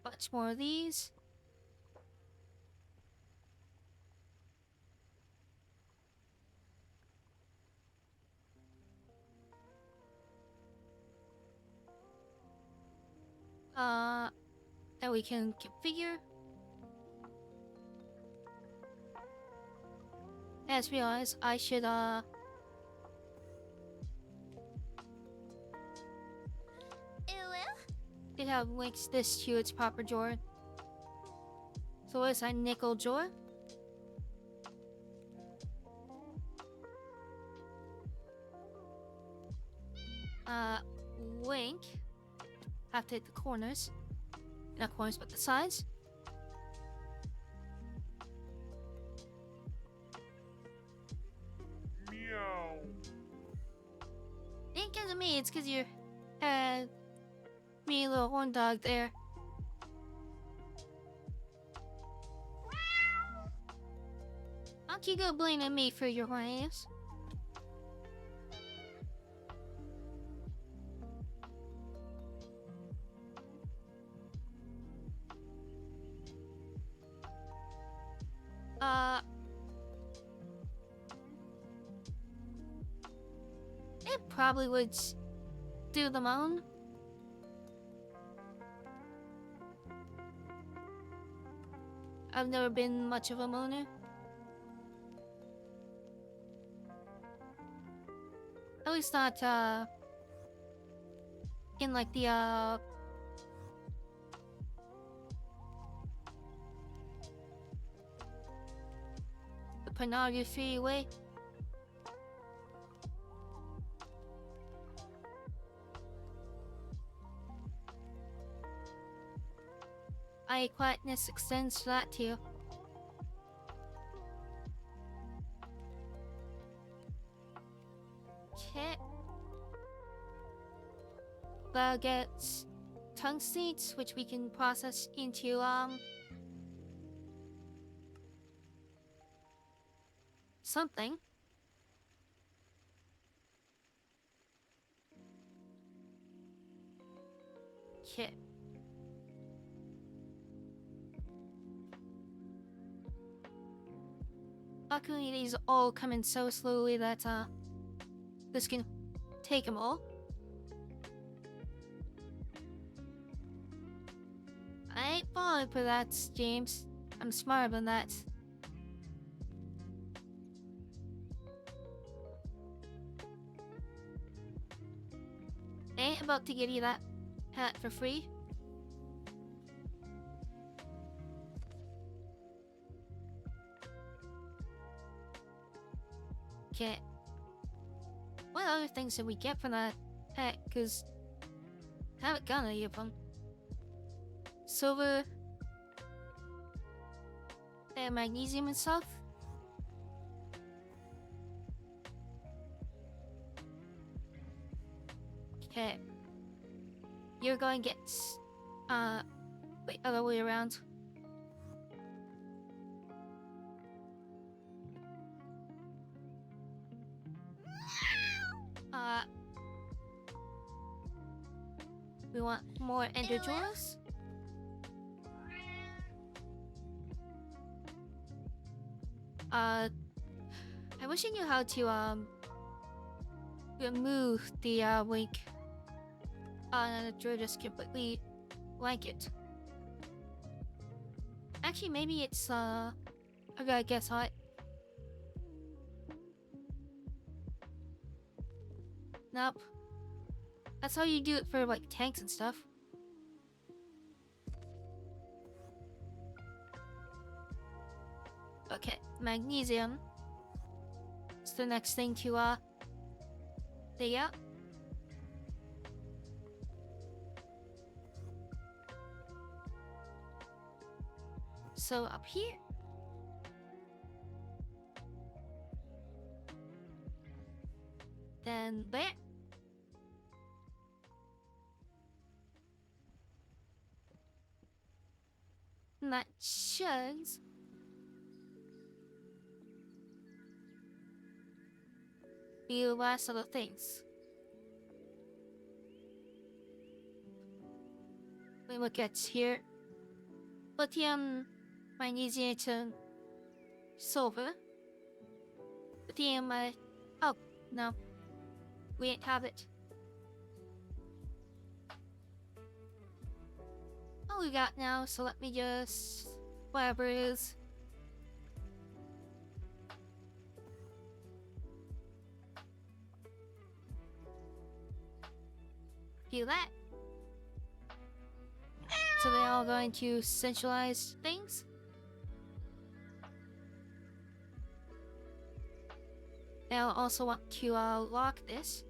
bunch more of these. That we can configure. I just realized I should it have links this to its proper drawer. So where's our nickel drawer? Wink. Have to hit the corners. Not corners, but the sides. Meow. Ain't cause of me, it's cause you're me little horn dog there. Aren't you gonna blame on me for your horny ass? It probably would do the moan. I've never been much of a moaner. At least not, in like the pornography way. Quietness extends to that too. Okay. That gets tongue seeds, which we can process into something. Okay. Luckily, these all come in so slowly that this can take them all. I ain't falling for that, James. I'm smarter than that. I ain't about to give you that hat for free. Okay. What other things did we get from that hat? Cause I haven't got any of them. Silver and magnesium and stuff. Okay. You're going to get wait, other way around. We want more ender jewels. I wish I knew how to remove the link and just completely blank it. Actually, maybe it's I gotta guess how it. Nope. That's how you do it for like tanks and stuff. Okay, magnesium. It's the next thing to dig out. So up here. Then there. And that should be the last of the things. We look at here. Lithium, magnesium, to silver. Lithium, oh, no. We didn't have it. All we got now, so let me just... whatever it is. Do that. So they're all going to centralize things. And I also want to lock this.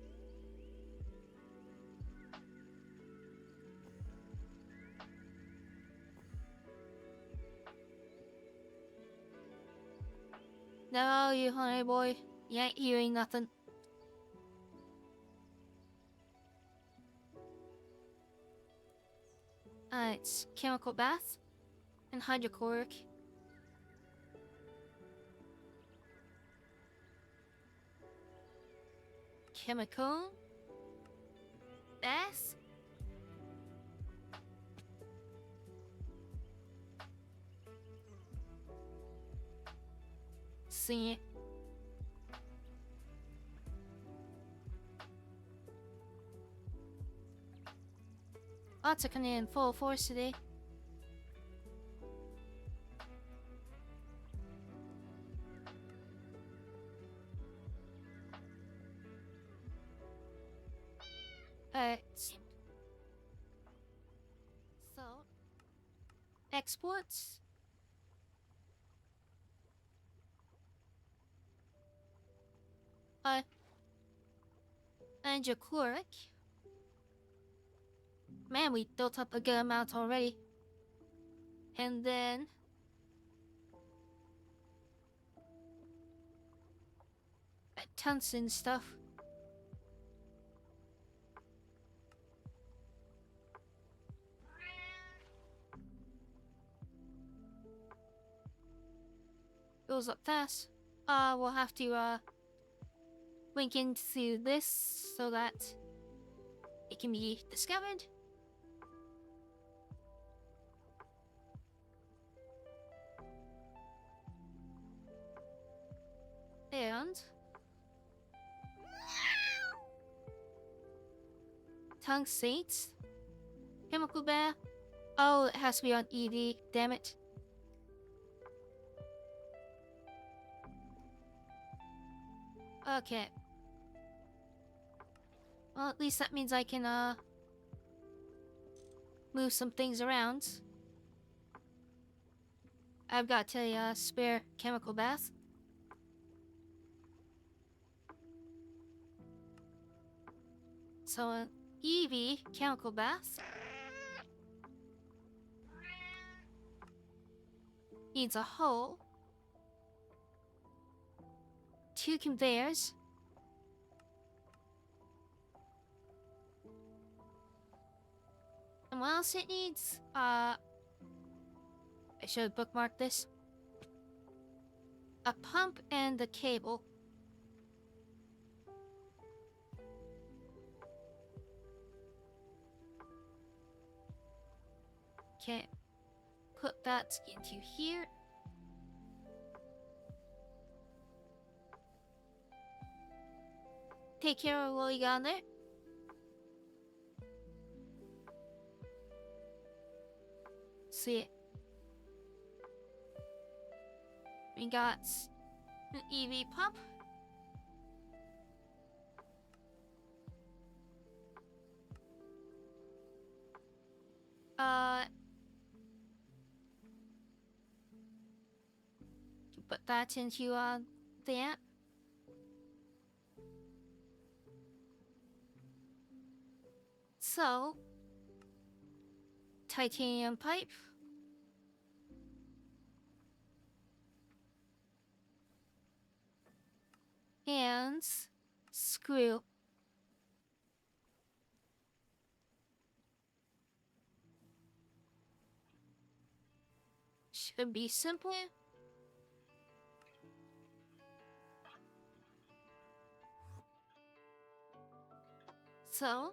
No, you honey boy. You ain't hearing nothing. It's chemical bath and hydrochloric. Chemical bath. See. Lots of coming in full force today. So exports. Hydrochloric. Man, we built up a good amount already. And then tungsten stuff. Goes up fast. We'll have to link into this so that it can be discovered. And tungstates. Chemical bath. Oh, it has to be on EV. Damn it. Okay. Well, at least that means I can move some things around. I've got a spare chemical bath. So an EV chemical bath needs a hole, 2 conveyors, and what else it needs? I should bookmark this. A pump and a cable. Okay, put that into here. Take care of what you got in there. See, we got an EV pump. Put that into there. So, titanium pipe. And screw. Should be simple. So,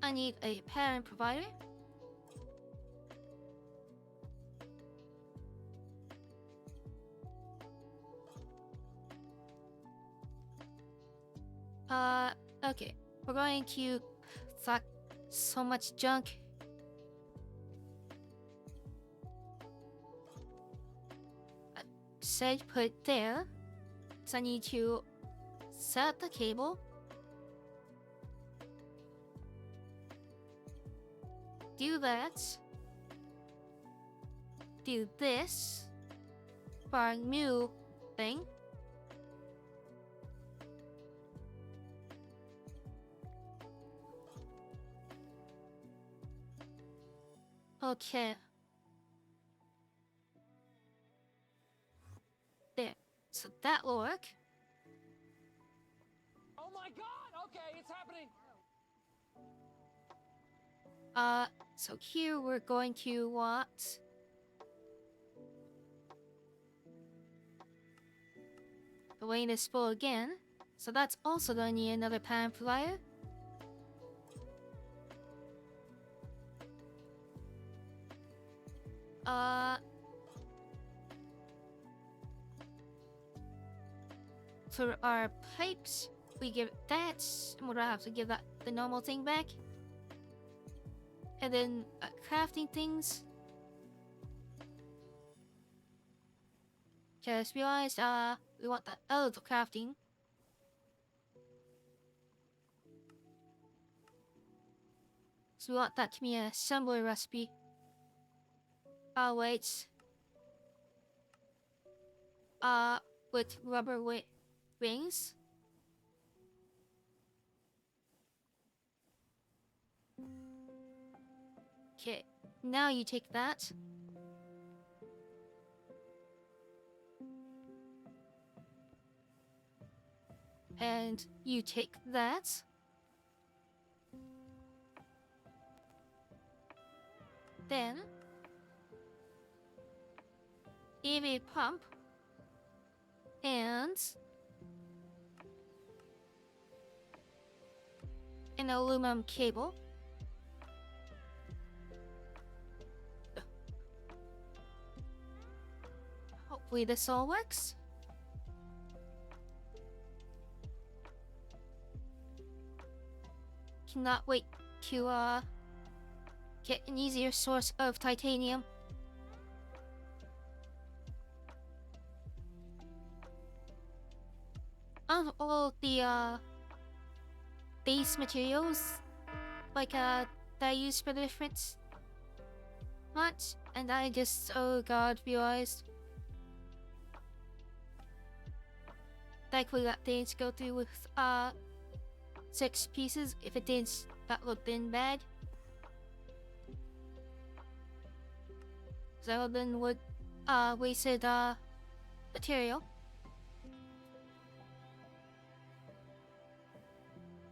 I need a parent provider. Okay. We're going to suck so much junk. Said put it there. So I need to set the cable. do that. Do this. For our new thing. Okay. There. So that will work. Oh my god! Okay, it's happening! So here we're going to want the lane is full again. So that's also gonna need another pan flyer. For our pipes, we give that, and we'll have to give that the normal thing back. And then crafting things. Just realized, we want that out of the crafting. So we want that to be an assembly recipe. Oh, wait. With rubber wings. Okay, now you take that. And you take that. Then EV pump and an aluminum cable. Hopefully this all works. Cannot wait to get an easier source of titanium. Of all the base materials like that I use for the different mods, and I just, oh god, realized thankfully that didn't go through with 6 pieces. If it did, that would have been bad. So then would wasted material.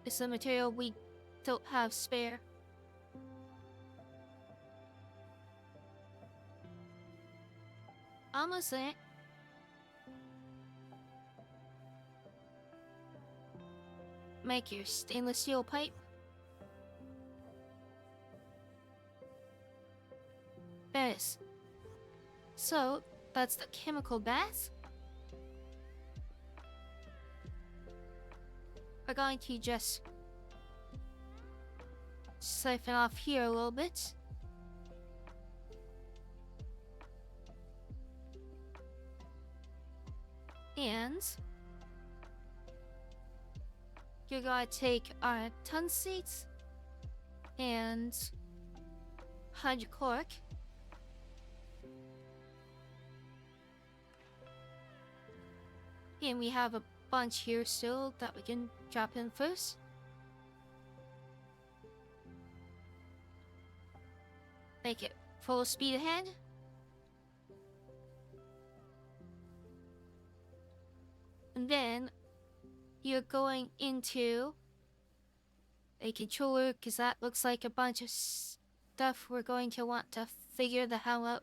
It's the material we don't have spare. Almost there. Make your stainless steel pipe. There it is. So, that's the chemical bath. We're going to just siphon off here a little bit. And you're gonna take our tungstate and hydrochloric. And we have a bunch here still that we can drop in first. Make it full speed ahead. And then you're going into a controller, because that looks like a bunch of stuff we're going to want to figure the hell out.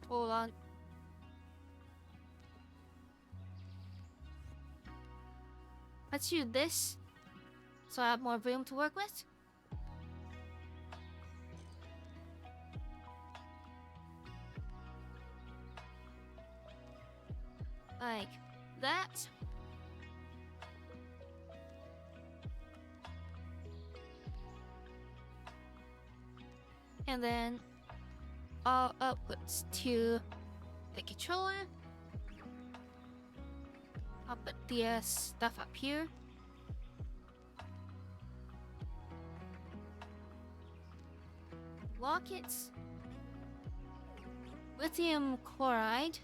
Hold on. Let's do this, so I have more room to work with. Like that. And then all outputs to the controller. I'll put the stuff up here. Lockets. Lithium chloride.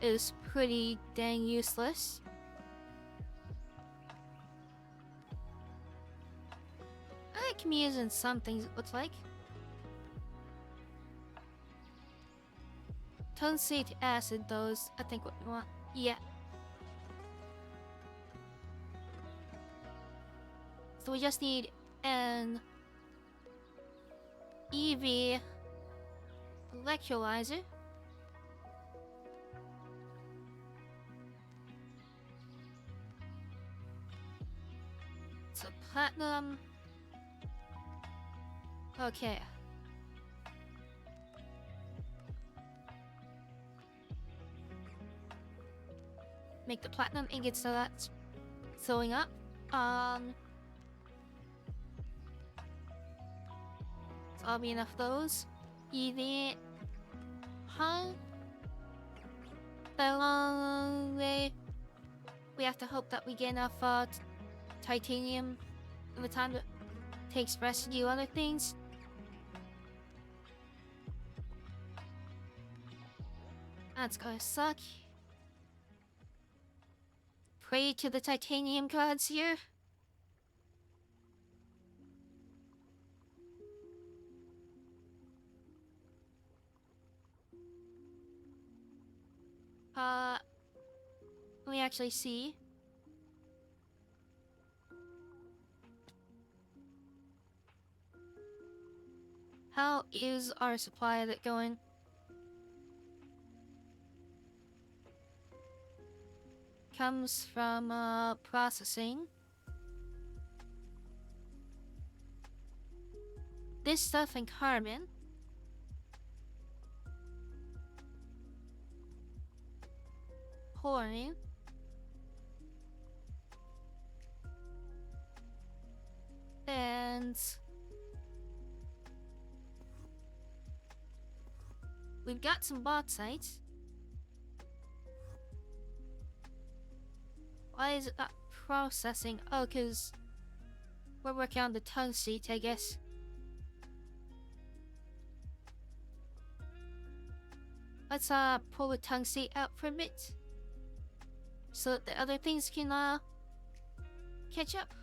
Is pretty dang useless. I can be using some things, it looks like. Tungstate acid, those, I think what we want. Yeah. So we just need an EV electrolyzer. So platinum. Okay. Make the platinum ingots so that's filling up. So I'll be enough of those. EV. Huh? The long way. We have to hope that we get enough titanium in the time that it takes for us to do other things. That's gonna suck. Pray to the titanium gods here. Let me actually see. How is our supply of it going? Comes from processing. This stuff and carbon. Chlorine. And we've got some bauxite. Why is it not processing? Oh, because we're working on the tungstate, I guess. Let's pull the tungstate out for a bit, so that the other things can catch up.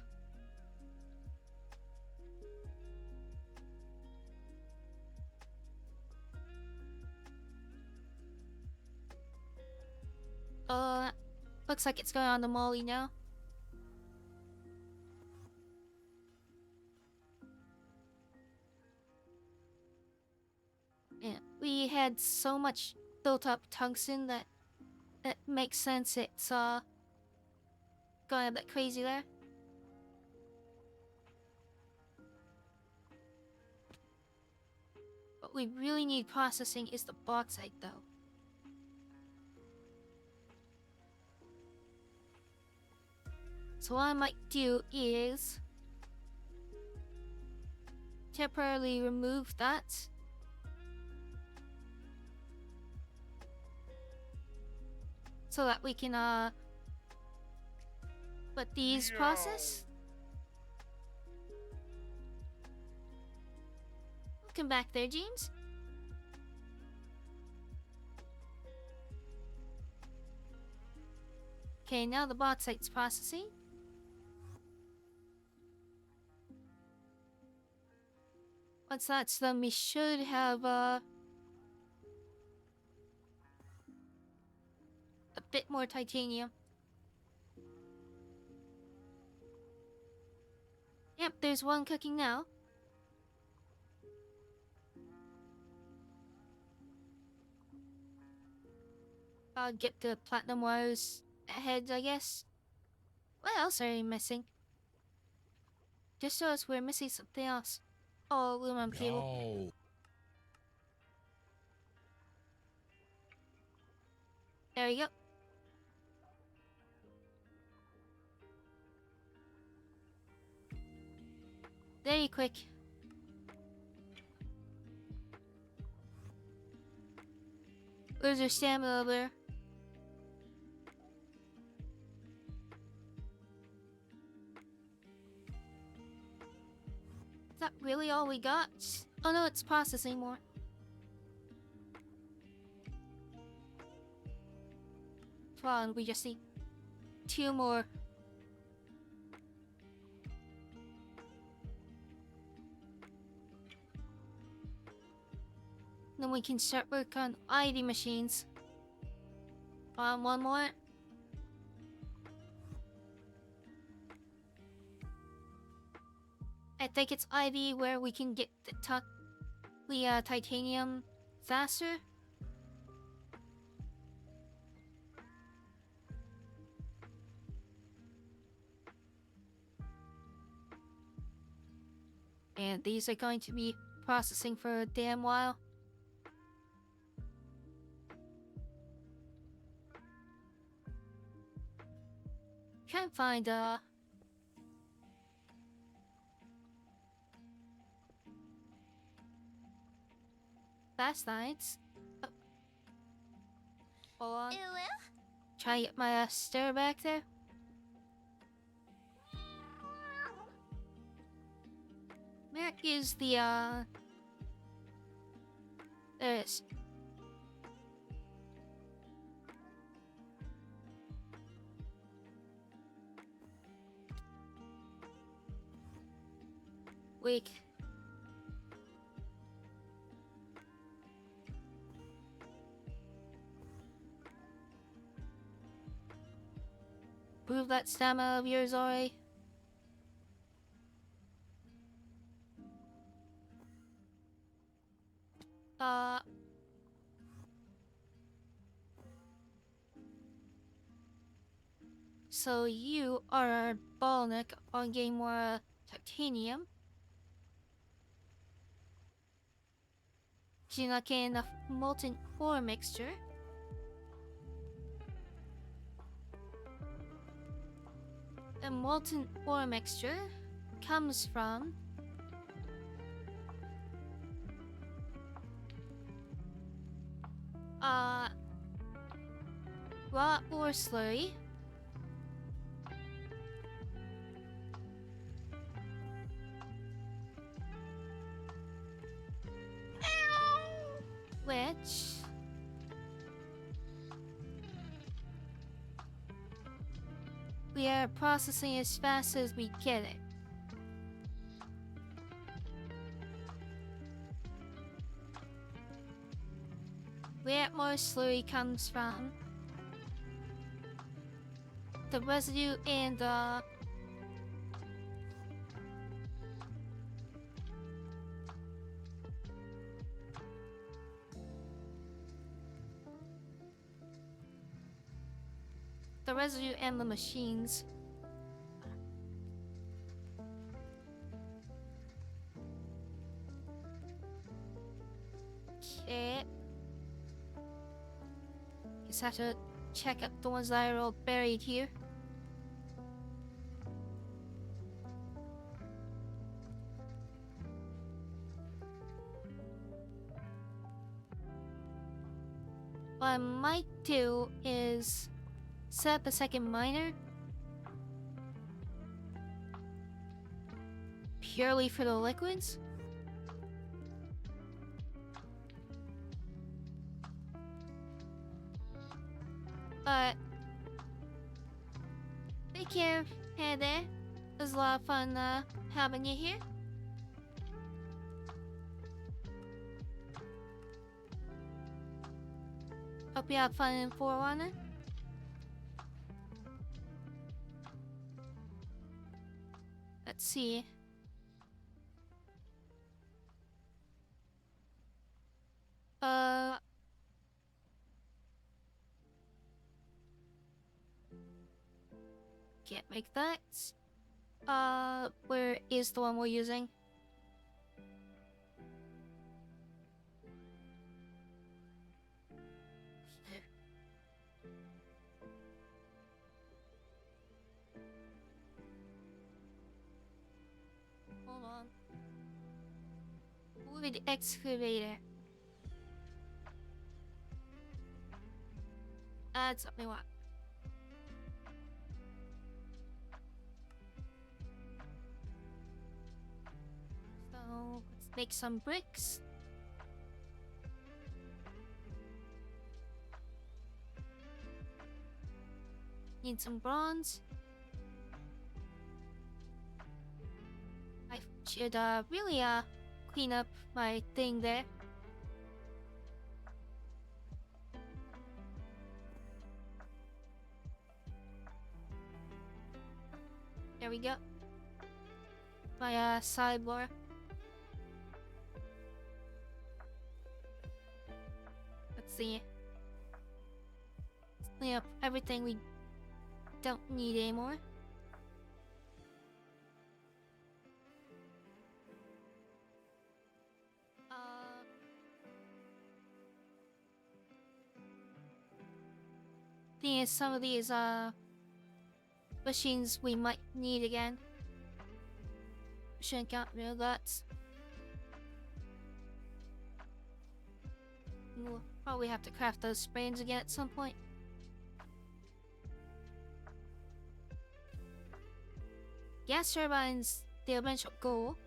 Looks like it's going on the molly now. Yeah, we had so much built up tungsten that it makes sense it's going a bit crazy there. What we really need processing is the bauxite though. So what I might do is temporarily remove that. So that we can let these process. Welcome back there, James. Okay, now the bauxite's processing. Once that's done, we should have a bit more titanium. Yep, there's one cooking now. I'll get the platinum wires ahead, I guess. What else are we missing? Just show us we're missing something else. Oh, aluminum cable. No. There we go. Very quick. Where's your stamina over there? Is that really all we got? Oh no, it's processing more. Fine, we just need 2 more. Then we can start work on ID machines. One more. I think it's ID where we can get the titanium faster. And these are going to be processing for a damn while. Can't find fast lines. Hold on. Try to get my stair back there. Where is the there it is. Weak. Prove that stamina of yours, Ori. So you are a bottleneck on getting more titanium. You're not getting enough molten ore mixture. The molten ore mixture comes from raw ore slurry. Which we are processing as fast as we get it. Where more slurry comes from, the residue and the residue and the machines. Okay. Just have to check out the ones that are all buried here. What I might do is set up a second miner. Purely for the liquids. But take care, hey there. It was a lot of fun having you here. Hope you have fun in Forerunner. Let's see. Can't make that. Where is the one we're using? Hold on. With the excavator. That's something what. So let's make some bricks. Need some bronze. I should really clean up my thing there. There we go. My sidebar. Let's see. Let's clean up everything we don't need anymore. Thing is, some of these machines we might need again. Shouldn't get rid of that. We'll probably have to craft those sprains again at some point. Gas turbines, the eventual goal.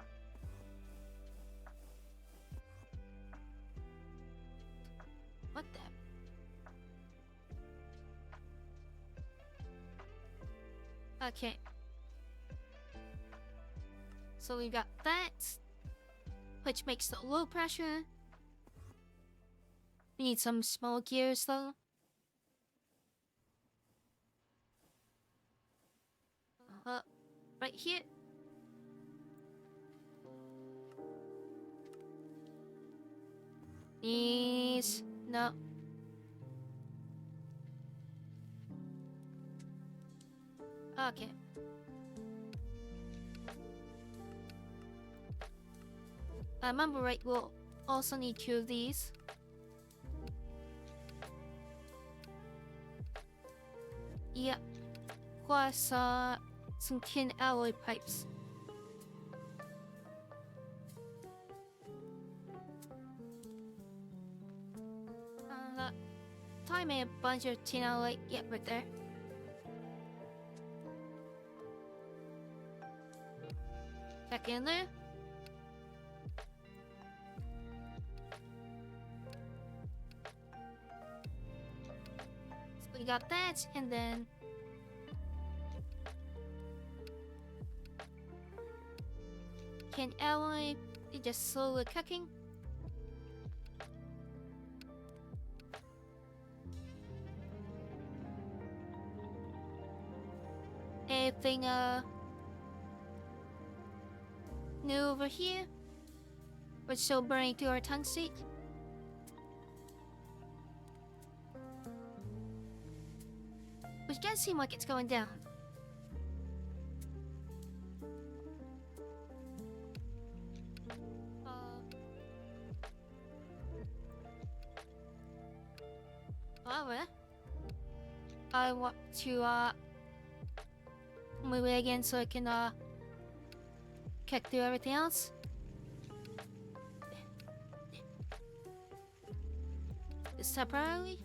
What the? Okay. So we got that, which makes the low pressure. We need some small gears though. Right here. These. No. Okay. I remember right, we'll also need 2 of these. Yeah. Plus some tin alloy pipes. Time a bunch of tin alloy. Yeah, right there. Back in there. So we got that, and then tin alloy. It's just slowly cooking. Anything new over here? We're still burning through our tungsten. Which does seem like it's going down. However, I want to move it again so I can check through everything else. Just temporarily.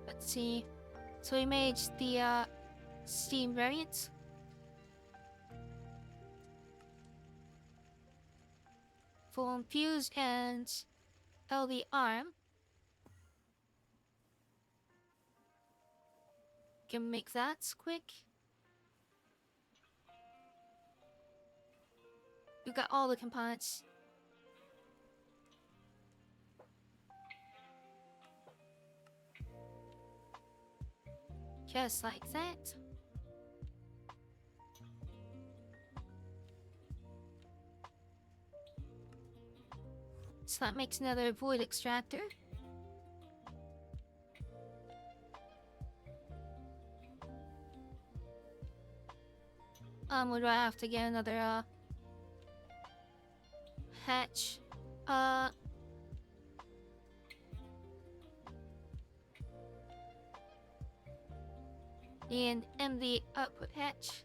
Let's see. So we made the steam variant. Full infuse and LV arm. Can make that quick. We got all the components. Just like that. So that makes another void extractor. Would I have to get another hatch? And MD output hatch.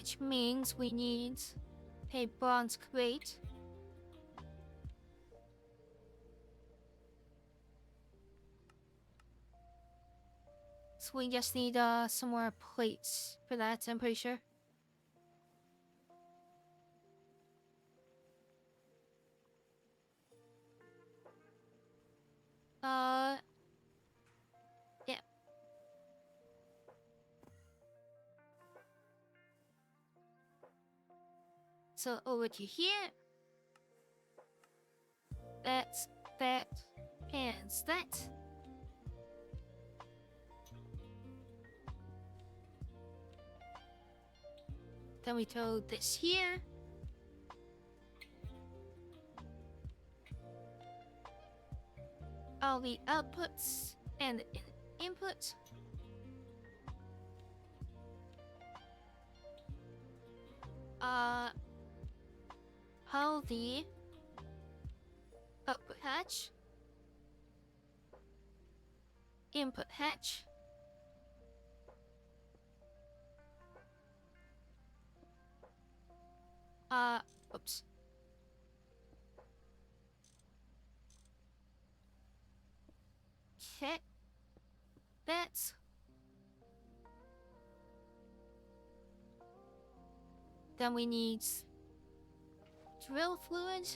which means we need a bronze crate. So we just need some more plates for that, I'm pretty sure. Yeah. So over to here. That's that and that. Then we throw this here. All the outputs and inputs. How the output hatch, input hatch, oops. Okay, that's. Then we need drill fluid.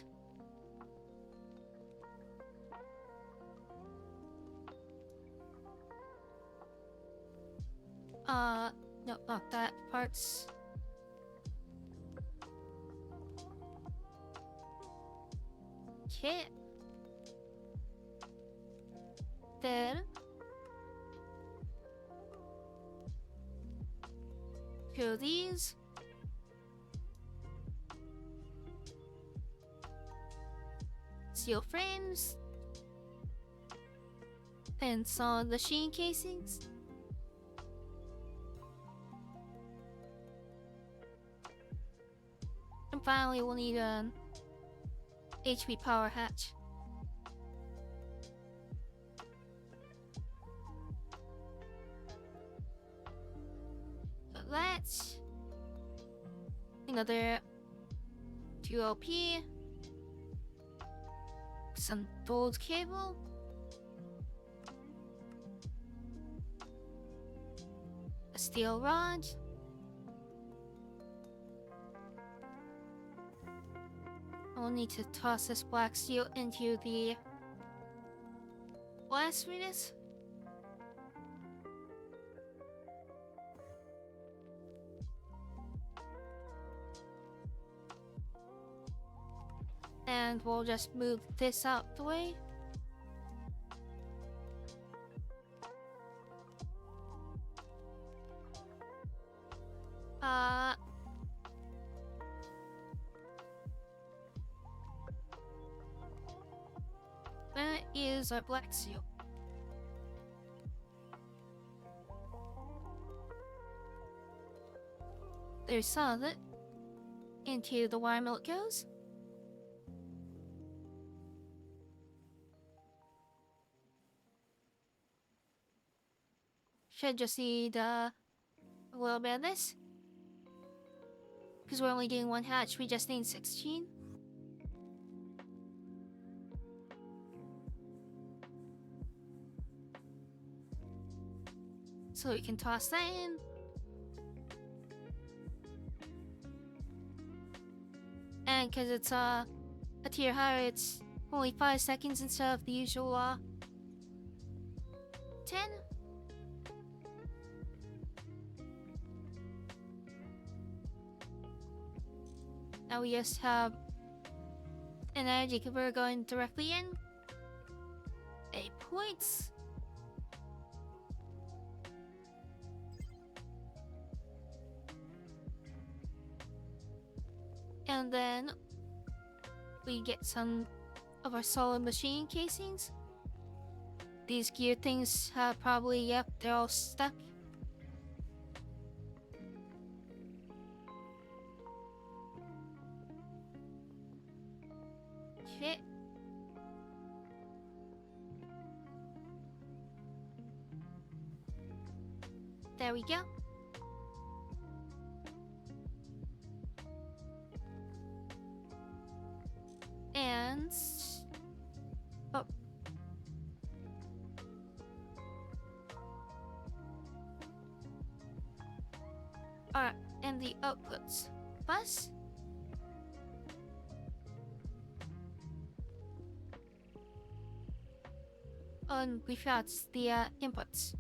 No, not that. Parts. Okay. Then fill these. Steel frames. And some machine casings. And finally we'll need an HP power hatch. That's another 2LP, some gold cable, a steel rod, I'll need to toss this black steel into the blast furnace. And we'll just move this out the way. That is our black steel. There's some of it. Into the wire mill it goes. Should just need a little bit of this. Because we're only doing one hatch, we just need 16. So we can toss that in. And because it's a tier higher, it's only 5 seconds instead of the usual 10. Now we just have an energy converter going directly in. 8 points. And then we get some of our solid machine casings. These gear things have probably, yep, they're all stuck. Okay. There we go. And oh, alright, and the outputs. Plus, and without the inputs.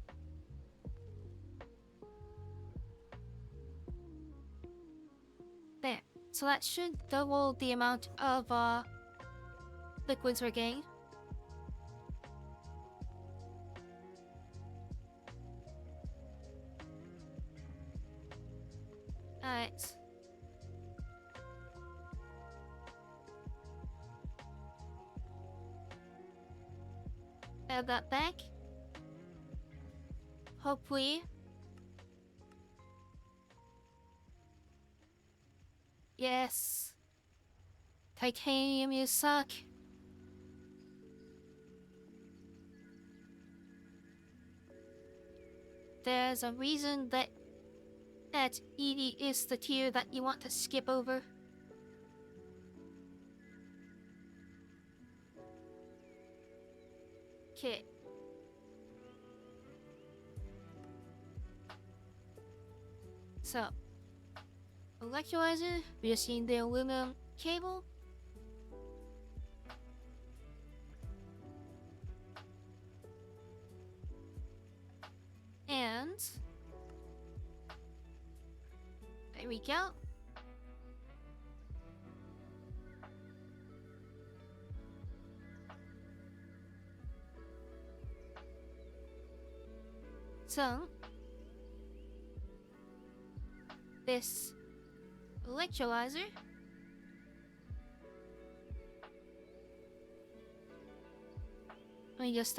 There. So that should double the amount of liquids we're getting. Alright. Add that back. Hopefully. Yes. Titanium, you suck. There's a reason that ED is the tier that you want to skip over. Okay. So, electrolyzer, we just need the aluminum cable. And there we go. So, this electrolyzer let me just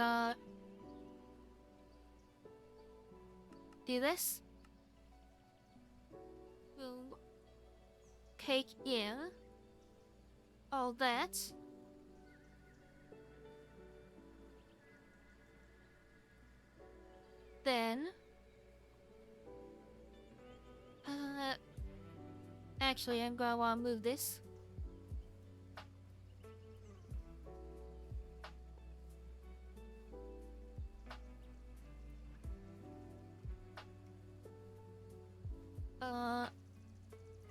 do this. We'll take in all that. Then actually I'm gonna wanna move this.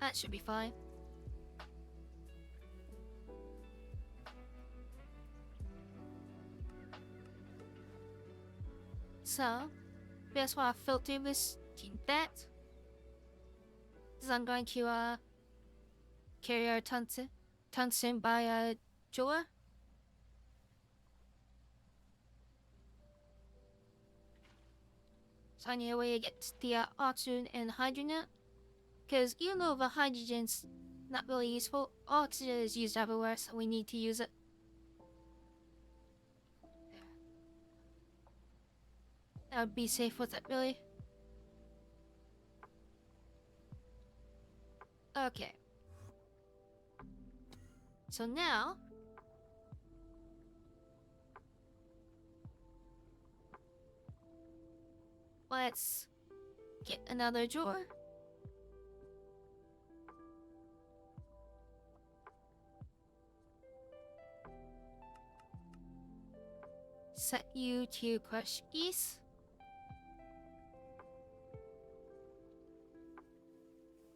That should be fine. So, that's why I filter this to that. Because I'm going to carry our tungsten by Joa. So I need a way to get the oxygen and hydrogen. Because even though the hydrogen's not really useful, oxygen is used everywhere, so we need to use it. That would be safe with it, really. Okay. So now, let's get another drawer. Set you to crush geese.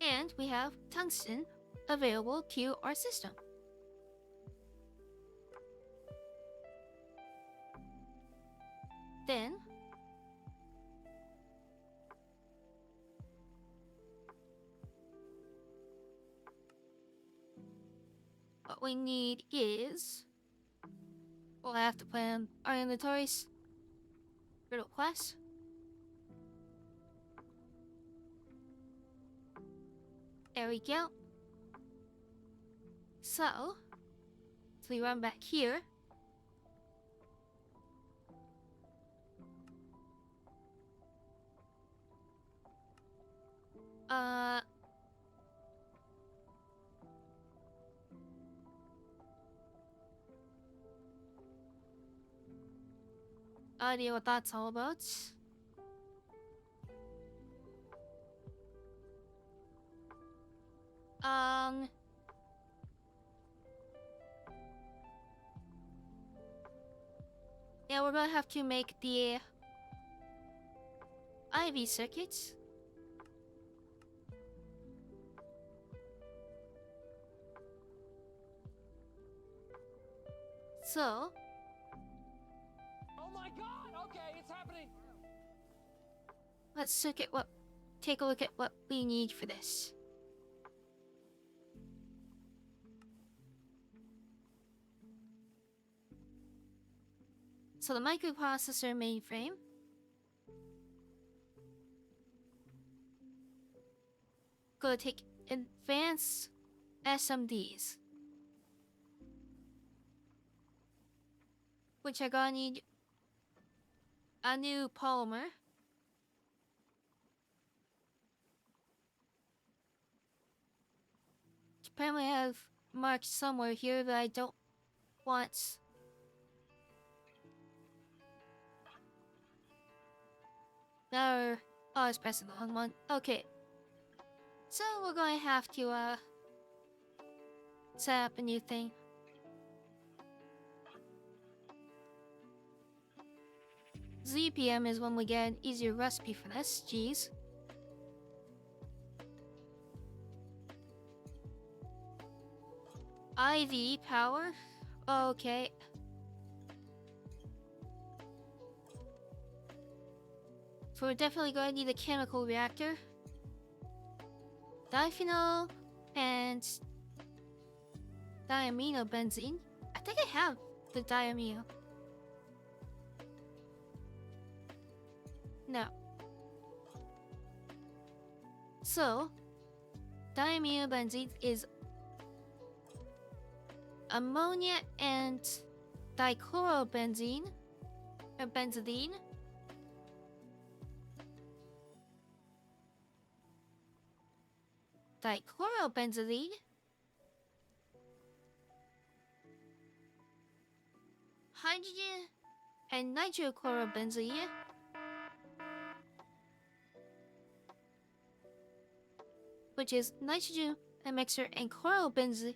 And we have tungsten available to our system. Then what we need is we'll have to plan our inventories. Riddle class. There we go. So, if we run back here, idea what that's all about. Yeah, we're gonna have to make the IV circuits. So, Oh my god! Okay, it's happening! let's take a look at what we need for this. So the microprocessor mainframe. Gonna take advanced SMDs. Which are gonna need a new polymer. Apparently I have marked somewhere here that I don't want. No, I was pressing the wrong one. Okay. So we're going to have to set up a new thing. ZPM is when we get an easier recipe for this. Jeez. IV power. Okay. So we're definitely going to need a chemical reactor. Diphenol and diaminobenzene. I think I have the diamino. No. So, diaminobenzene is ammonia and dichlorobenzene, or benzidine. Dichlorobenzidine. Hydrogen and nitrochlorobenzene. Which is nitrogen, a mixture, and chlorobenzene.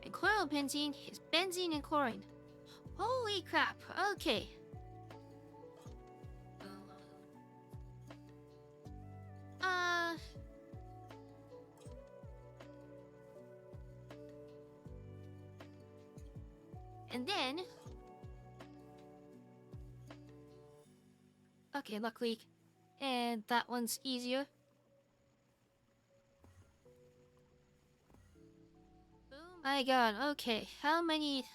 And chlorobenzene is benzene and chlorine. Holy crap, okay. And then... Okay, luckily. And that one's easier. My god, okay. How many...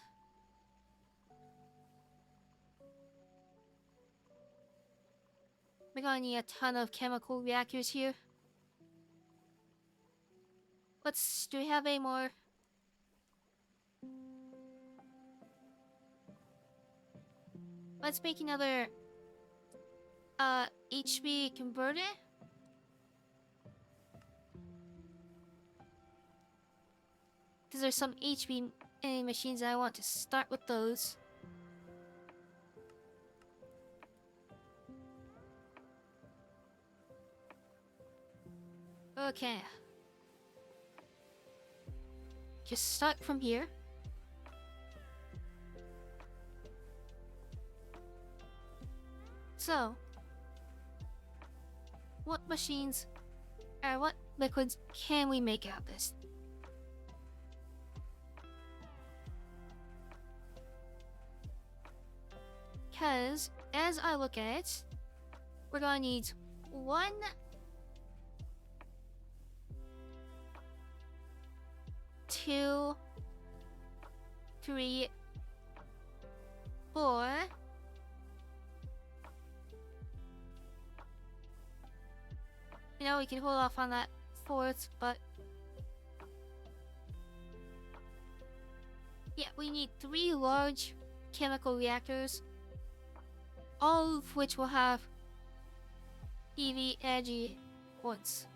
We're gonna need a ton of chemical reactors here. Do we have any more? Let's make another HV converter. Because there's some HV machines and I want to start with those. Okay. Just start from here. So, what machines or what liquids can we make out of this? Because, as I look at it, we're gonna need 1, 2, 3, 4. You know, we can hold off on that 4th, but... Yeah, we need 3 large chemical reactors, all of which will have EV edgy ports.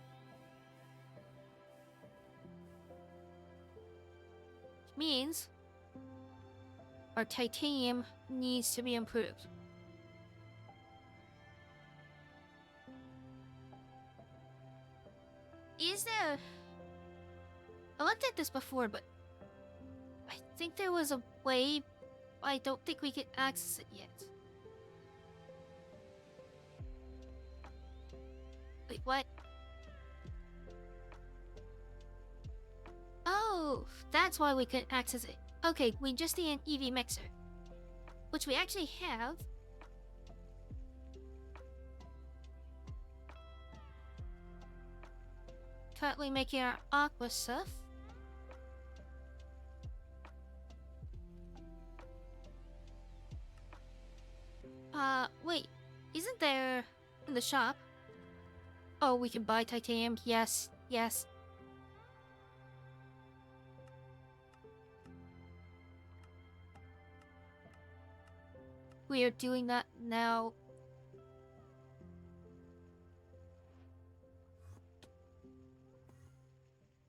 Which means our titanium needs to be improved. Is there I looked at this before, but I think there was a way. I don't think we can access it yet. Wait, what? Oh, that's why we couldn't access it. Okay, we just need an EV mixer, which we actually have. Currently making our aqua stuff. Wait, isn't there in the shop? Oh, we can buy titanium. Yes, yes. We are doing that now.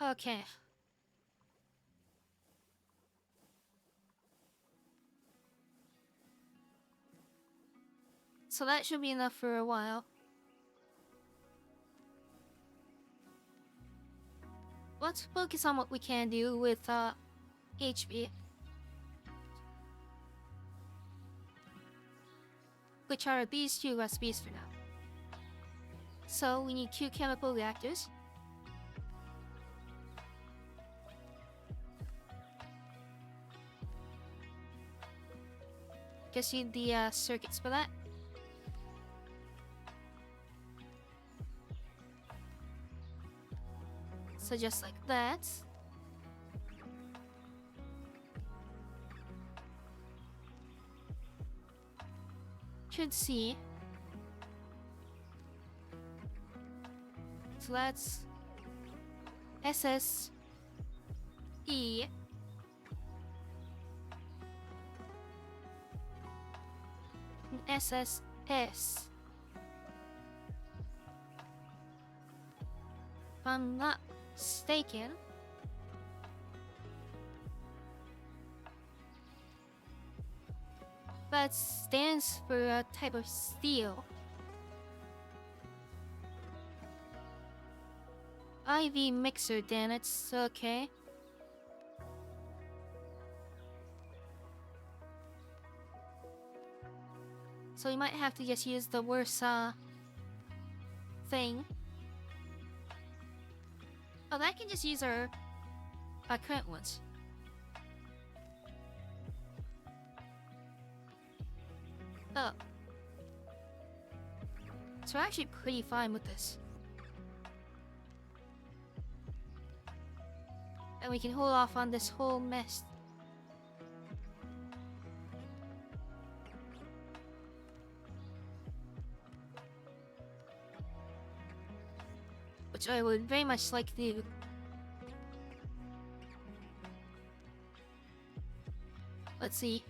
Okay. So that should be enough for a while. Let's focus on what we can do with HP. Which are these two recipes for now. So we need 2 chemical reactors. Guess you need the circuits for that. So just like that. Should see. So that's SS E and SSS. If I'm not mistaken. That stands for a type of steel. IV mixer, then it's okay. So we might have to just use the worst thing. Oh, that can just use our current ones. Oh. So we're actually pretty fine with this. And we can hold off on this whole mess. Which I would very much like to do. Let's see.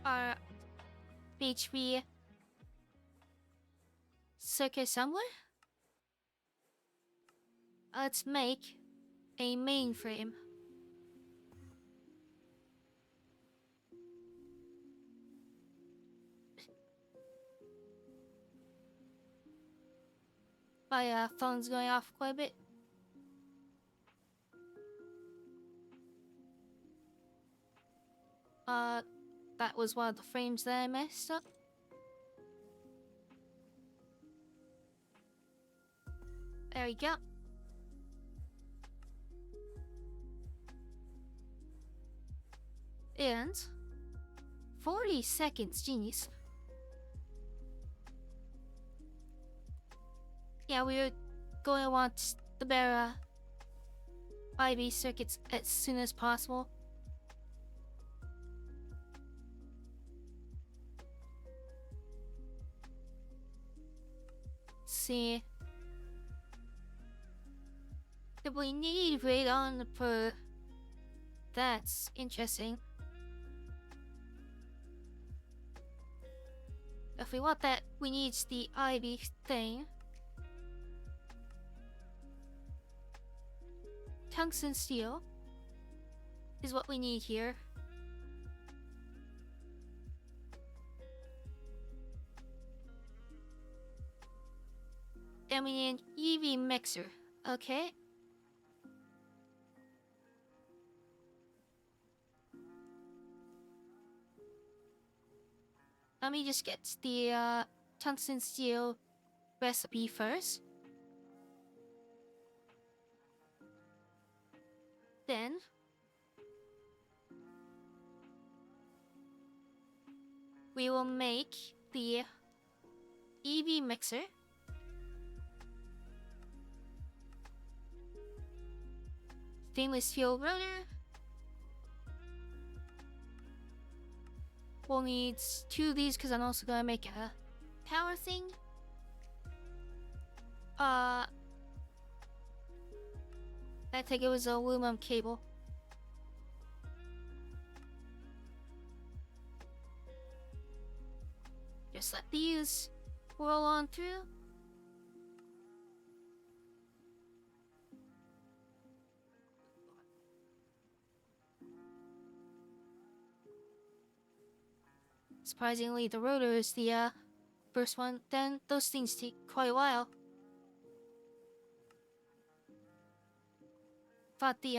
Our HP circuit assembler? Let's make a mainframe. My phone's going off quite a bit. That was one of the frames that I messed up. There we go. And 40 seconds, genius. Yeah, we're going to want the better IV circuits as soon as possible. See. If we need radon for... That's interesting. If we want that, we need the IV thing. Tungsten steel is what we need here. And we need an EV mixer, okay? Let me just get the tungsten steel recipe first. Then we will make the EV mixer. Stainless steel rotor. We'll need 2 of these because I'm also gonna make a power thing. I think it was an aluminum cable. Just let these roll on through. Surprisingly, the rotor is the first one. Then those things take quite a while. Thought the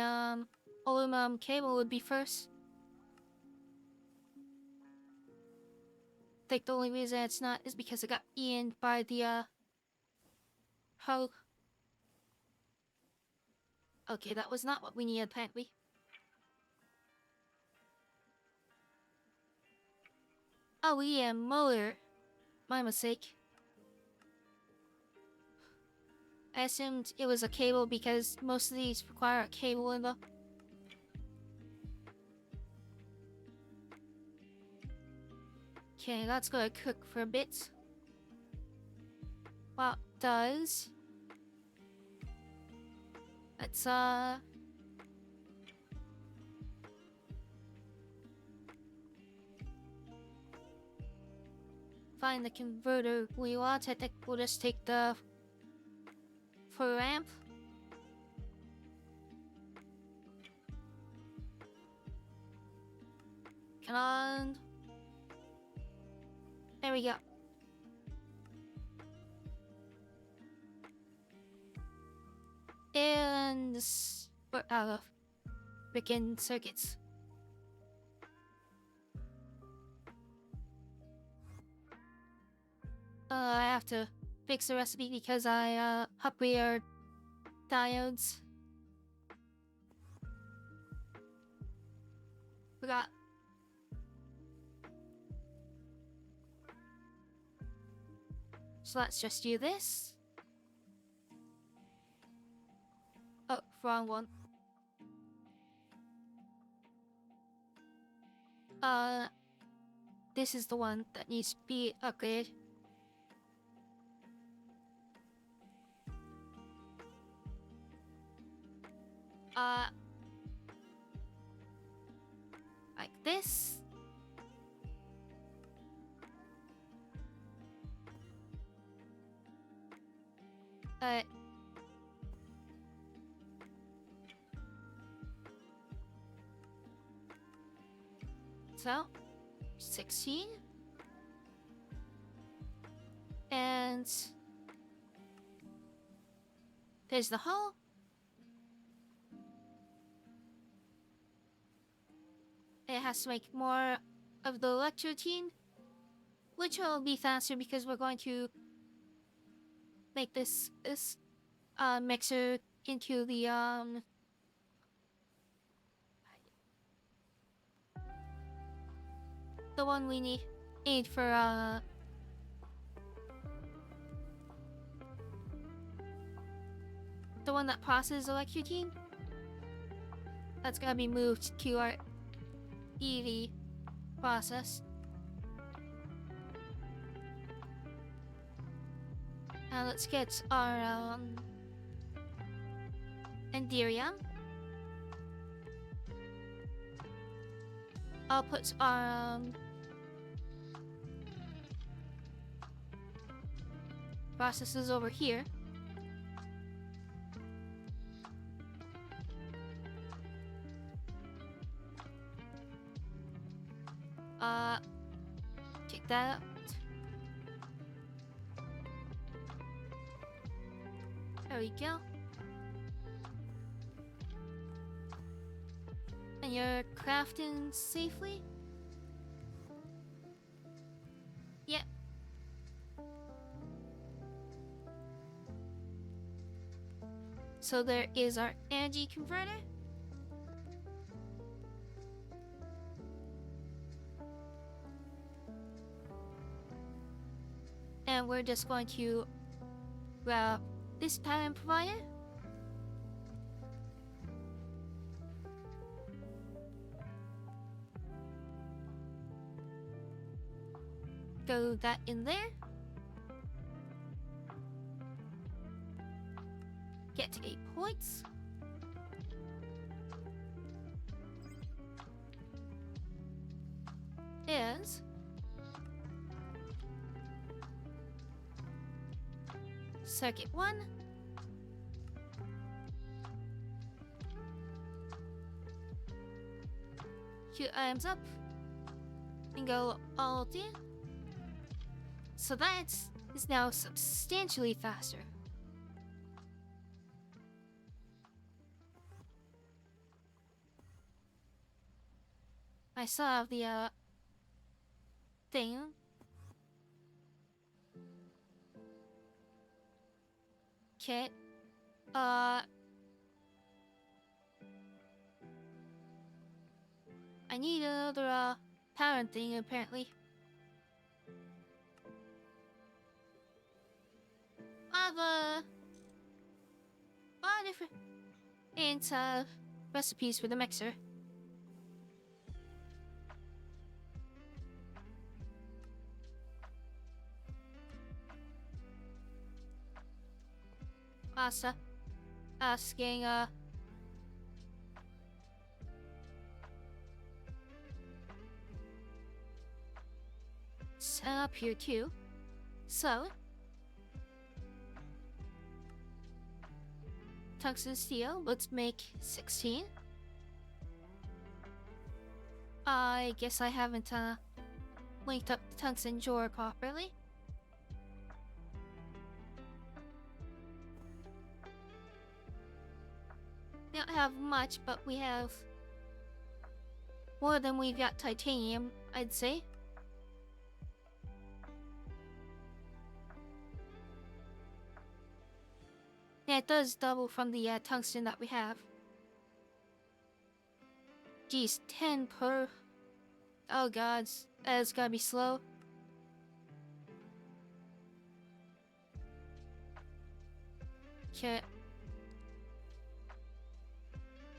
aluminum cable would be first. I think the only reason it's not is because it got eaten by the hoe. Okay, that was not what we needed apparently. Oh yeah, motor. My mistake. I assumed it was a cable because most of these require a cable in them. Okay, let's go cook for a bit. Well, it does. Let's find the converter we want. I think we'll just take the for ramp. Come on. There we go. And we're out of freaking circuits. I have to fix the recipe because I upgraded diodes. Forgot. So let's just do this. Oh, wrong one. This is the one that needs to be upgraded. Like this. So, 16. And there's the hole. It has to make more of the electroline, which will be faster because we're going to make this mixer into the one we need for the one that processes electroline. That's gonna be moved to our EV process. Now let's get our Enderium. I'll put our processes over here. Take that out. There we go. And you're crafting safely? So there is our energy converter. And we're just going to grab this pattern provider. Throw that in there. Get 8 points. Is circuit 1. Shoot items up and go all in. So that is now substantially faster. I saw the thing. Okay. I need another parent thing apparently. I have a lot of different and recipes for the mixer. Asking set up here too. So tungsten steel, let's make 16. I guess I haven't linked up the tungsten drawer properly. We don't have much, but we have more than we've got titanium, I'd say. Yeah, it does double from the tungsten that we have. Geez, 10 per. Oh god, it's gotta be slow. Okay.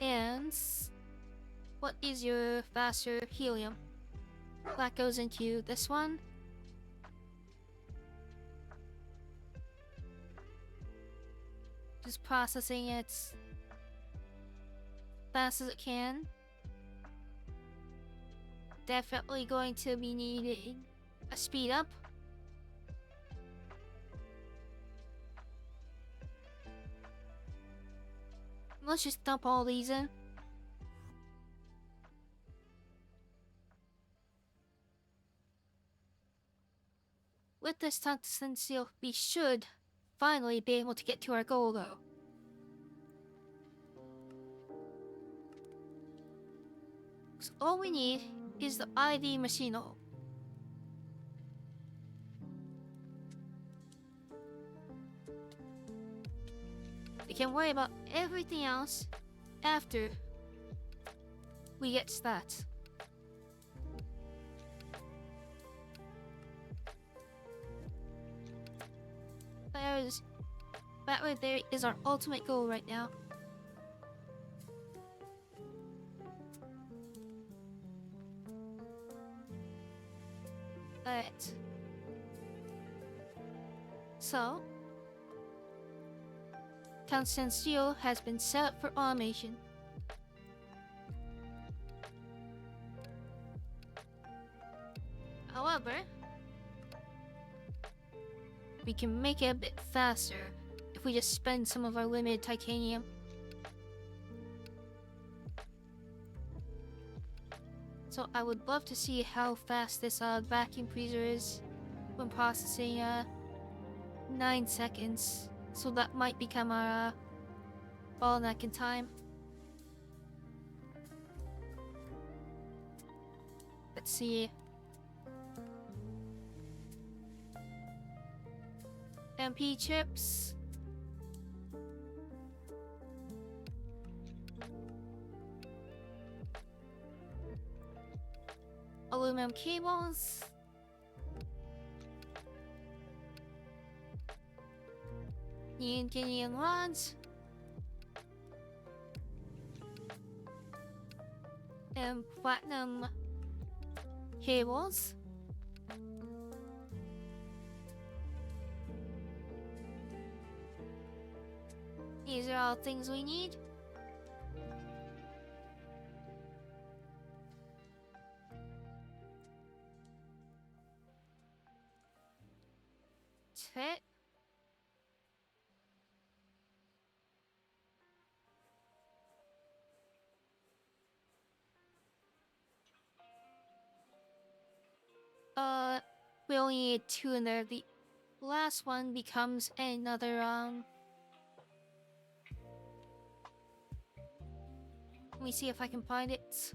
And what is your faster helium? That goes into this one. Just processing it fast as it can. Definitely going to be needing a speed up. Let's just dump all these in. With this tungsten steel, we should finally be able to get to our goal though. So all we need is the IV machine hole. We can worry about everything else after we get stats. That right there is our ultimate goal right now. Alright. So, tungsten steel has been set up for automation. However, we can make it a bit faster if we just spend some of our limited titanium. So I would love to see how fast this vacuum freezer is when processing 9 seconds. So that might become our bottleneck in time. Let's see. MP chips. aluminum cables. Neodymium rods. And platinum cables. These are all things we need. Tit. We only need 2 in there. The last one becomes another, let me see if I can find it.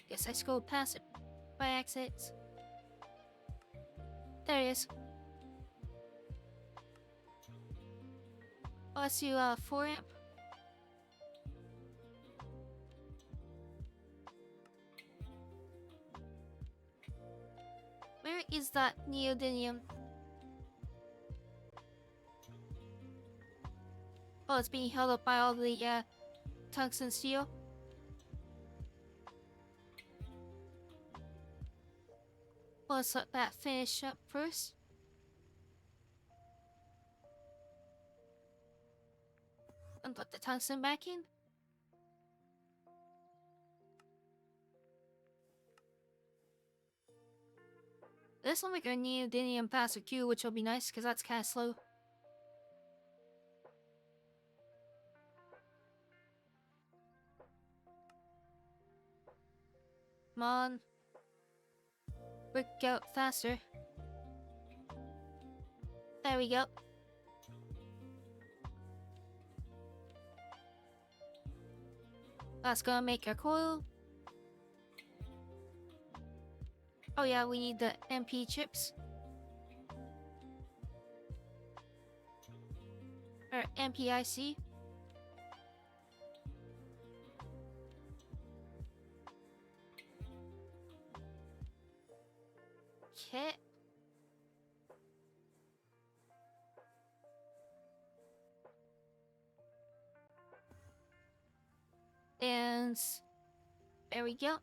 Guess I scrolled past it by accident. There it is. Let's do 4 amp. Where is that neodymium? Oh, it's being held up by all the tungsten steel. Let's let that finish up first. And put the tungsten back in. This will make our neodymium faster too, which will be nice because that's kind of slow. Come on. Work out faster. There we go. That's gonna make our coil. Oh yeah, we need the MP chips. Or MPIC. Okay. And there we go.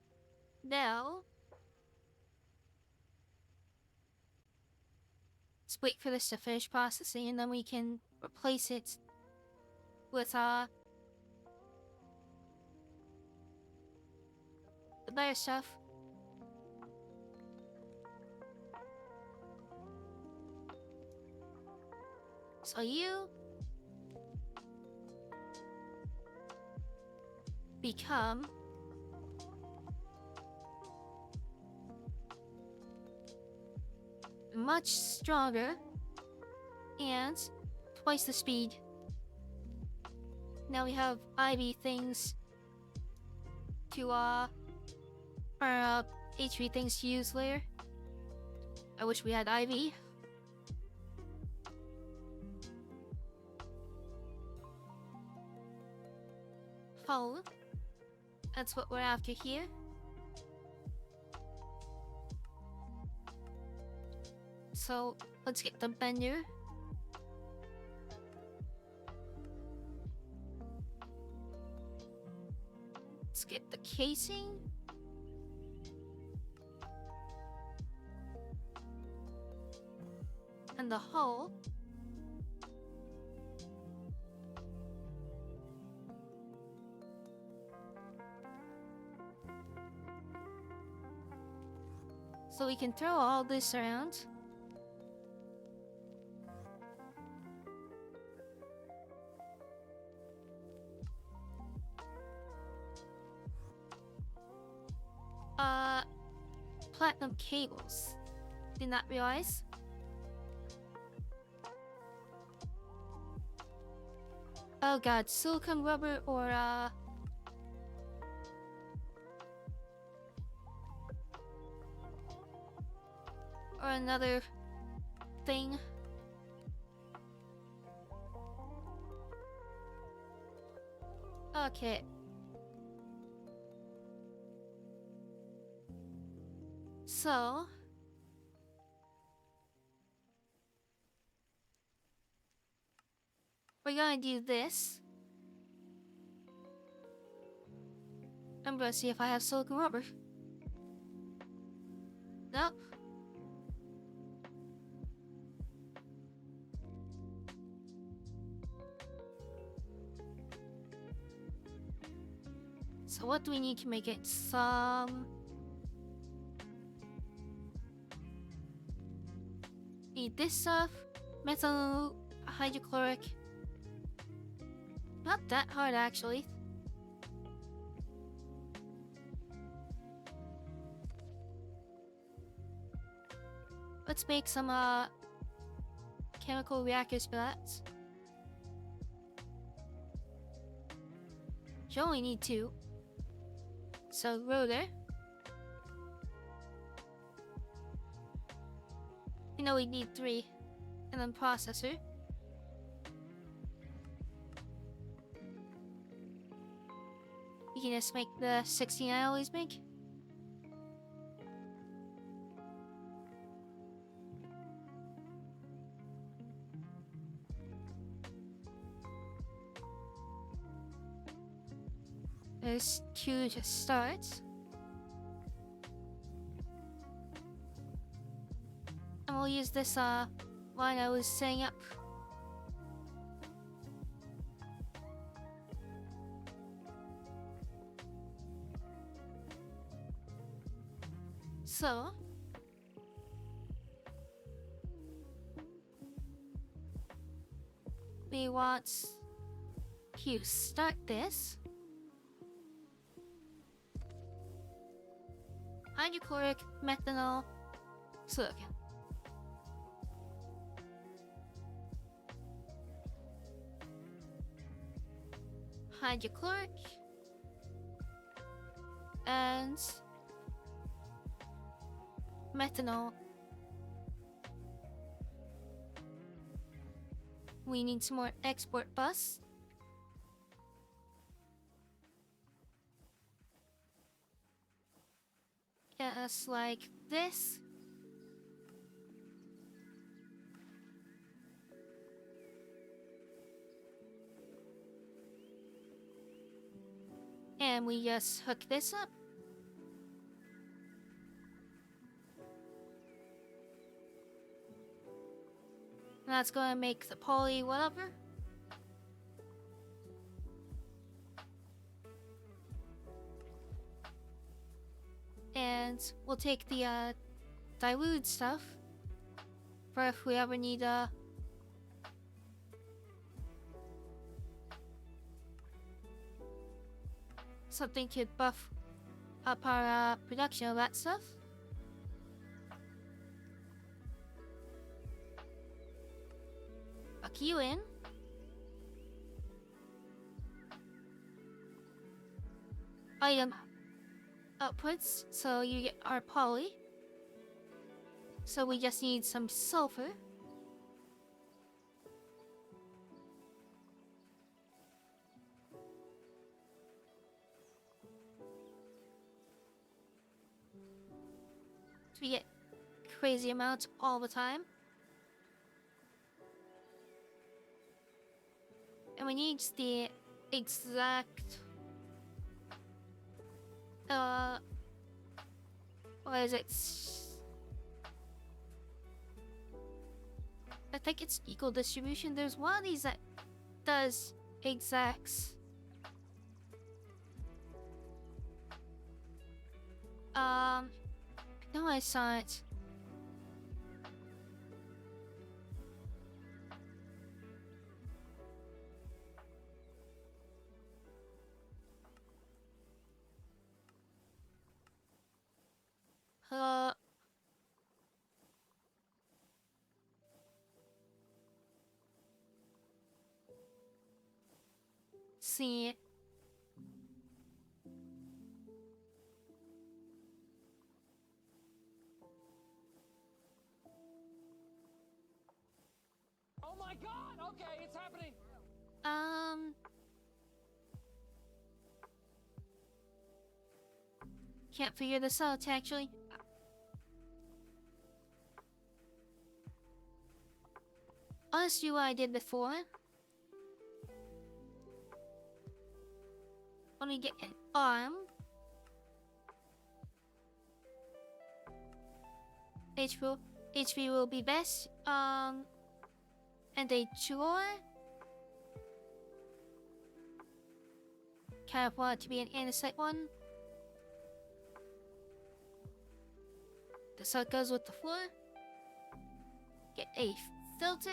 Now let's wait for this to finish processing and then we can replace it with the better stuff. So you become much stronger and twice the speed. Now we have IV things to or HV things to use later. I wish we had IV. Phone. That's what we're after here. So let's get the bender. Let's get the casing. And the hull. So we can throw all this around. Platinum cables. Did not realize. Oh god, silicone rubber or another thing. Okay. So we're gonna do this. I'm gonna see if I have silicone rubber. Nope. So what do we need to make it? Need this stuff. Methyl hydrochloric. Not that hard actually. Let's make some chemical reactors for that. You only need 2. So rotor. You know we need 3. And then processor. You can just make the 16 I always make. There's 2 to start. And we'll use this line I was setting up. So we want to start this. Hydrochloric, methanol, silicon. Hydrochloric and methanol. We need some more export bus. Yes, like this. And we just hook this up. And that's gonna make the poly whatever. And we'll take the dilute stuff for if we ever need something to buff up our production of that stuff. Buck you in. Item outputs, so you get our poly. So we just need some sulfur. So we get crazy amounts all the time. And we need the exact what is it? I think it's equal distribution. There's one of these that does exacts. No, I saw it. See. Oh my god! Okay, it's happening! can't figure this out actually. Let's do what I did before. Only get an arm. HP will be best. And a drawer. Kind of want it to be an andesite one. So it goes with the floor. Get a filter.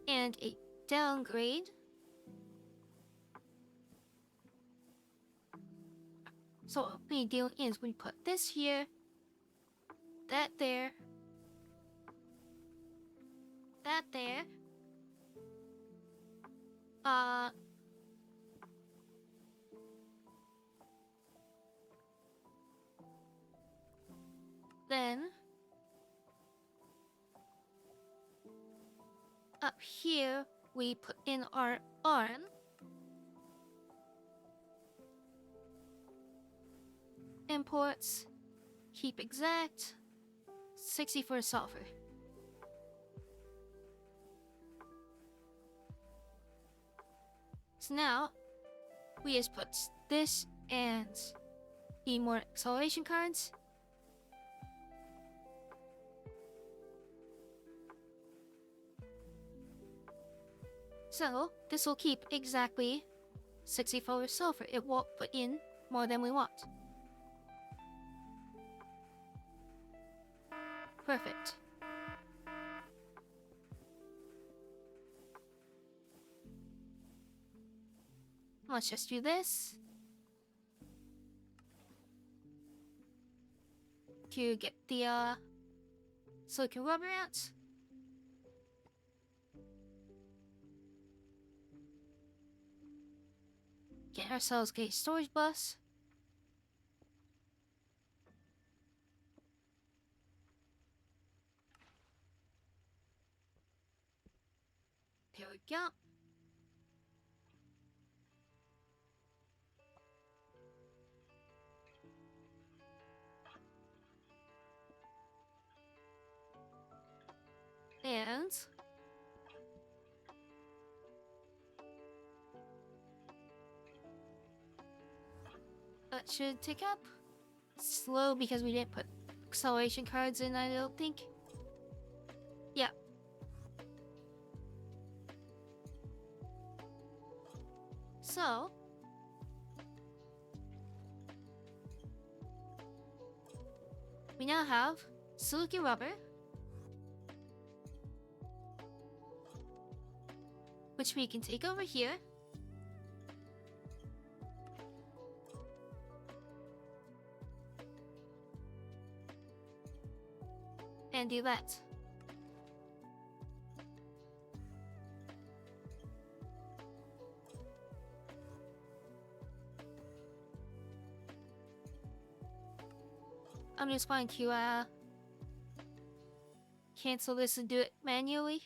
And a downgrade. So what we do is we put this here, that there, that there. Then up here we put in our arm. Imports, keep exact, 60 for sulfur. So now we just put this and need more acceleration cards. So this will keep exactly 64 sulfur. It won't put in more than we want. Perfect. Let's just do this. To get the silicon rubber out. Get ourselves a storage bus. There we go. And that should tick up. Slow because we didn't put acceleration cards in, I don't think. Yeah. So we now have silicon rubber, which we can take over here. And do that. I'm just going to cancel this and do it manually.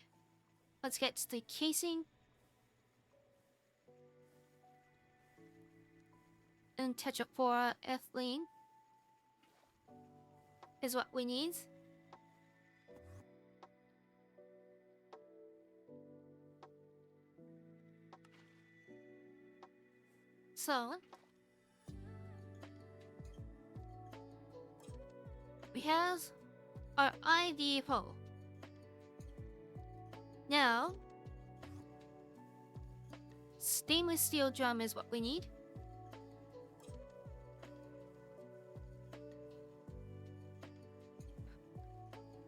Let's get to the casing. And touch up for ethylene is what we need. So we have our IV pole. Now stainless steel drum is what we need.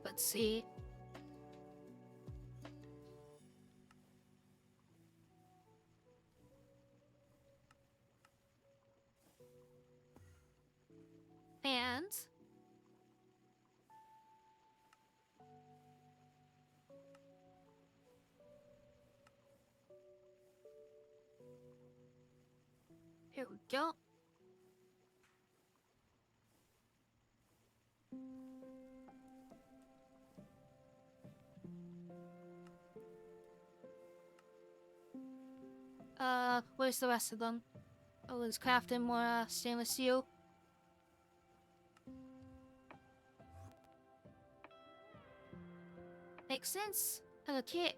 Let's see. And here we go. Where's the rest of them? Oh, let's craft them more stainless steel. Makes sense. Okay.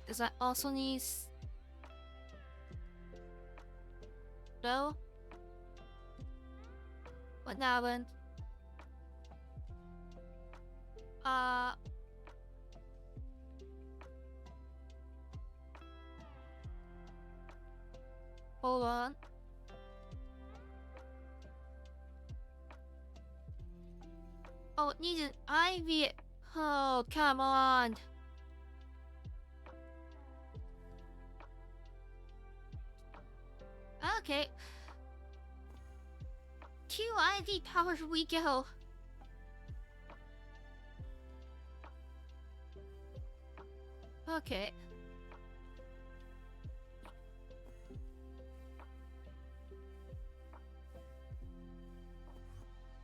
Does that also need... No? What now then? Hold on. Oh, it needs an ivy. Oh, come on. Okay. 2 ivy power we go. Okay.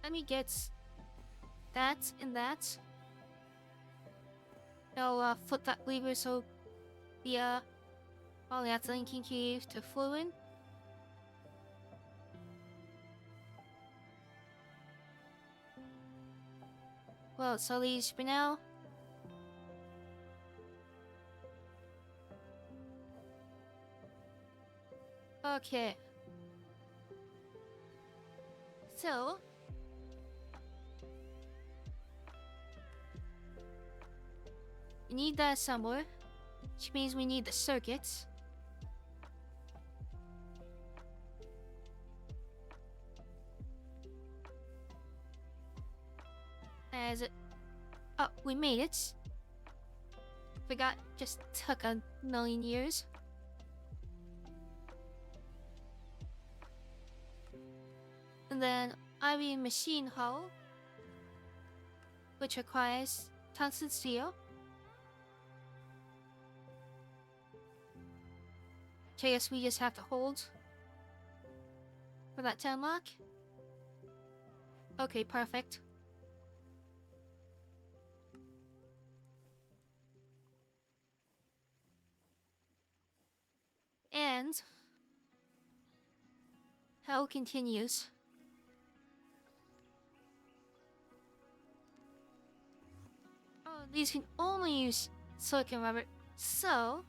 Let me get that and that. I'll flip that lever so the polyethylene can cave to fluid. Well, it's all these for now. Okay. So we need that somewhere, which means we need the circuits. As it... Oh, we made it. Forgot, just took a million years. And then ivy machine hull, which requires tungsten steel. So I guess we just have to hold for that to unlock. Okay, perfect. And hell continues. Oh, these can only use silicon rubber, so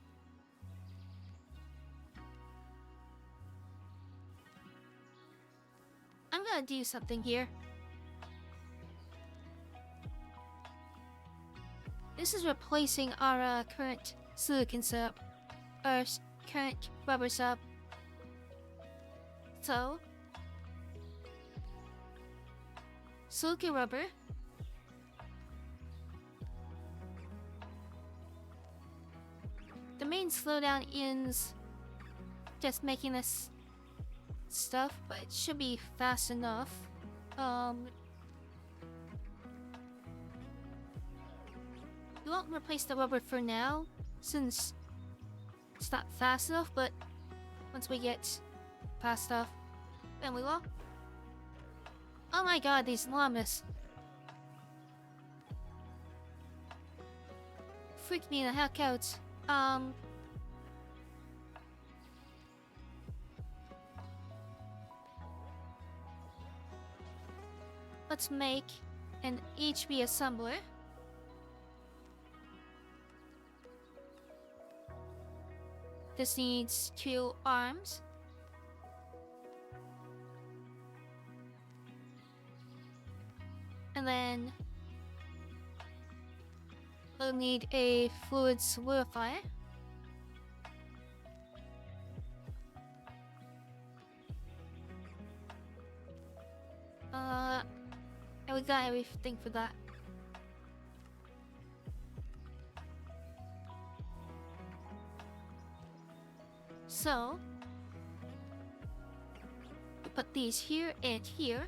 I'm gonna do something here. This is replacing our current silicon setup, our current rubber setup. So, silicon rubber. The main slowdown is just making this stuff, but it should be fast enough. We won't replace the rubber for now, since it's not fast enough, but once we get fast enough, then we will. Oh my god, these llamas. Freaked me the heck out. Let's make an HB assembler. This needs 2 arms. And then we'll need a fluid solidifier. And we got everything for that. So we put these here and here.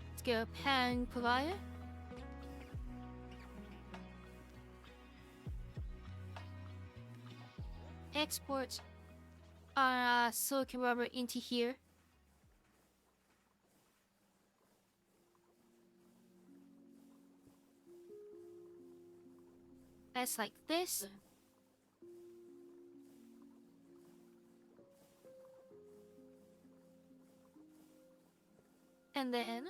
Let's get a pan provider. Export our silicon rubber into here. That's like this. And then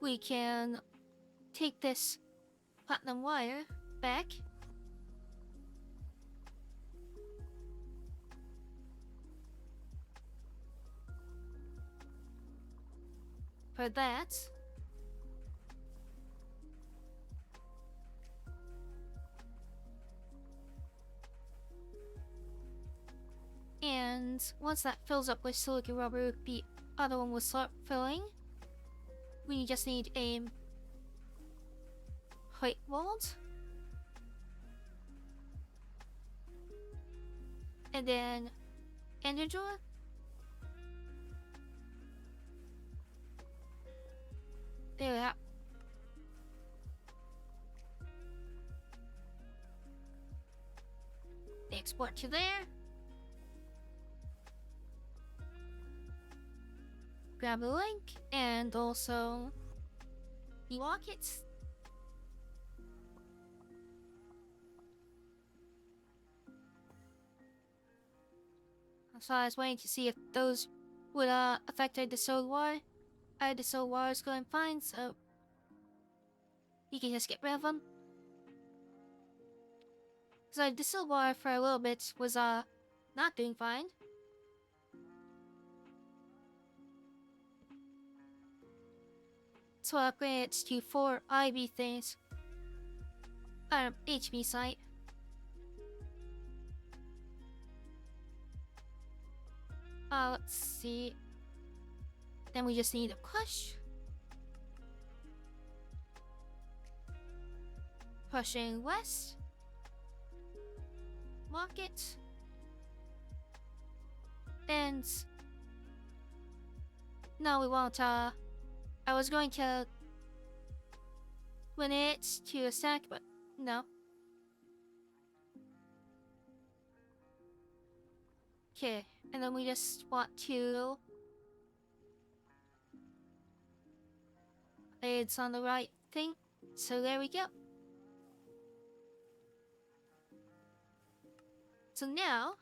we can take this platinum wire back. For that. And once that fills up with silicon rubber, the other one will start filling. We just need a height weld. And then ender drawer. There we are. Export to there. Grab the link and also the rockets. So I was waiting to see if those would affect our distilled water. Our distilled water is going fine, so you can just get rid of them. So our distilled water for a little bit was not doing fine. So I upgraded it to 4 IB things. HB site. Let's see. Then we just need a crush. Pushing west. Market. And no, we won't. I was going to win it to a stack, but no. Okay, and then we just want to. It's on the right thing, so there we go. So now,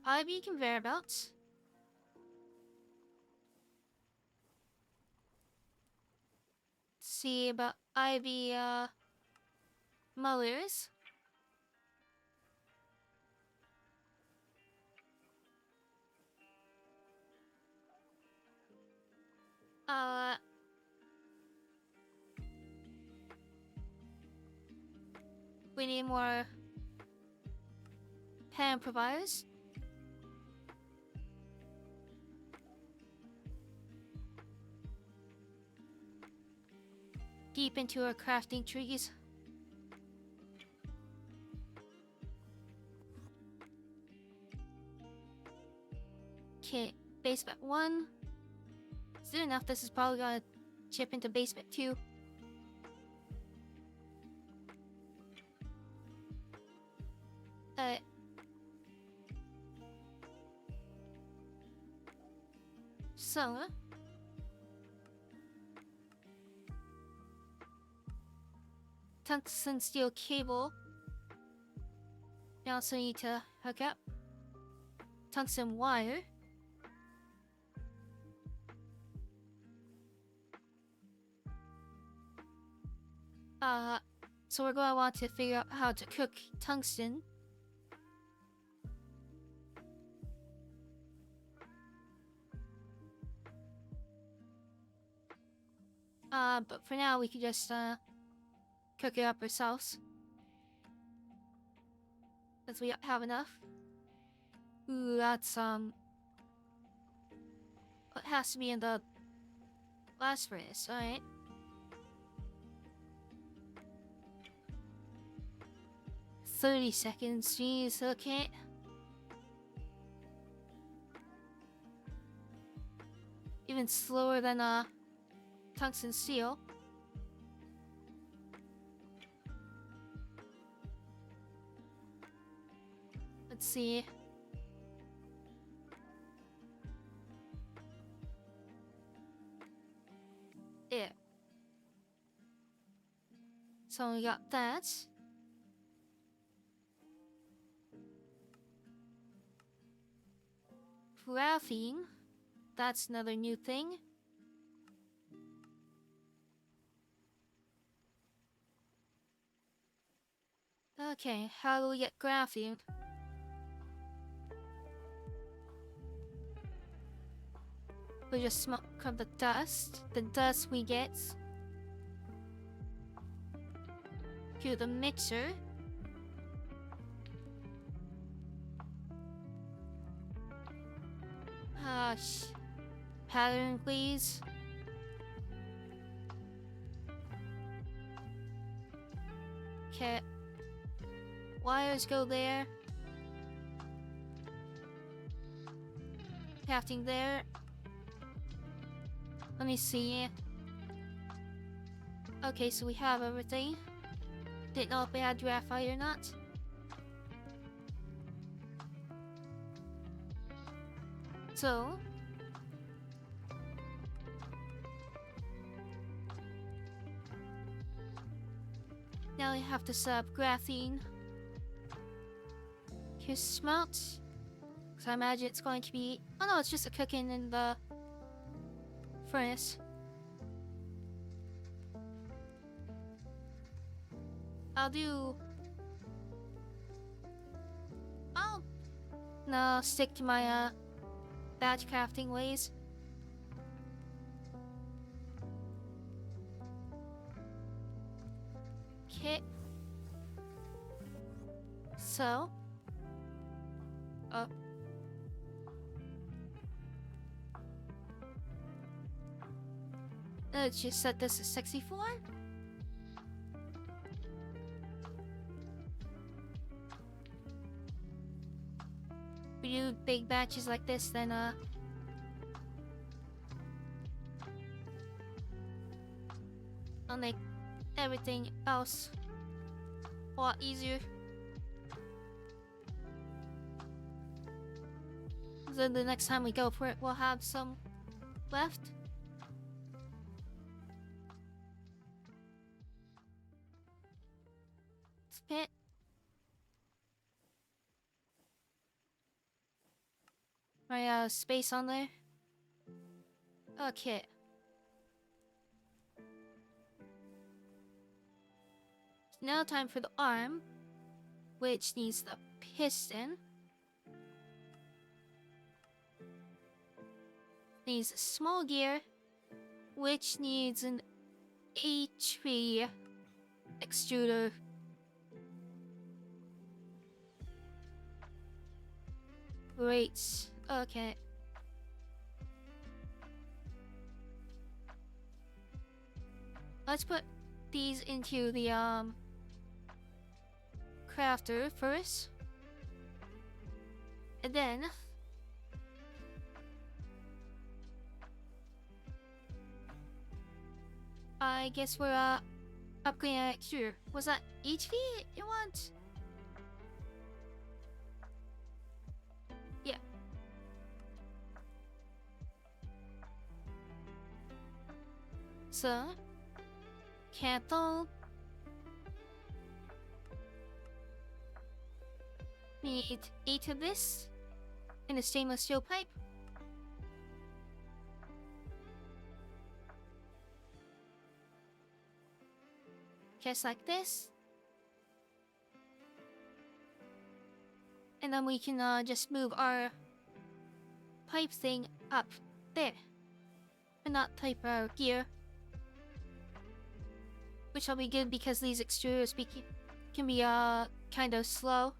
IB conveyor belts. See about IB mullers. We need more pan providers. Deep into our crafting trees. Okay, basement 1. Soon enough, this is probably gonna chip into basement 2. So tungsten steel cable. We also need to hook up tungsten wire. So we're gonna want to figure out how to cook tungsten. But for now we can just cook it up ourselves. Since we have enough. Ooh, that's it has to be in the last furnace, alright. "30 seconds, jeez, okay. Even slower than tungsten steel. Let's see. Yeah. So we got that. Graphene. That's another new thing. Okay, how do we get graphene? We just smoke up the dust. The dust we get to the mixer. Pattern, please. Okay. Wires go there. Crafting there. Let me see. Okay, so we have everything. Didn't know if we had graphite or not. So now we have to set up graphene. Here's smelt. So I imagine it's going to be... Oh no, it's just a cooking in the furnace. I'll do... Oh! No, stick to my batch crafting ways. Okay. So... let's just set this to 64. We do big batches like this, then I'll make everything else a lot easier. Then the next time we go for it, we'll have some left. Spit. My space on there. Okay. Now time for the arm, which needs the piston. Needs a small gear, which needs an H3 extruder. Great. Okay. Let's put these into the crafter first. And then I guess we're upgrading it here. Was that HP you want? Yeah. So cathode. Need 8 of this in a stainless steel pipe. Just like this. And then we can just move our pipe thing up there. And not type our gear. Which will be good because these extruders can be kind of slow.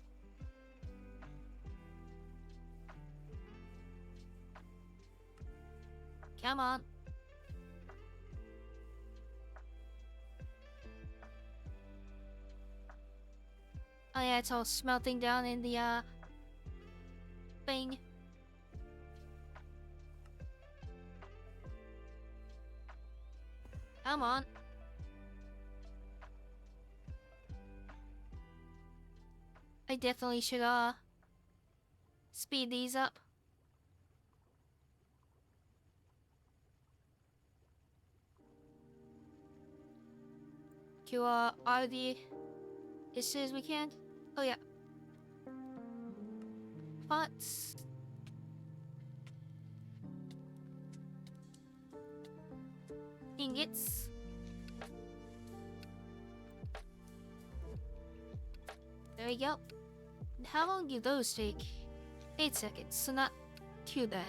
Come on. Oh yeah, it's all smelting down in the thing. Come on. I definitely should speed these up. Cure all the issues we can. Oh yeah. Pots. Ingots. There we go. And how long do those take? 8 seconds, so not too bad.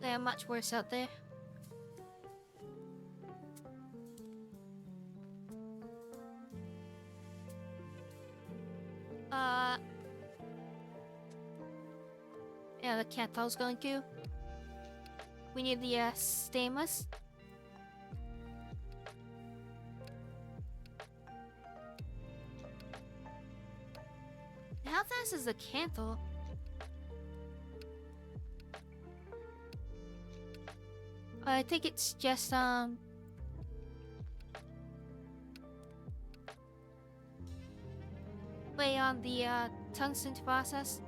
They are much worse out there. Yeah, the cattle's going to. We need the stainless. How fast is the cantle? I think it's just way on the tungsten to process.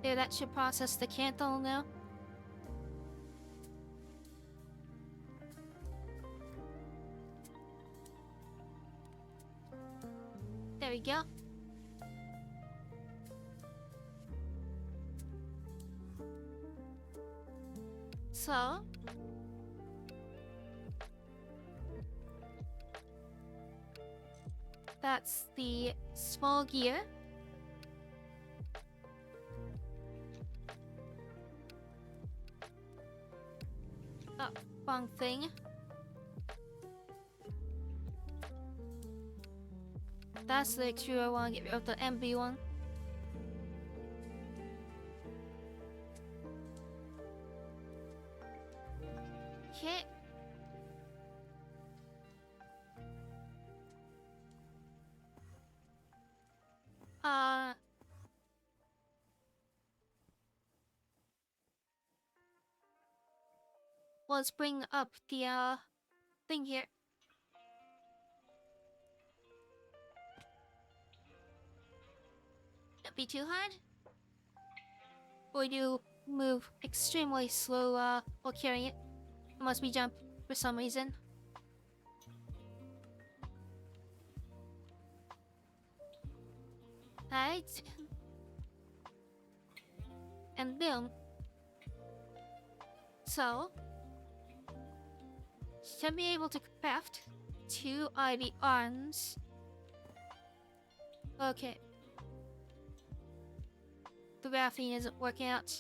There, that should process the cantle now. There we go. So that's the small gear. Oh, wrong thing. That's the extruder I want to get rid of, the MB one. Okay. Let's bring up the thing here. Don't be too hard. Or you move extremely slow while carrying it. Unless we jump for some reason. Right. And boom. So should be able to craft 2 ivy arms. Okay. The graphene isn't working out.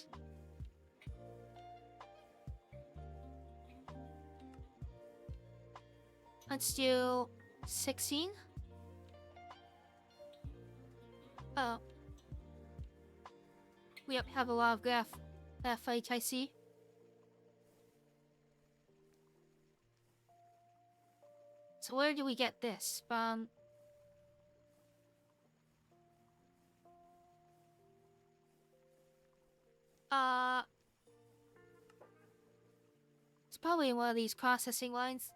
Let's do 16. Oh. We don't have a lot of graphite, I see. So where do we get this from? It's probably one of these processing lines.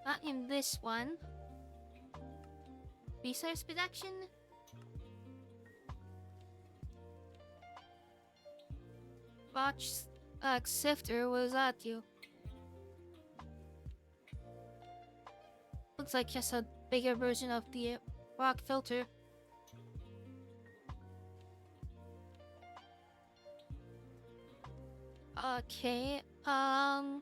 Not in this one. Resource production? Watch sifter, what does that do? Looks like just a bigger version of the rock filter. Okay, yeah.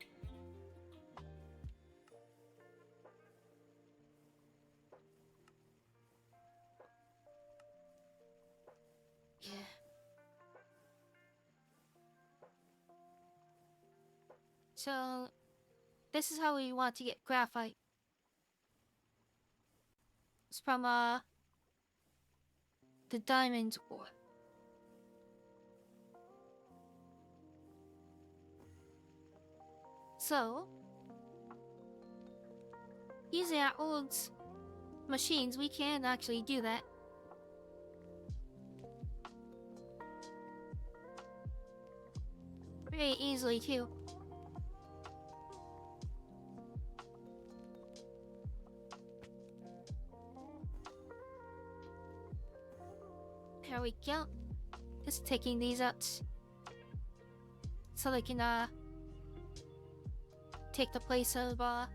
So, this is how we want to get graphite. It's from, the diamond ore. So, using our old machines, we can actually do that. very easily too. There we go. Just taking these out so they can take the place of or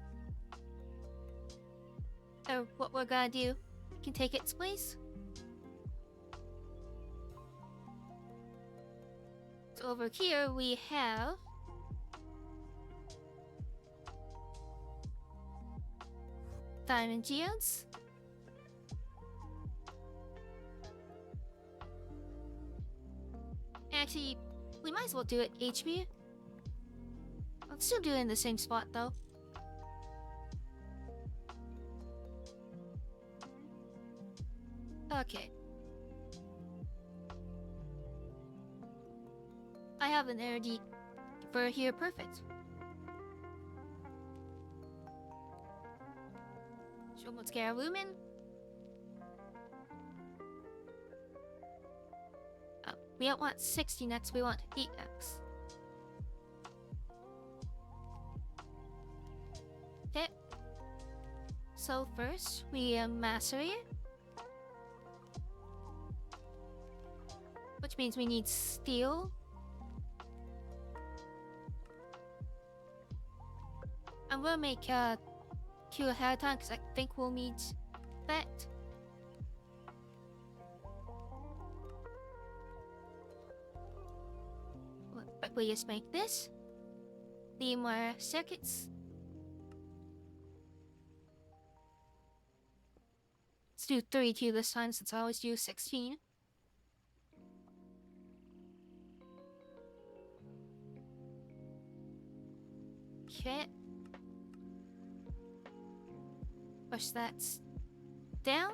what we're gonna do can take its place. So over here we have diamond geodes. Actually, we might as well do it HB. I'll still do it in the same spot though. Okay. I have an energy for here, perfect. So let's get our lumen. We don't want 16x, we want 8x. Okay. So first, we master it. Which means we need steel. I'm gonna make two ahead of time because I think we'll need that. But we just make this. Need more circuits. Let's do 32 this time since I always do 16. Okay. Push that down.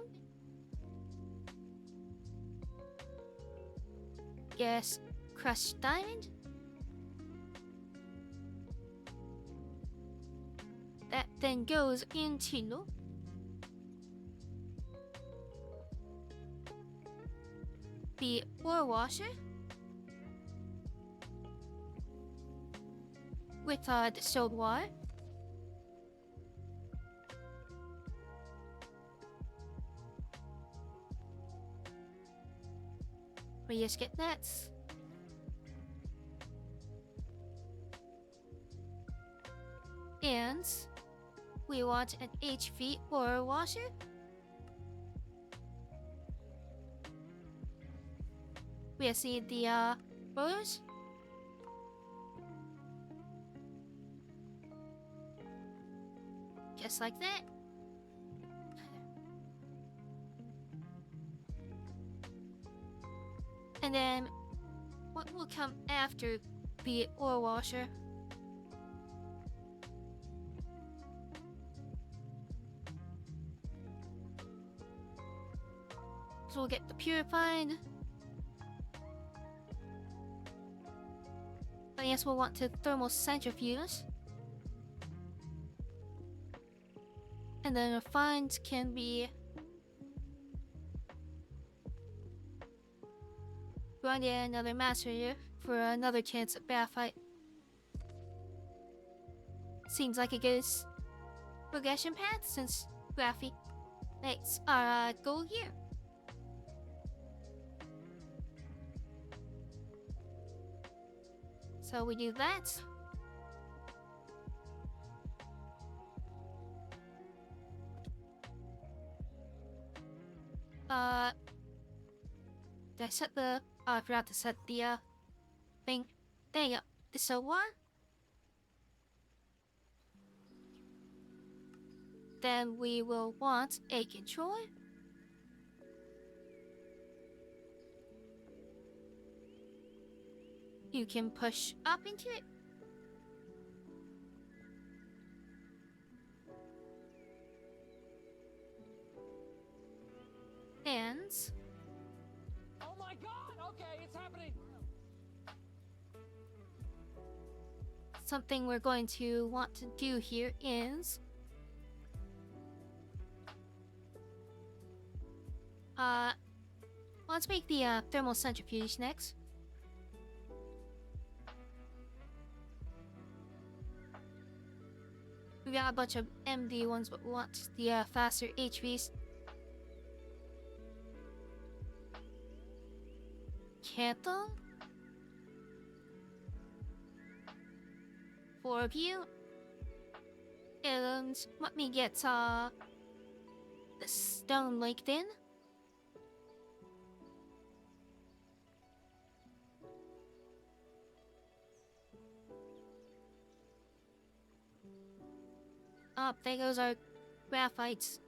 Yes, crushed diamond. That then goes into the ore washer with distilled water. We just get that. And we want an HV ore washer. We see the rollers. Just like that. And then what will come after the ore washer? So we'll get the purified. I guess we'll want to thermal centrifuge. And then refined can be run in another master here for another chance at graphite. Seems like a good progression path since graphite makes our goal here. So we do that. Did I set the... Oh, I forgot to set the thing. There you go. So what? Then we will want a controller. You can push up into it. And Oh my god! Okay, it's happening! something we're going to want to do here is let's make the thermal centrifuge next. We got a bunch of MD ones, but we want the faster HVs. Canton? 4 of you. And let me get the stone linked in. Up there goes our graphites.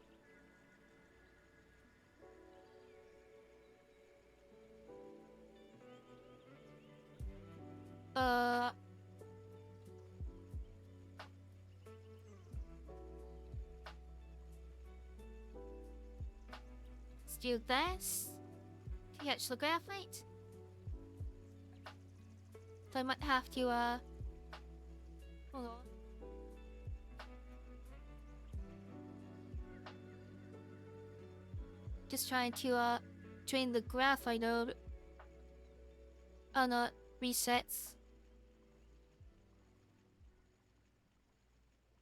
Let's do this to catch the graphite. So I might have to, hold on. Just trying to, drain the graphite out. Oh no, resets.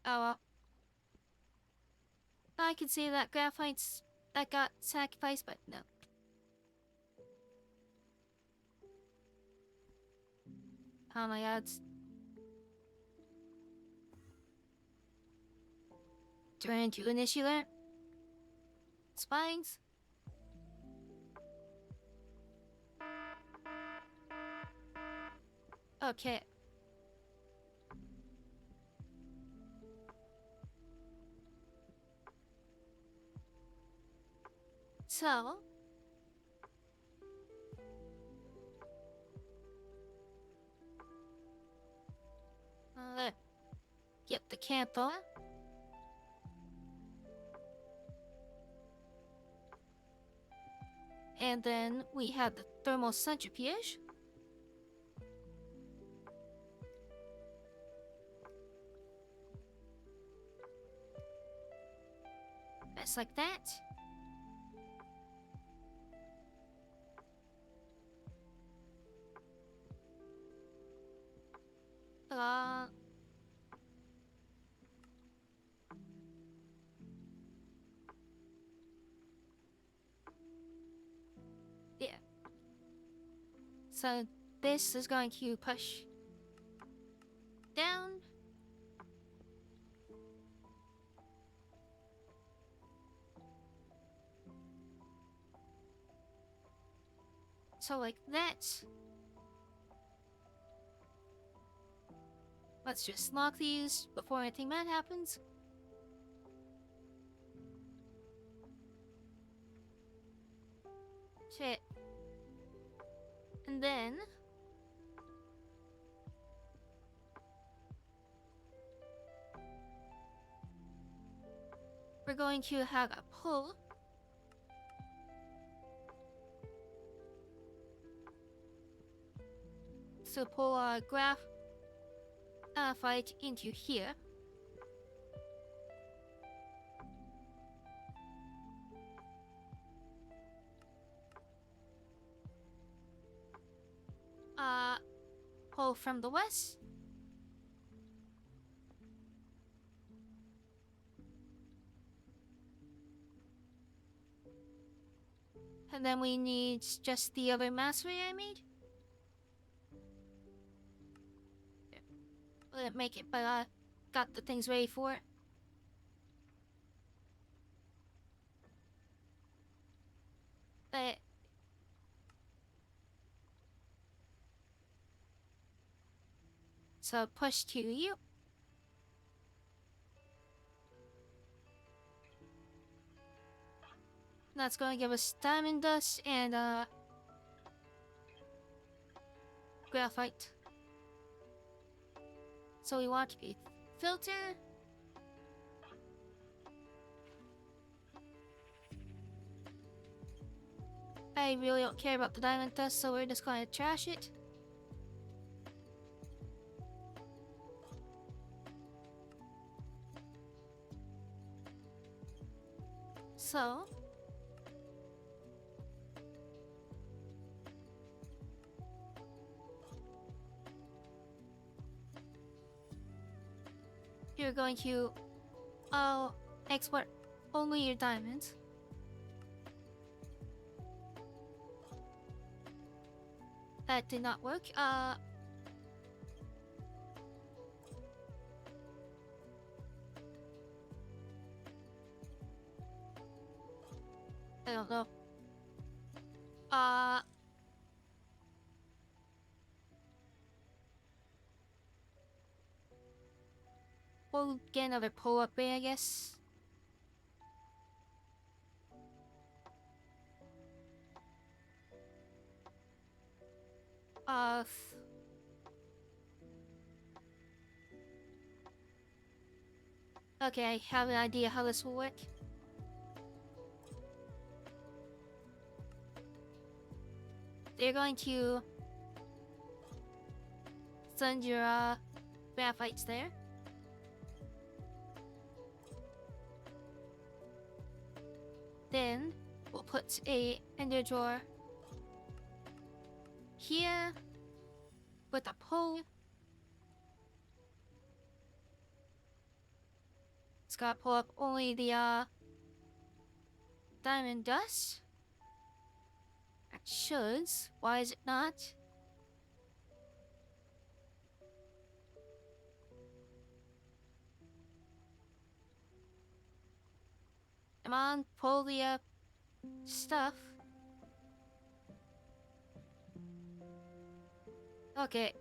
Oh well. I could say that graphites that got sacrificed, but no. Oh my god. Turn into an issue there. Spines. Okay. So, get the campo. And then we have the thermal centrifuge. Just like that. Uh, yeah. So this is going to push down. So like that. Let's just lock these before anything bad happens. Shit. And then we're going to have a pull. So pull our graphite into here. Pull from the west. And then we need just the other mastery I made. Didn't make it, but I got the things ready for it. But so push to you. That's going to give us diamond dust and graphite. So we want a filter. I really don't care about the diamond dust, so we're just going to trash it. So you're going to I'll export only your diamonds. That did not work. I don't know. We'll get another pull-up bay, I guess. Okay, I have an idea how this will work. They're going to send your graphites there. Then we'll put a ender drawer here with a pole. It's gotta pull up only the diamond dust. It should. Why is it not? Come on, pull the stuff. Okay.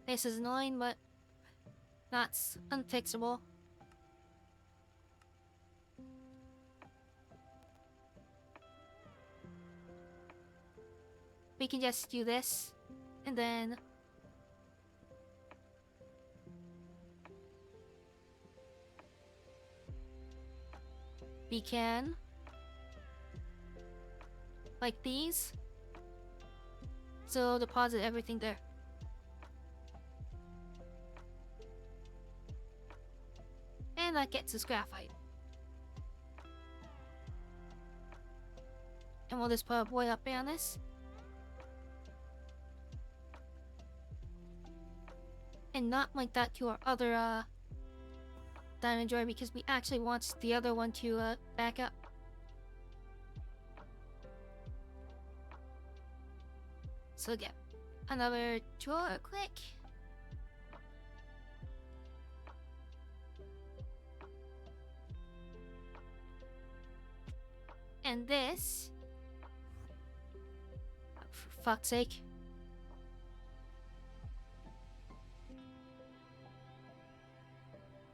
This is annoying, but that's unfixable. We can just do this, and then we can, like these, so deposit everything there. And that gets us graphite. And we'll just put a boil up on this. And not like that to our other diamond drawer, because we actually want the other one to back up. So get another drawer quick. And this, for fuck's sake.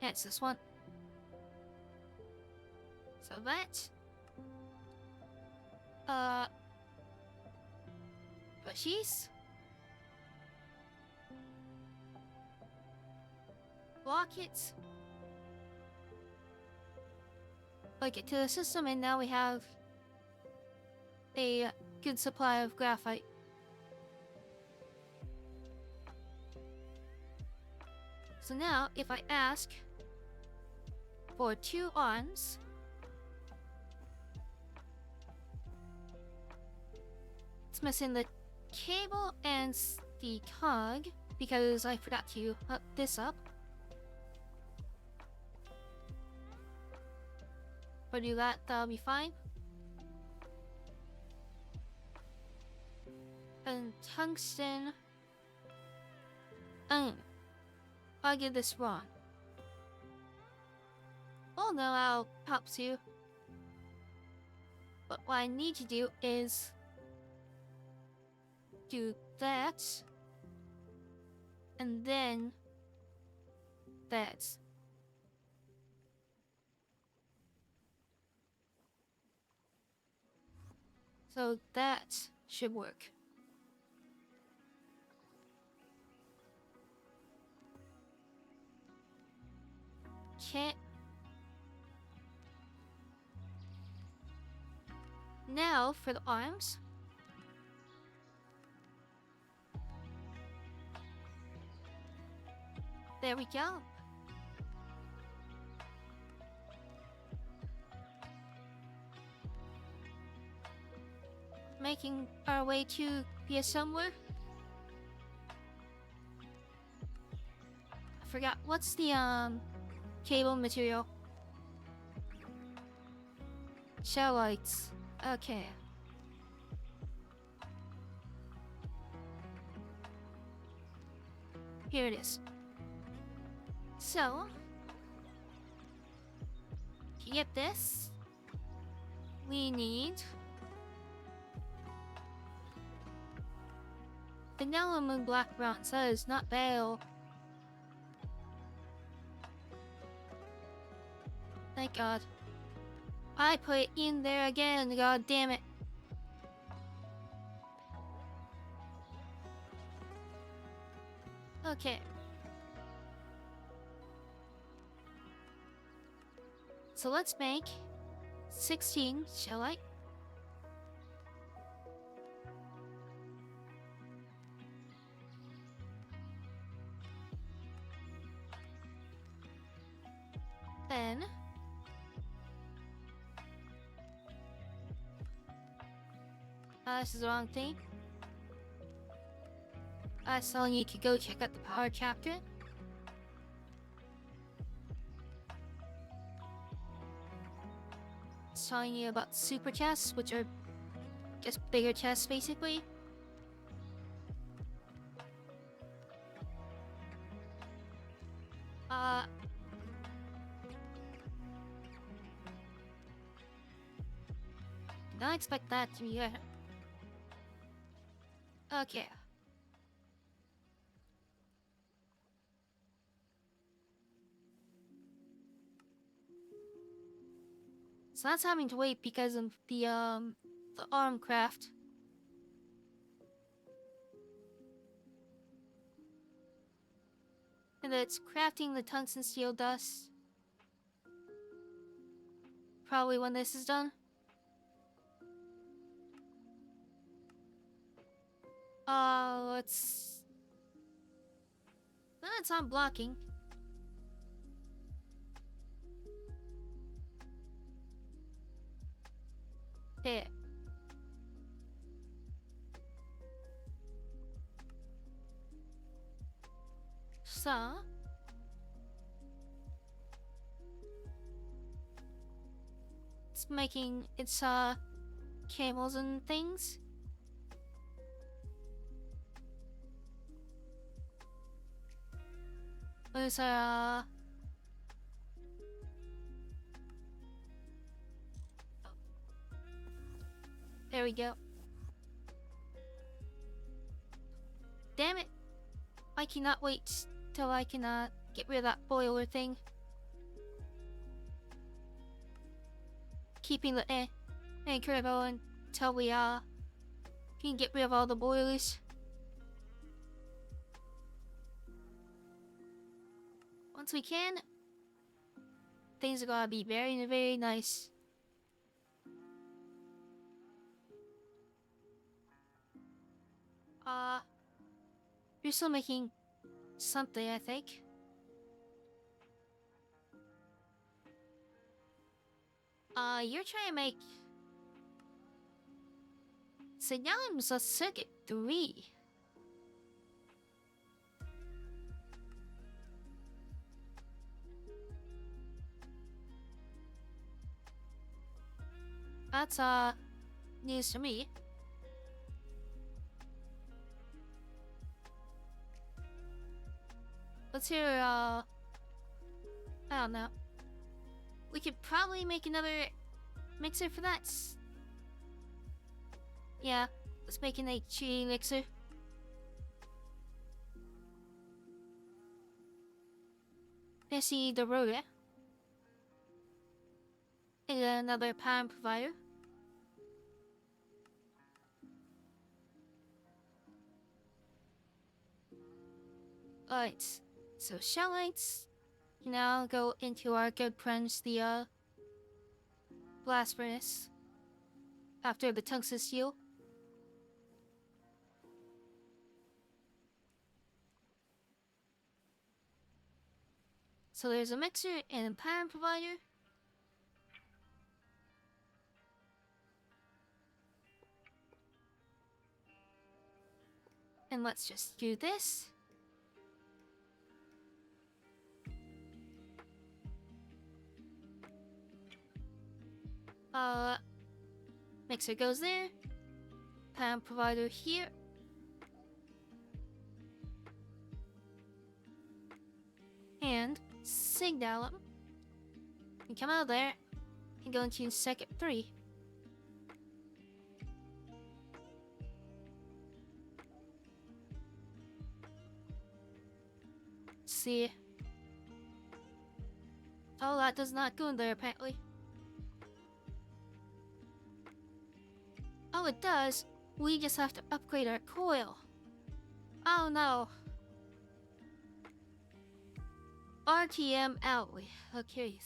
Yeah, it's this one. So that, bushies, blockets, plug it to the system, and now we have a good supply of graphite. So now, if I ask for 2 arms, it's missing the cable and the cog because I forgot to hook this up. If I do that, that'll be fine. And tungsten. I'll get this wrong. Oh no, I'll help you. But what I need to do is do that, and then that. So that should work. Okay. Now for the arms. There we go. Making our way to here somewhere. I forgot what's the Cable material. Shell lights. Okay. Here it is. So, to get this, we need vanilla moon black bronze. That is not bad. Thank God. I put it in there again, god damn it. Okay. So let's make 16 shellite. Then this is the wrong thing. I was telling you to go check out the power chapter. It's telling you about super chests, which are just bigger chests basically. Did not expect that to be there. Okay. So that's having to wait because of the arm craft. And it's crafting the tungsten steel dust. Probably when this is done. Let's... No, it's not blocking. There. So... It's making its, camels and things. Those are, there we go. Damn it! I cannot wait till I can, get rid of that boiler thing. Keeping the anchor going until we, can get rid of all the boilers. Once we can, things are gonna be very, very nice. You're still making something, I think. You're trying to make Signalum's a circuit 3. That's news to me. Let's hear I don't know. We could probably make another mixer for that. Yeah, let's make an HG mixer. Let's see the rotor. And another power provider. Alright, so shell lights can now go into our good friends, the blast furnace. After the tungsten steel. So there's a mixer and a power provider. And let's just do this. Mixer goes there. Pan provider here. And signal them. And come out there and go into second 3. See. Oh, that does not go in there apparently. Oh, it does. We just have to upgrade our coil. Oh no. RTM alloy. Okay.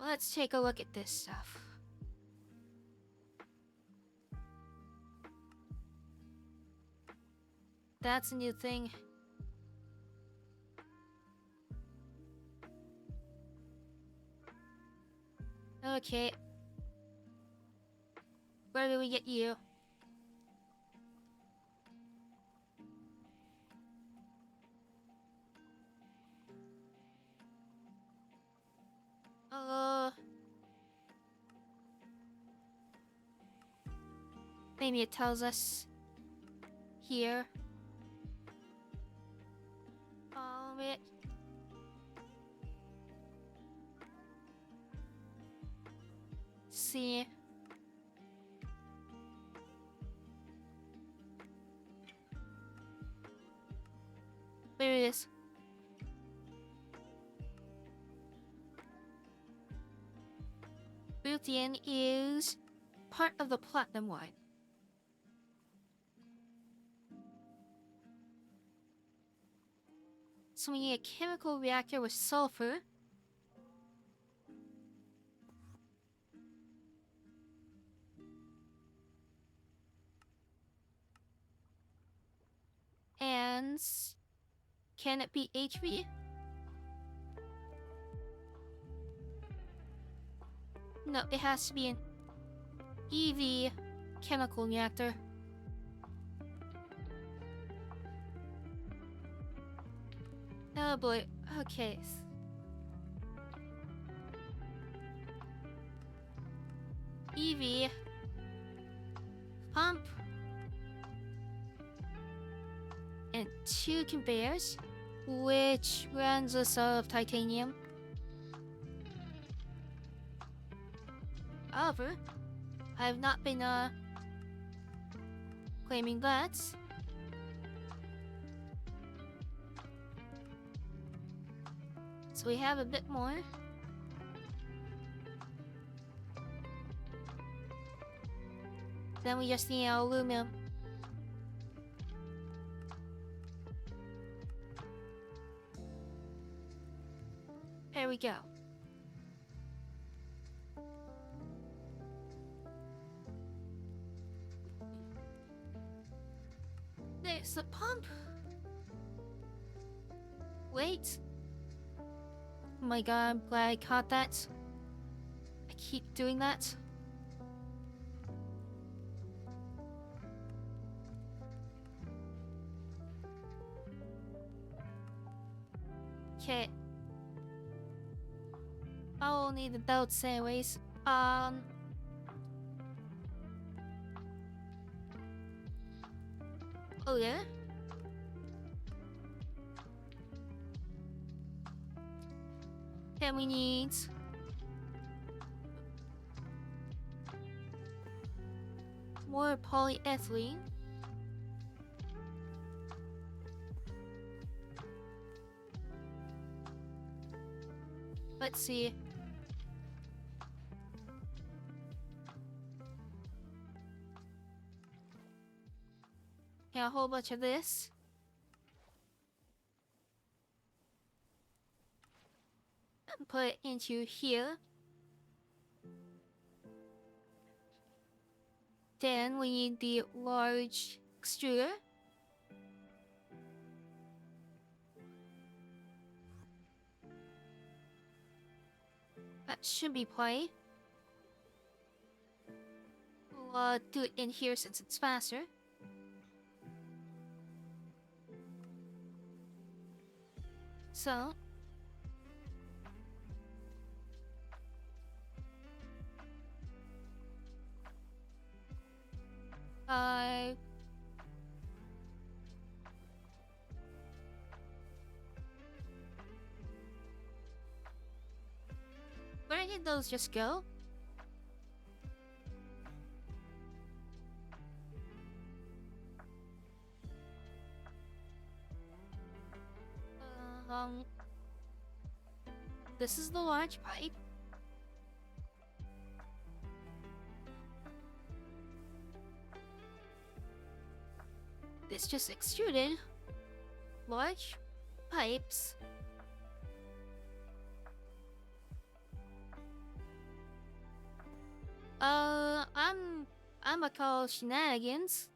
Let's take a look at this stuff. That's a new thing. Okay. Where do we get you? Maybe it tells us here. It. See. There it is. Built-in is part of the platinum line. So we need a chemical reactor with sulfur. And can it be HV? No, it has to be an EV chemical reactor. Oh boy, okay. EV pump and 2 conveyors, which runs us out of titanium. However, I have not been claiming that. So we have a bit more. Then we just need aluminum. There we go. There's the pump. Wait. Oh my god, I'm glad I caught that. I keep doing that. Okay. I'll need the belts anyways. Oh yeah? Then we need more polyethylene. Let's see. Yeah, a whole bunch of this. And put it into here. Then we need the large extruder. That should be plenty. We'll do it in here since it's faster. So I where did those just go? Um, this is the large pipe. This just extruded large pipes. I'm a call shenanigans.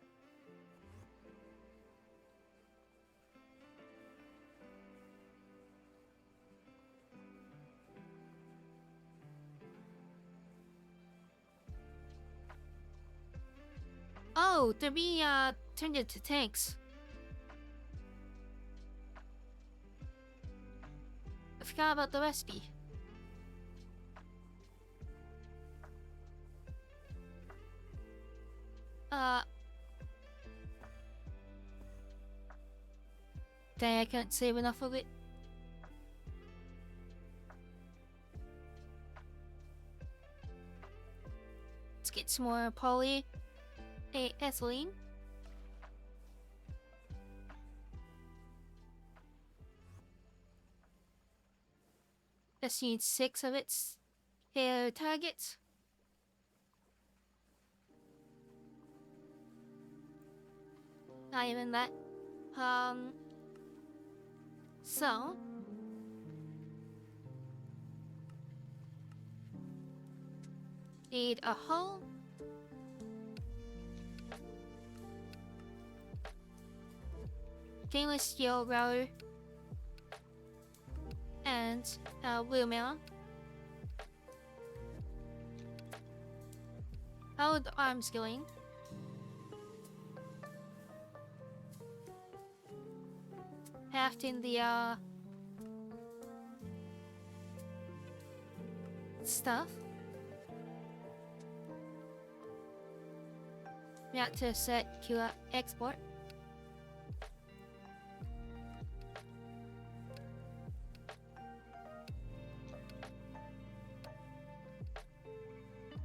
Oh, they're being turned into tanks. I forgot about the recipe. Dang, I can't save enough of it. Let's get some more ethylene. Just need 6 of its targets. Not even that. So need a hole. Stainless steel router and a wheel mill. How are the arms going? Half in the stuff. We have to set QR export.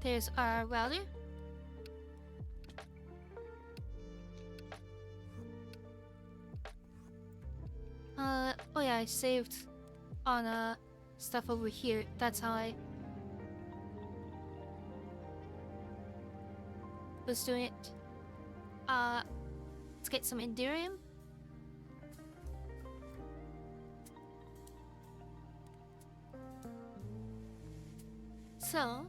There's our router. Oh yeah, I saved on stuff over here. That's how I was doing it. Let's get some Endurium. So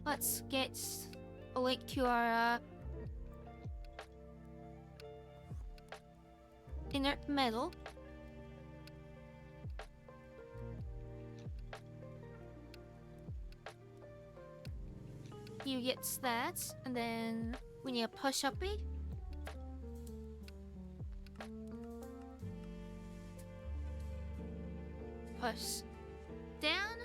let's get a link to our inert metal. You get that, and then we need a push up it. Push down.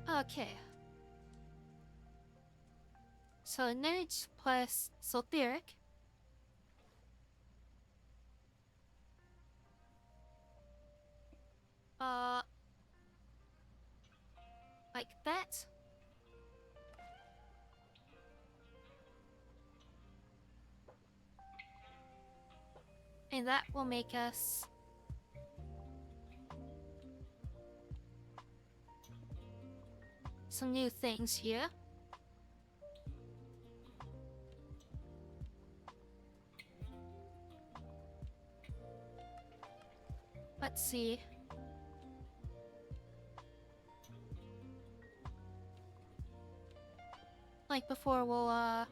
Okay. So inert plus sulfuric. Like that. And that will make us some new things here. Let's see. Like before, we'll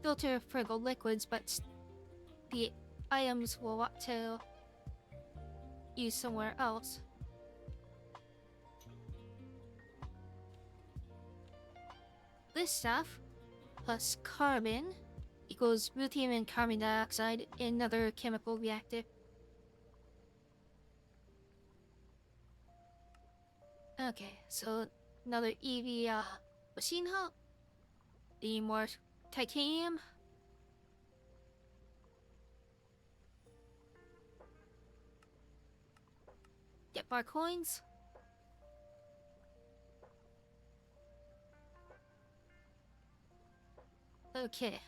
filter for the liquids, but the items we'll want to use somewhere else. this stuff plus carbon equals ruthenium and carbon dioxide in another chemical reactor. Okay, so another EV machine hub. Need more titanium. Get more coins. Okay.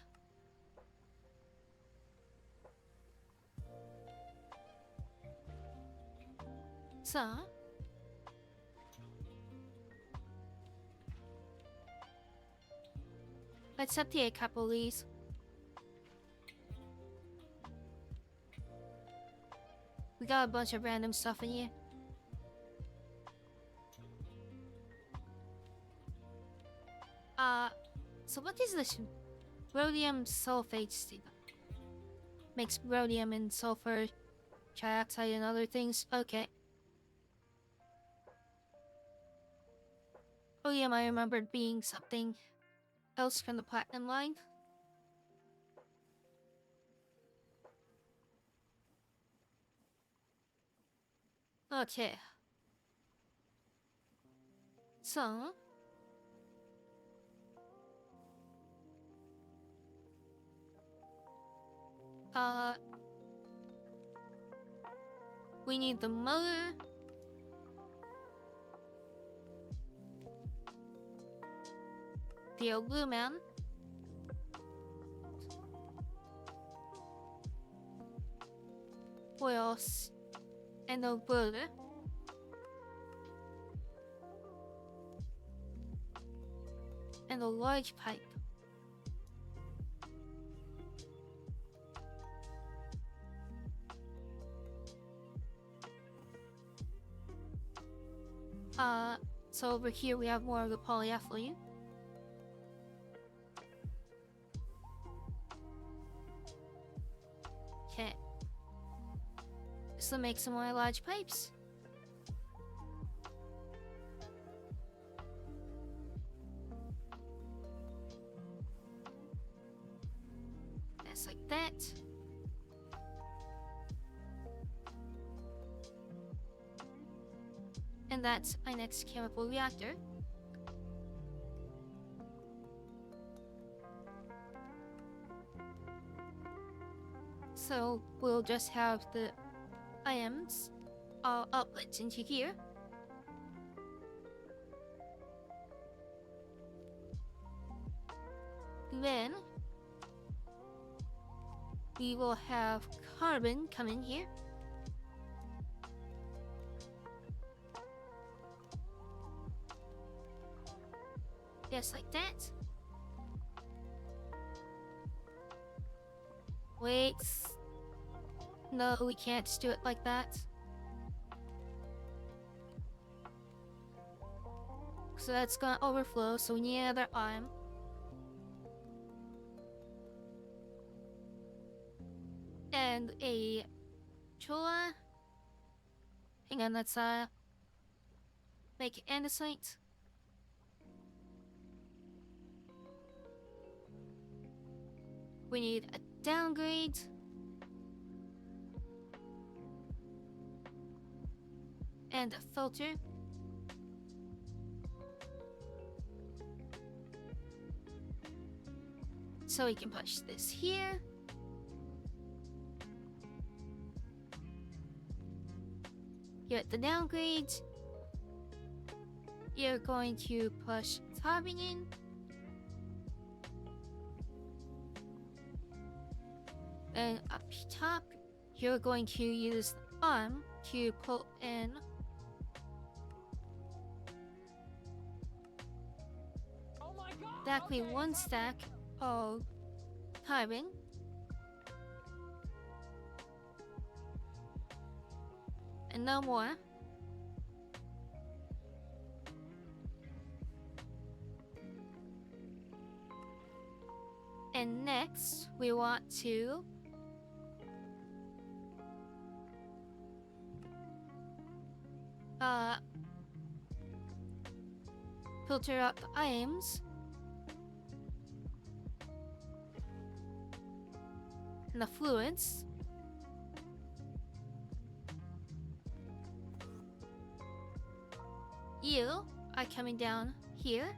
So let's update a couple of these. We got a bunch of random stuff in here. So what is this rhodium sulfate thing? Makes rhodium and sulfur trioxide and other things. Okay. Rhodium, I remembered being something else from the platinum line. Okay. So we need the motor. The aluminum. What else? And the rotor. And a large pipe. So over here we have more of the polyethylene. Okay. So make some more large pipes. That's like that. And that's my next chemical reactor. So we'll just have the ions outputs into here. Then we will have carbon come in here. Just like that. Wait. No, we can't just do it like that. So that's gonna overflow, so we need another arm. And a chola. Hang on, let's make andesite. We need a downgrade. And a filter. So we can push this here. Here at the downgrade, you're going to push carbon in. And up top, you're going to use the arm to pull in exactly one stack of carbon. And no more. And next, we want to filter out the ions and the fluids. You are coming down here.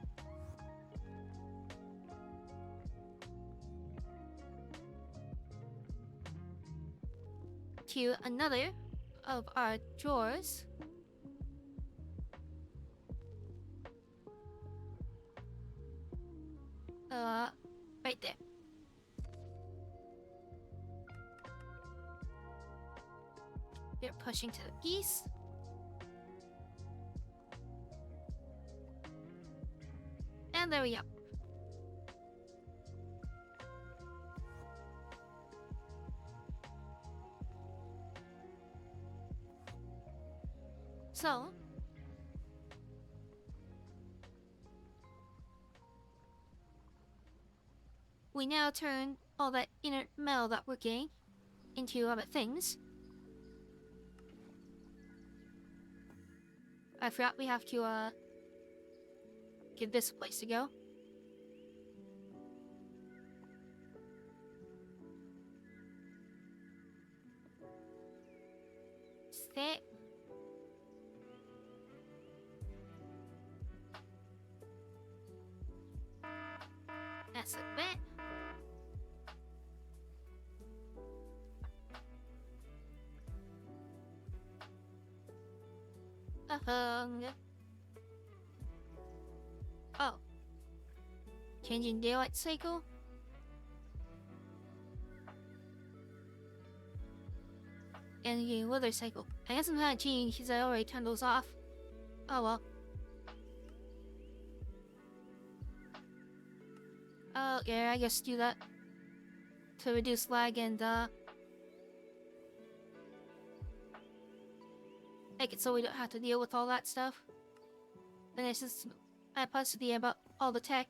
To another of our drawers. Right there. You're pushing to the east. And there we go. So, we now turn all that inert metal that we're getting into other things. I forgot we have to give this a place to go. Stay. That's a bit. Oh. Changing daylight cycle? And the weather cycle. I guess I'm not cheating because I already turned those off. Oh well. Oh yeah, I guess do that. To reduce lag and make it so we don't have to deal with all that stuff. And it's just my positive about all the tech.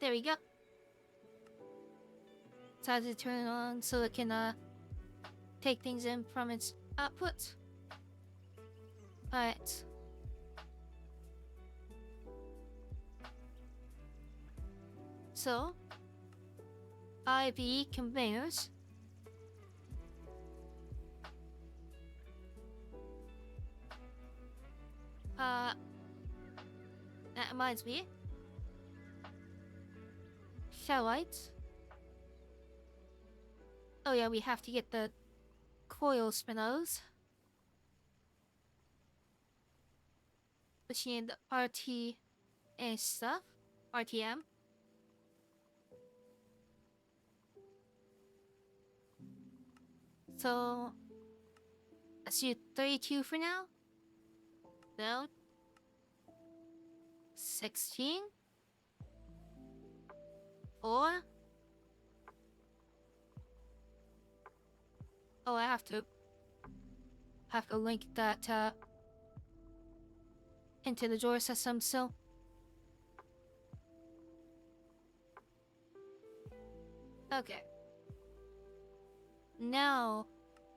There we go. Decided to turn it on so it can take things in from its output. Alright. So, IV conveyors. That reminds me. Shell lights. Oh yeah, we have to get the coil spinels. Which need the RT and stuff. RTM. So let's do 32 for now. No. 16. 4. Oh, I have to link that into the drawer system still. Okay. Now,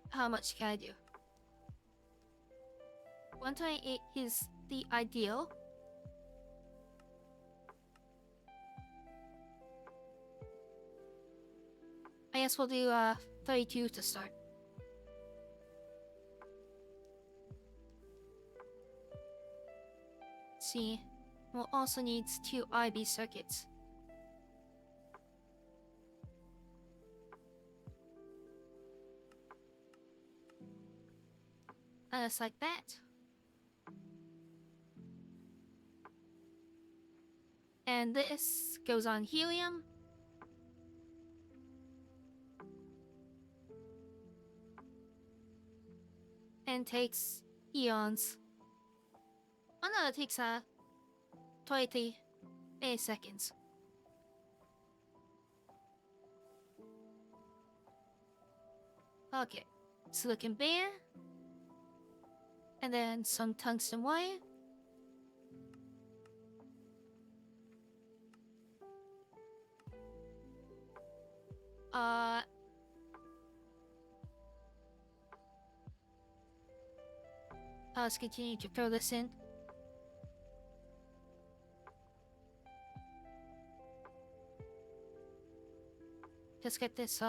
how much can I do? 128 is the ideal. I guess we'll do 32 to start. Let's see, we'll also need 2 IB circuits. Just like that. And this goes on helium. And takes eons. Oh no, it takes 28 seconds. Okay, silicon bear. And then some tungsten wire. Let's continue to throw this in. Just get this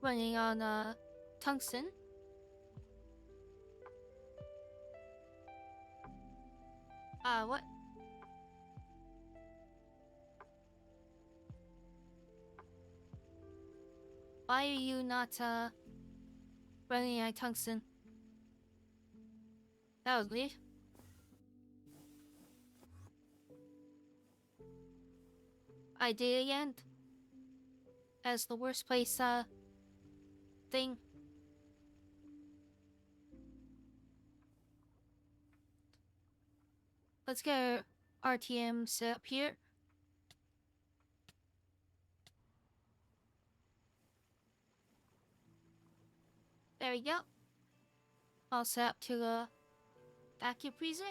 running on tungsten. What? Why are you not running on tungsten? That was weird. I did again. As the worst place thing. Let's get our RTM set up here. There we go. All set up to the vacuum freezer.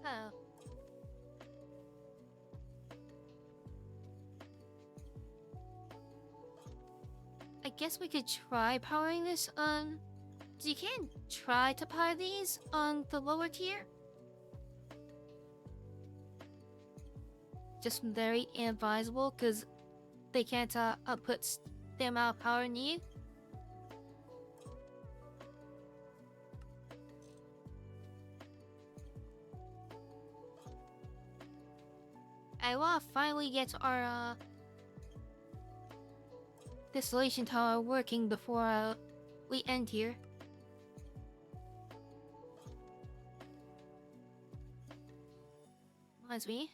Oh. I guess we could try powering this on... You can try to power these on the lower tier. Just very inadvisable because they can't output the amount of power needed. I want to finally get our distillation tower working before we end here. Reminds me,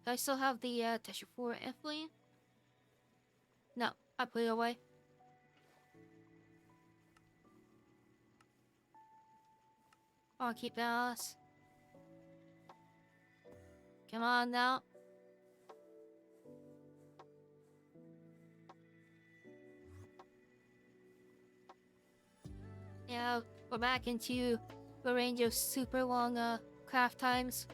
do I still have the tissue for ethylene? No, I put it away. I'll keep that. Come on now. Yeah, we're back into the range of super long craft times.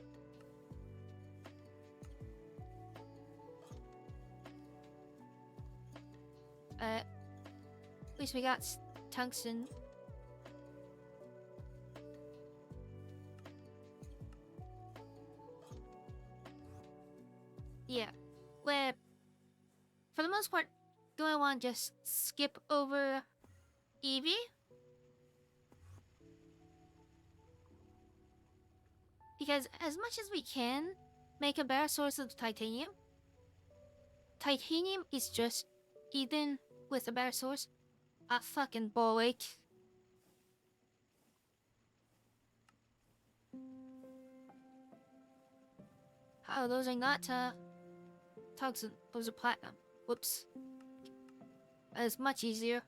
At least we got tungsten. Yeah, we're for the most part gonna want to just skip over Eevee. Because as much as we can make a better source of titanium, titanium is just, even with a better source, a fucking ball ache. Oh, those are not tungsten, those are platinum. Whoops. That is much easier.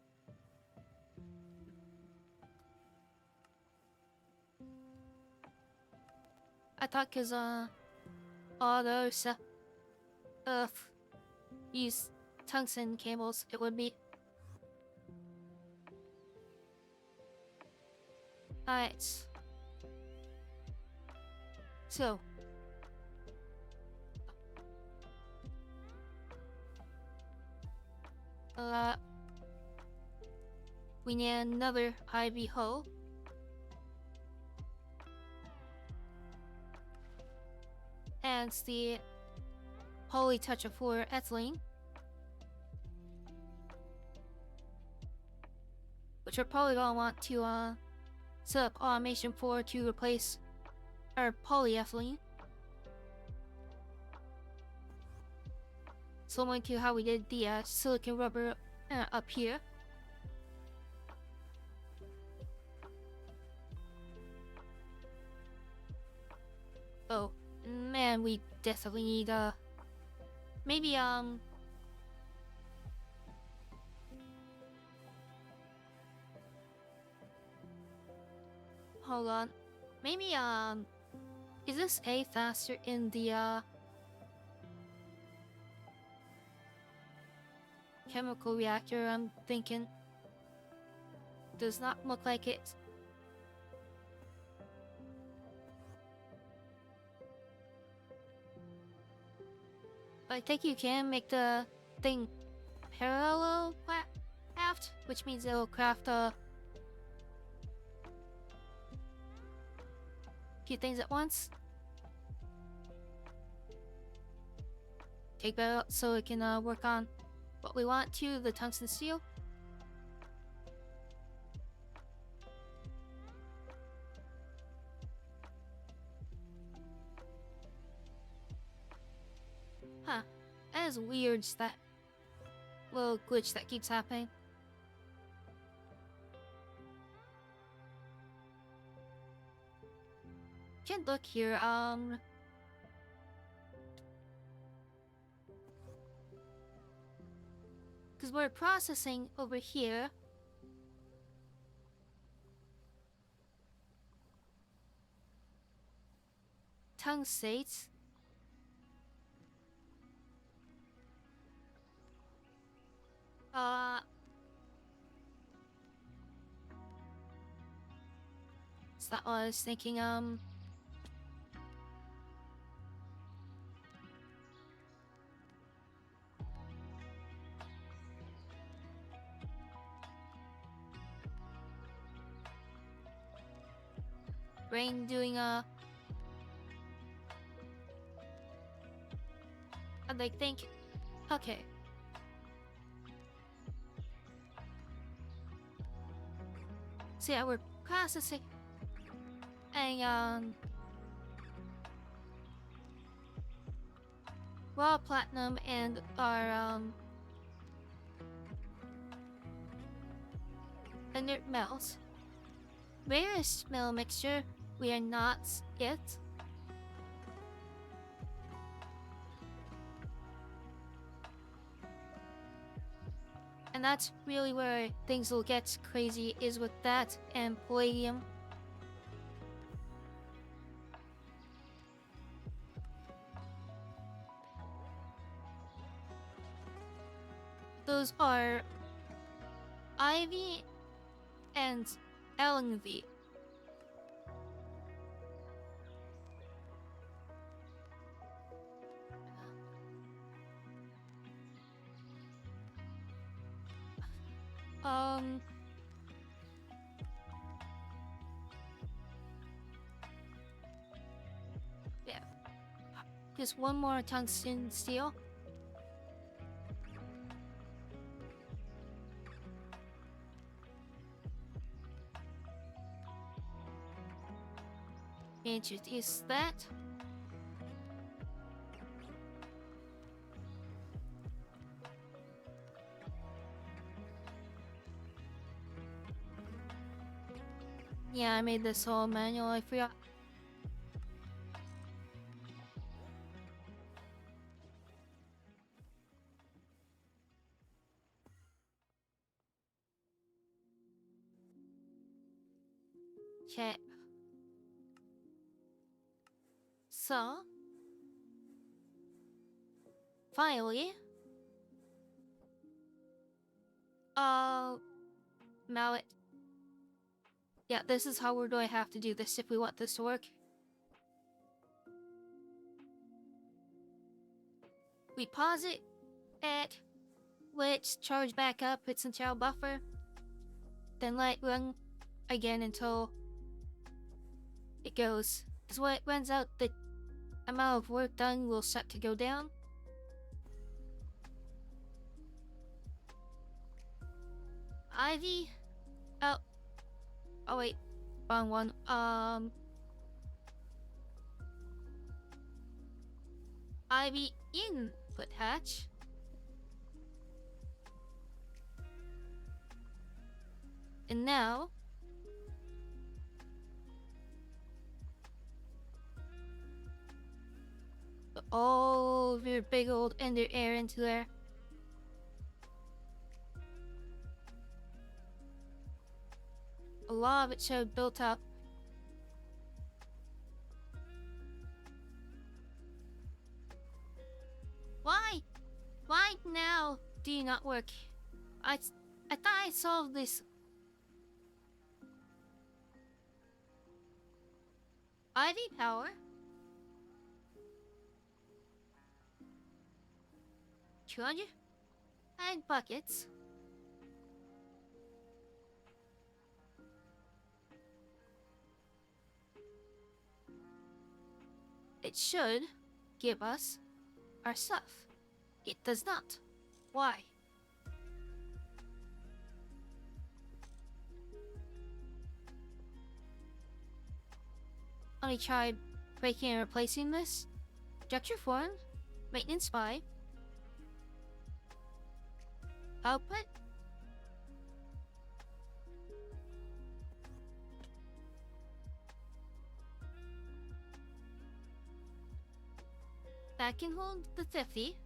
I thought cause all those use tungsten cables, it would be. Alright. So. We need another Ivy hole. And the holy touch of for ethylene. Which we're probably gonna want to set up automation for to replace our polyethylene. Similar to how we did the silicon rubber up here. Oh, man, we definitely need maybe hold on. Maybe is this A faster in the chemical reactor, I'm thinking. Does not look like it. But I think you can make the thing parallel craft, which means it'll craft a few things at once. Take that out so it can work on what we want to, the tungsten steel. Huh. That is weird, that little glitch that keeps happening. Can't look here, because we're processing over here. Tungstate. So that I was thinking, Brain doing and I think, okay. So yeah, we're processing and raw platinum and our inert metals. Rarest metal mixture, we are not yet. And that's really where things will get crazy, is with that and palladium. Those are Ivy and LNV. Yeah. Just one more tungsten steel. Introduce that. Yeah, I made this all manual, I forgot. Okay. So, finally, mallet. Yeah, this is how we're going to have to do this if we want this to work. We pause it at let's charge back up its internal buffer, then let it run again until it goes. Because when it runs out, the amount of work done will start to go down. Ivy. Oh wait, wrong one. Ivy input hatch. And now all of your big old ender air into there. A lot of it should have built up. Why? Why now do you not work? I thought I solved this IV power. 200. And buckets. It should give us our stuff. It does not. Why? Let me try breaking and replacing this. Structure 4, maintenance 5, output. That can hold the 50.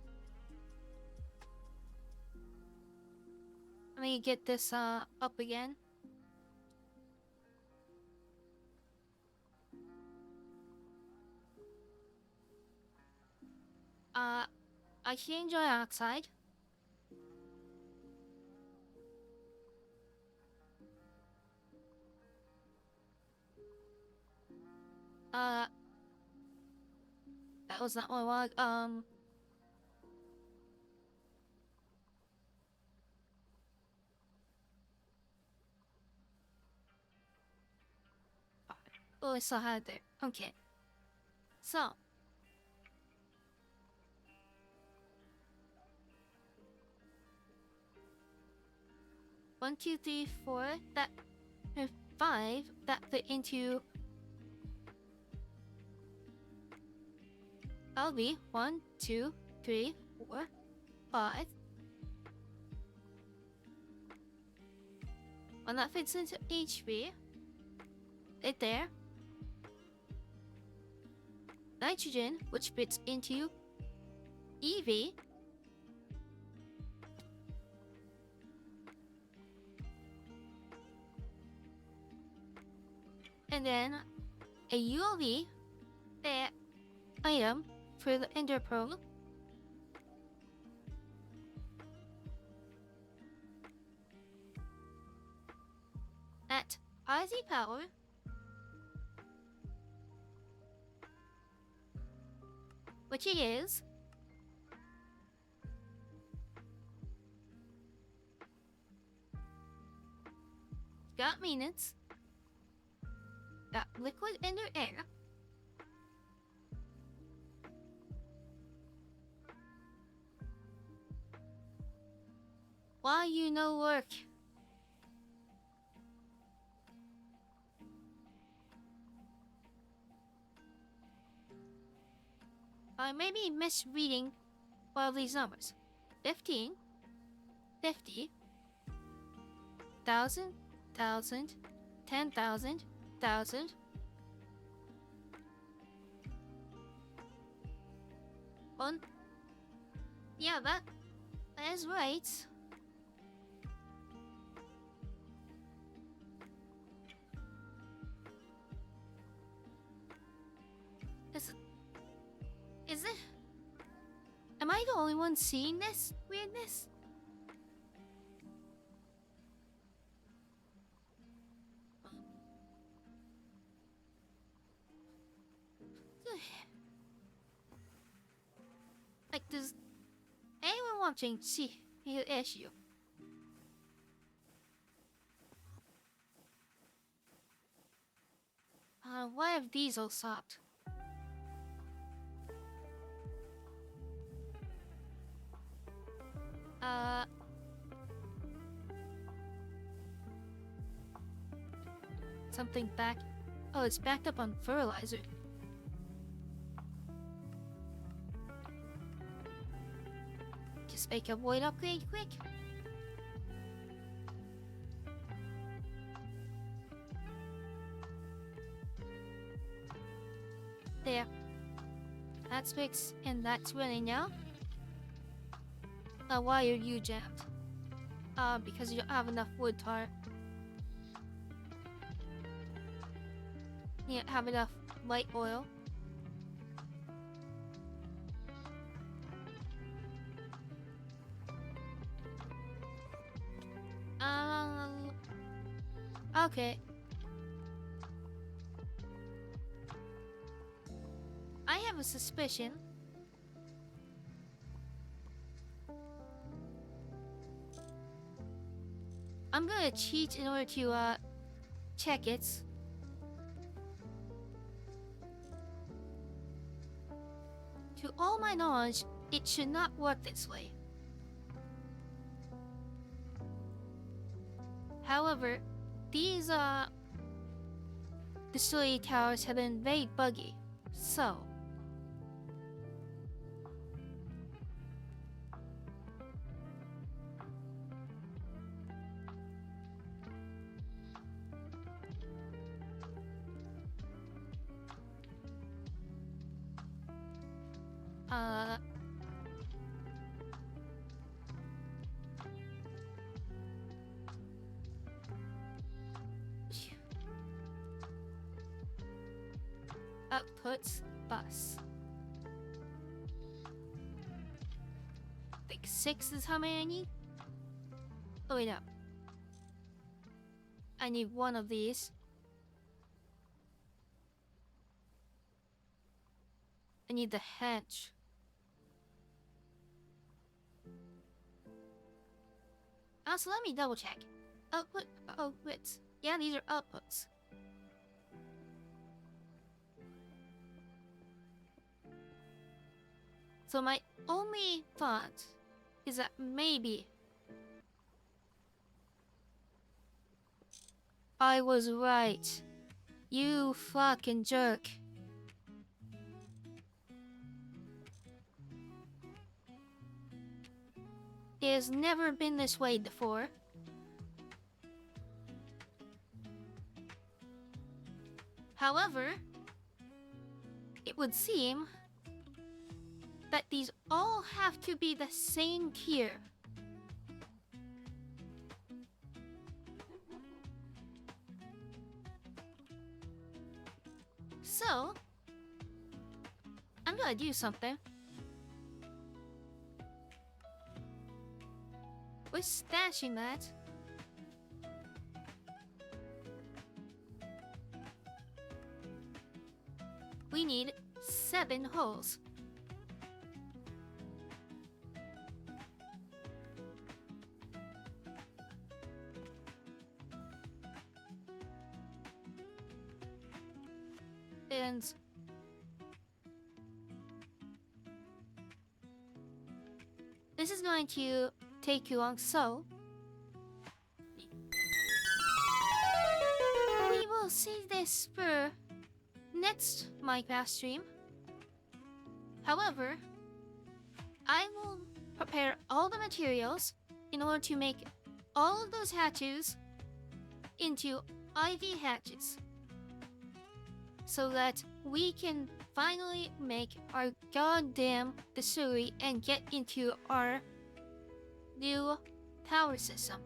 Let me get this up again. I change dioxide. That was not my log. Oh, I still had it there. Okay. So. 1, 2, 3, 4. That 5. That fit into LV. 1, 2, 3, 4, 5. When that fits into HV, right there. Nitrogen, which fits into EV. And then a ULV item for the Ender Pearl. At IZ power. Which it is. Got maintenance. Got liquid Ender air. Why you no work? I may be misreading one of these numbers. 15, 50, 1,000, 1,000, 10,000, 1,000. One. Yeah, that is right. Is it? Am I the only one seeing this weirdness? Like, does anyone watching see the issue? Why have these all stopped? Something back. Oh, it's backed up on fertilizer. Just make a void upgrade quick. There. That's fixed, and that's running now. Why are you jammed? Because you don't have enough wood tar. You don't have enough light oil. Okay. I have a suspicion. I'm gonna cheat in order to check it. To all my knowledge, it should not work this way. However, these distillery towers have been very buggy, so uh outputs bus. I think 6 is how many I need. Oh wait, no. I need one of these. I need the hatch. Also, let me double check. Output, outputs. Yeah, these are outputs. So my only thought is that maybe I was right. You fucking jerk. It has never been this way before. However, it would seem that these all have to be the same tier. So, I'm gonna do something. With stashing that, we need 7 holes. And this is going to take you long, so we will see this for next Minecraft stream. However, I will prepare all the materials in order to make all of those hatches into ivy hatches, so that we can finally make our goddamn distillery and get into our new tower system.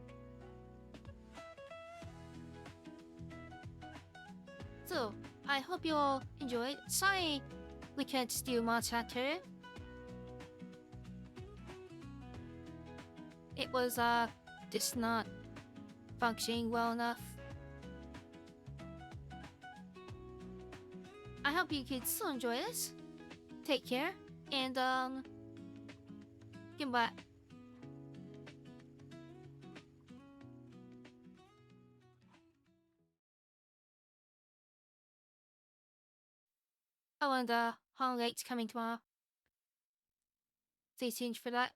So, I hope you all enjoyed. Sorry we can't do much after. It was just not functioning well enough. I hope you could still enjoy this. Take care, and goodbye. Oh, and Holidate's coming tomorrow. Stay tuned for that.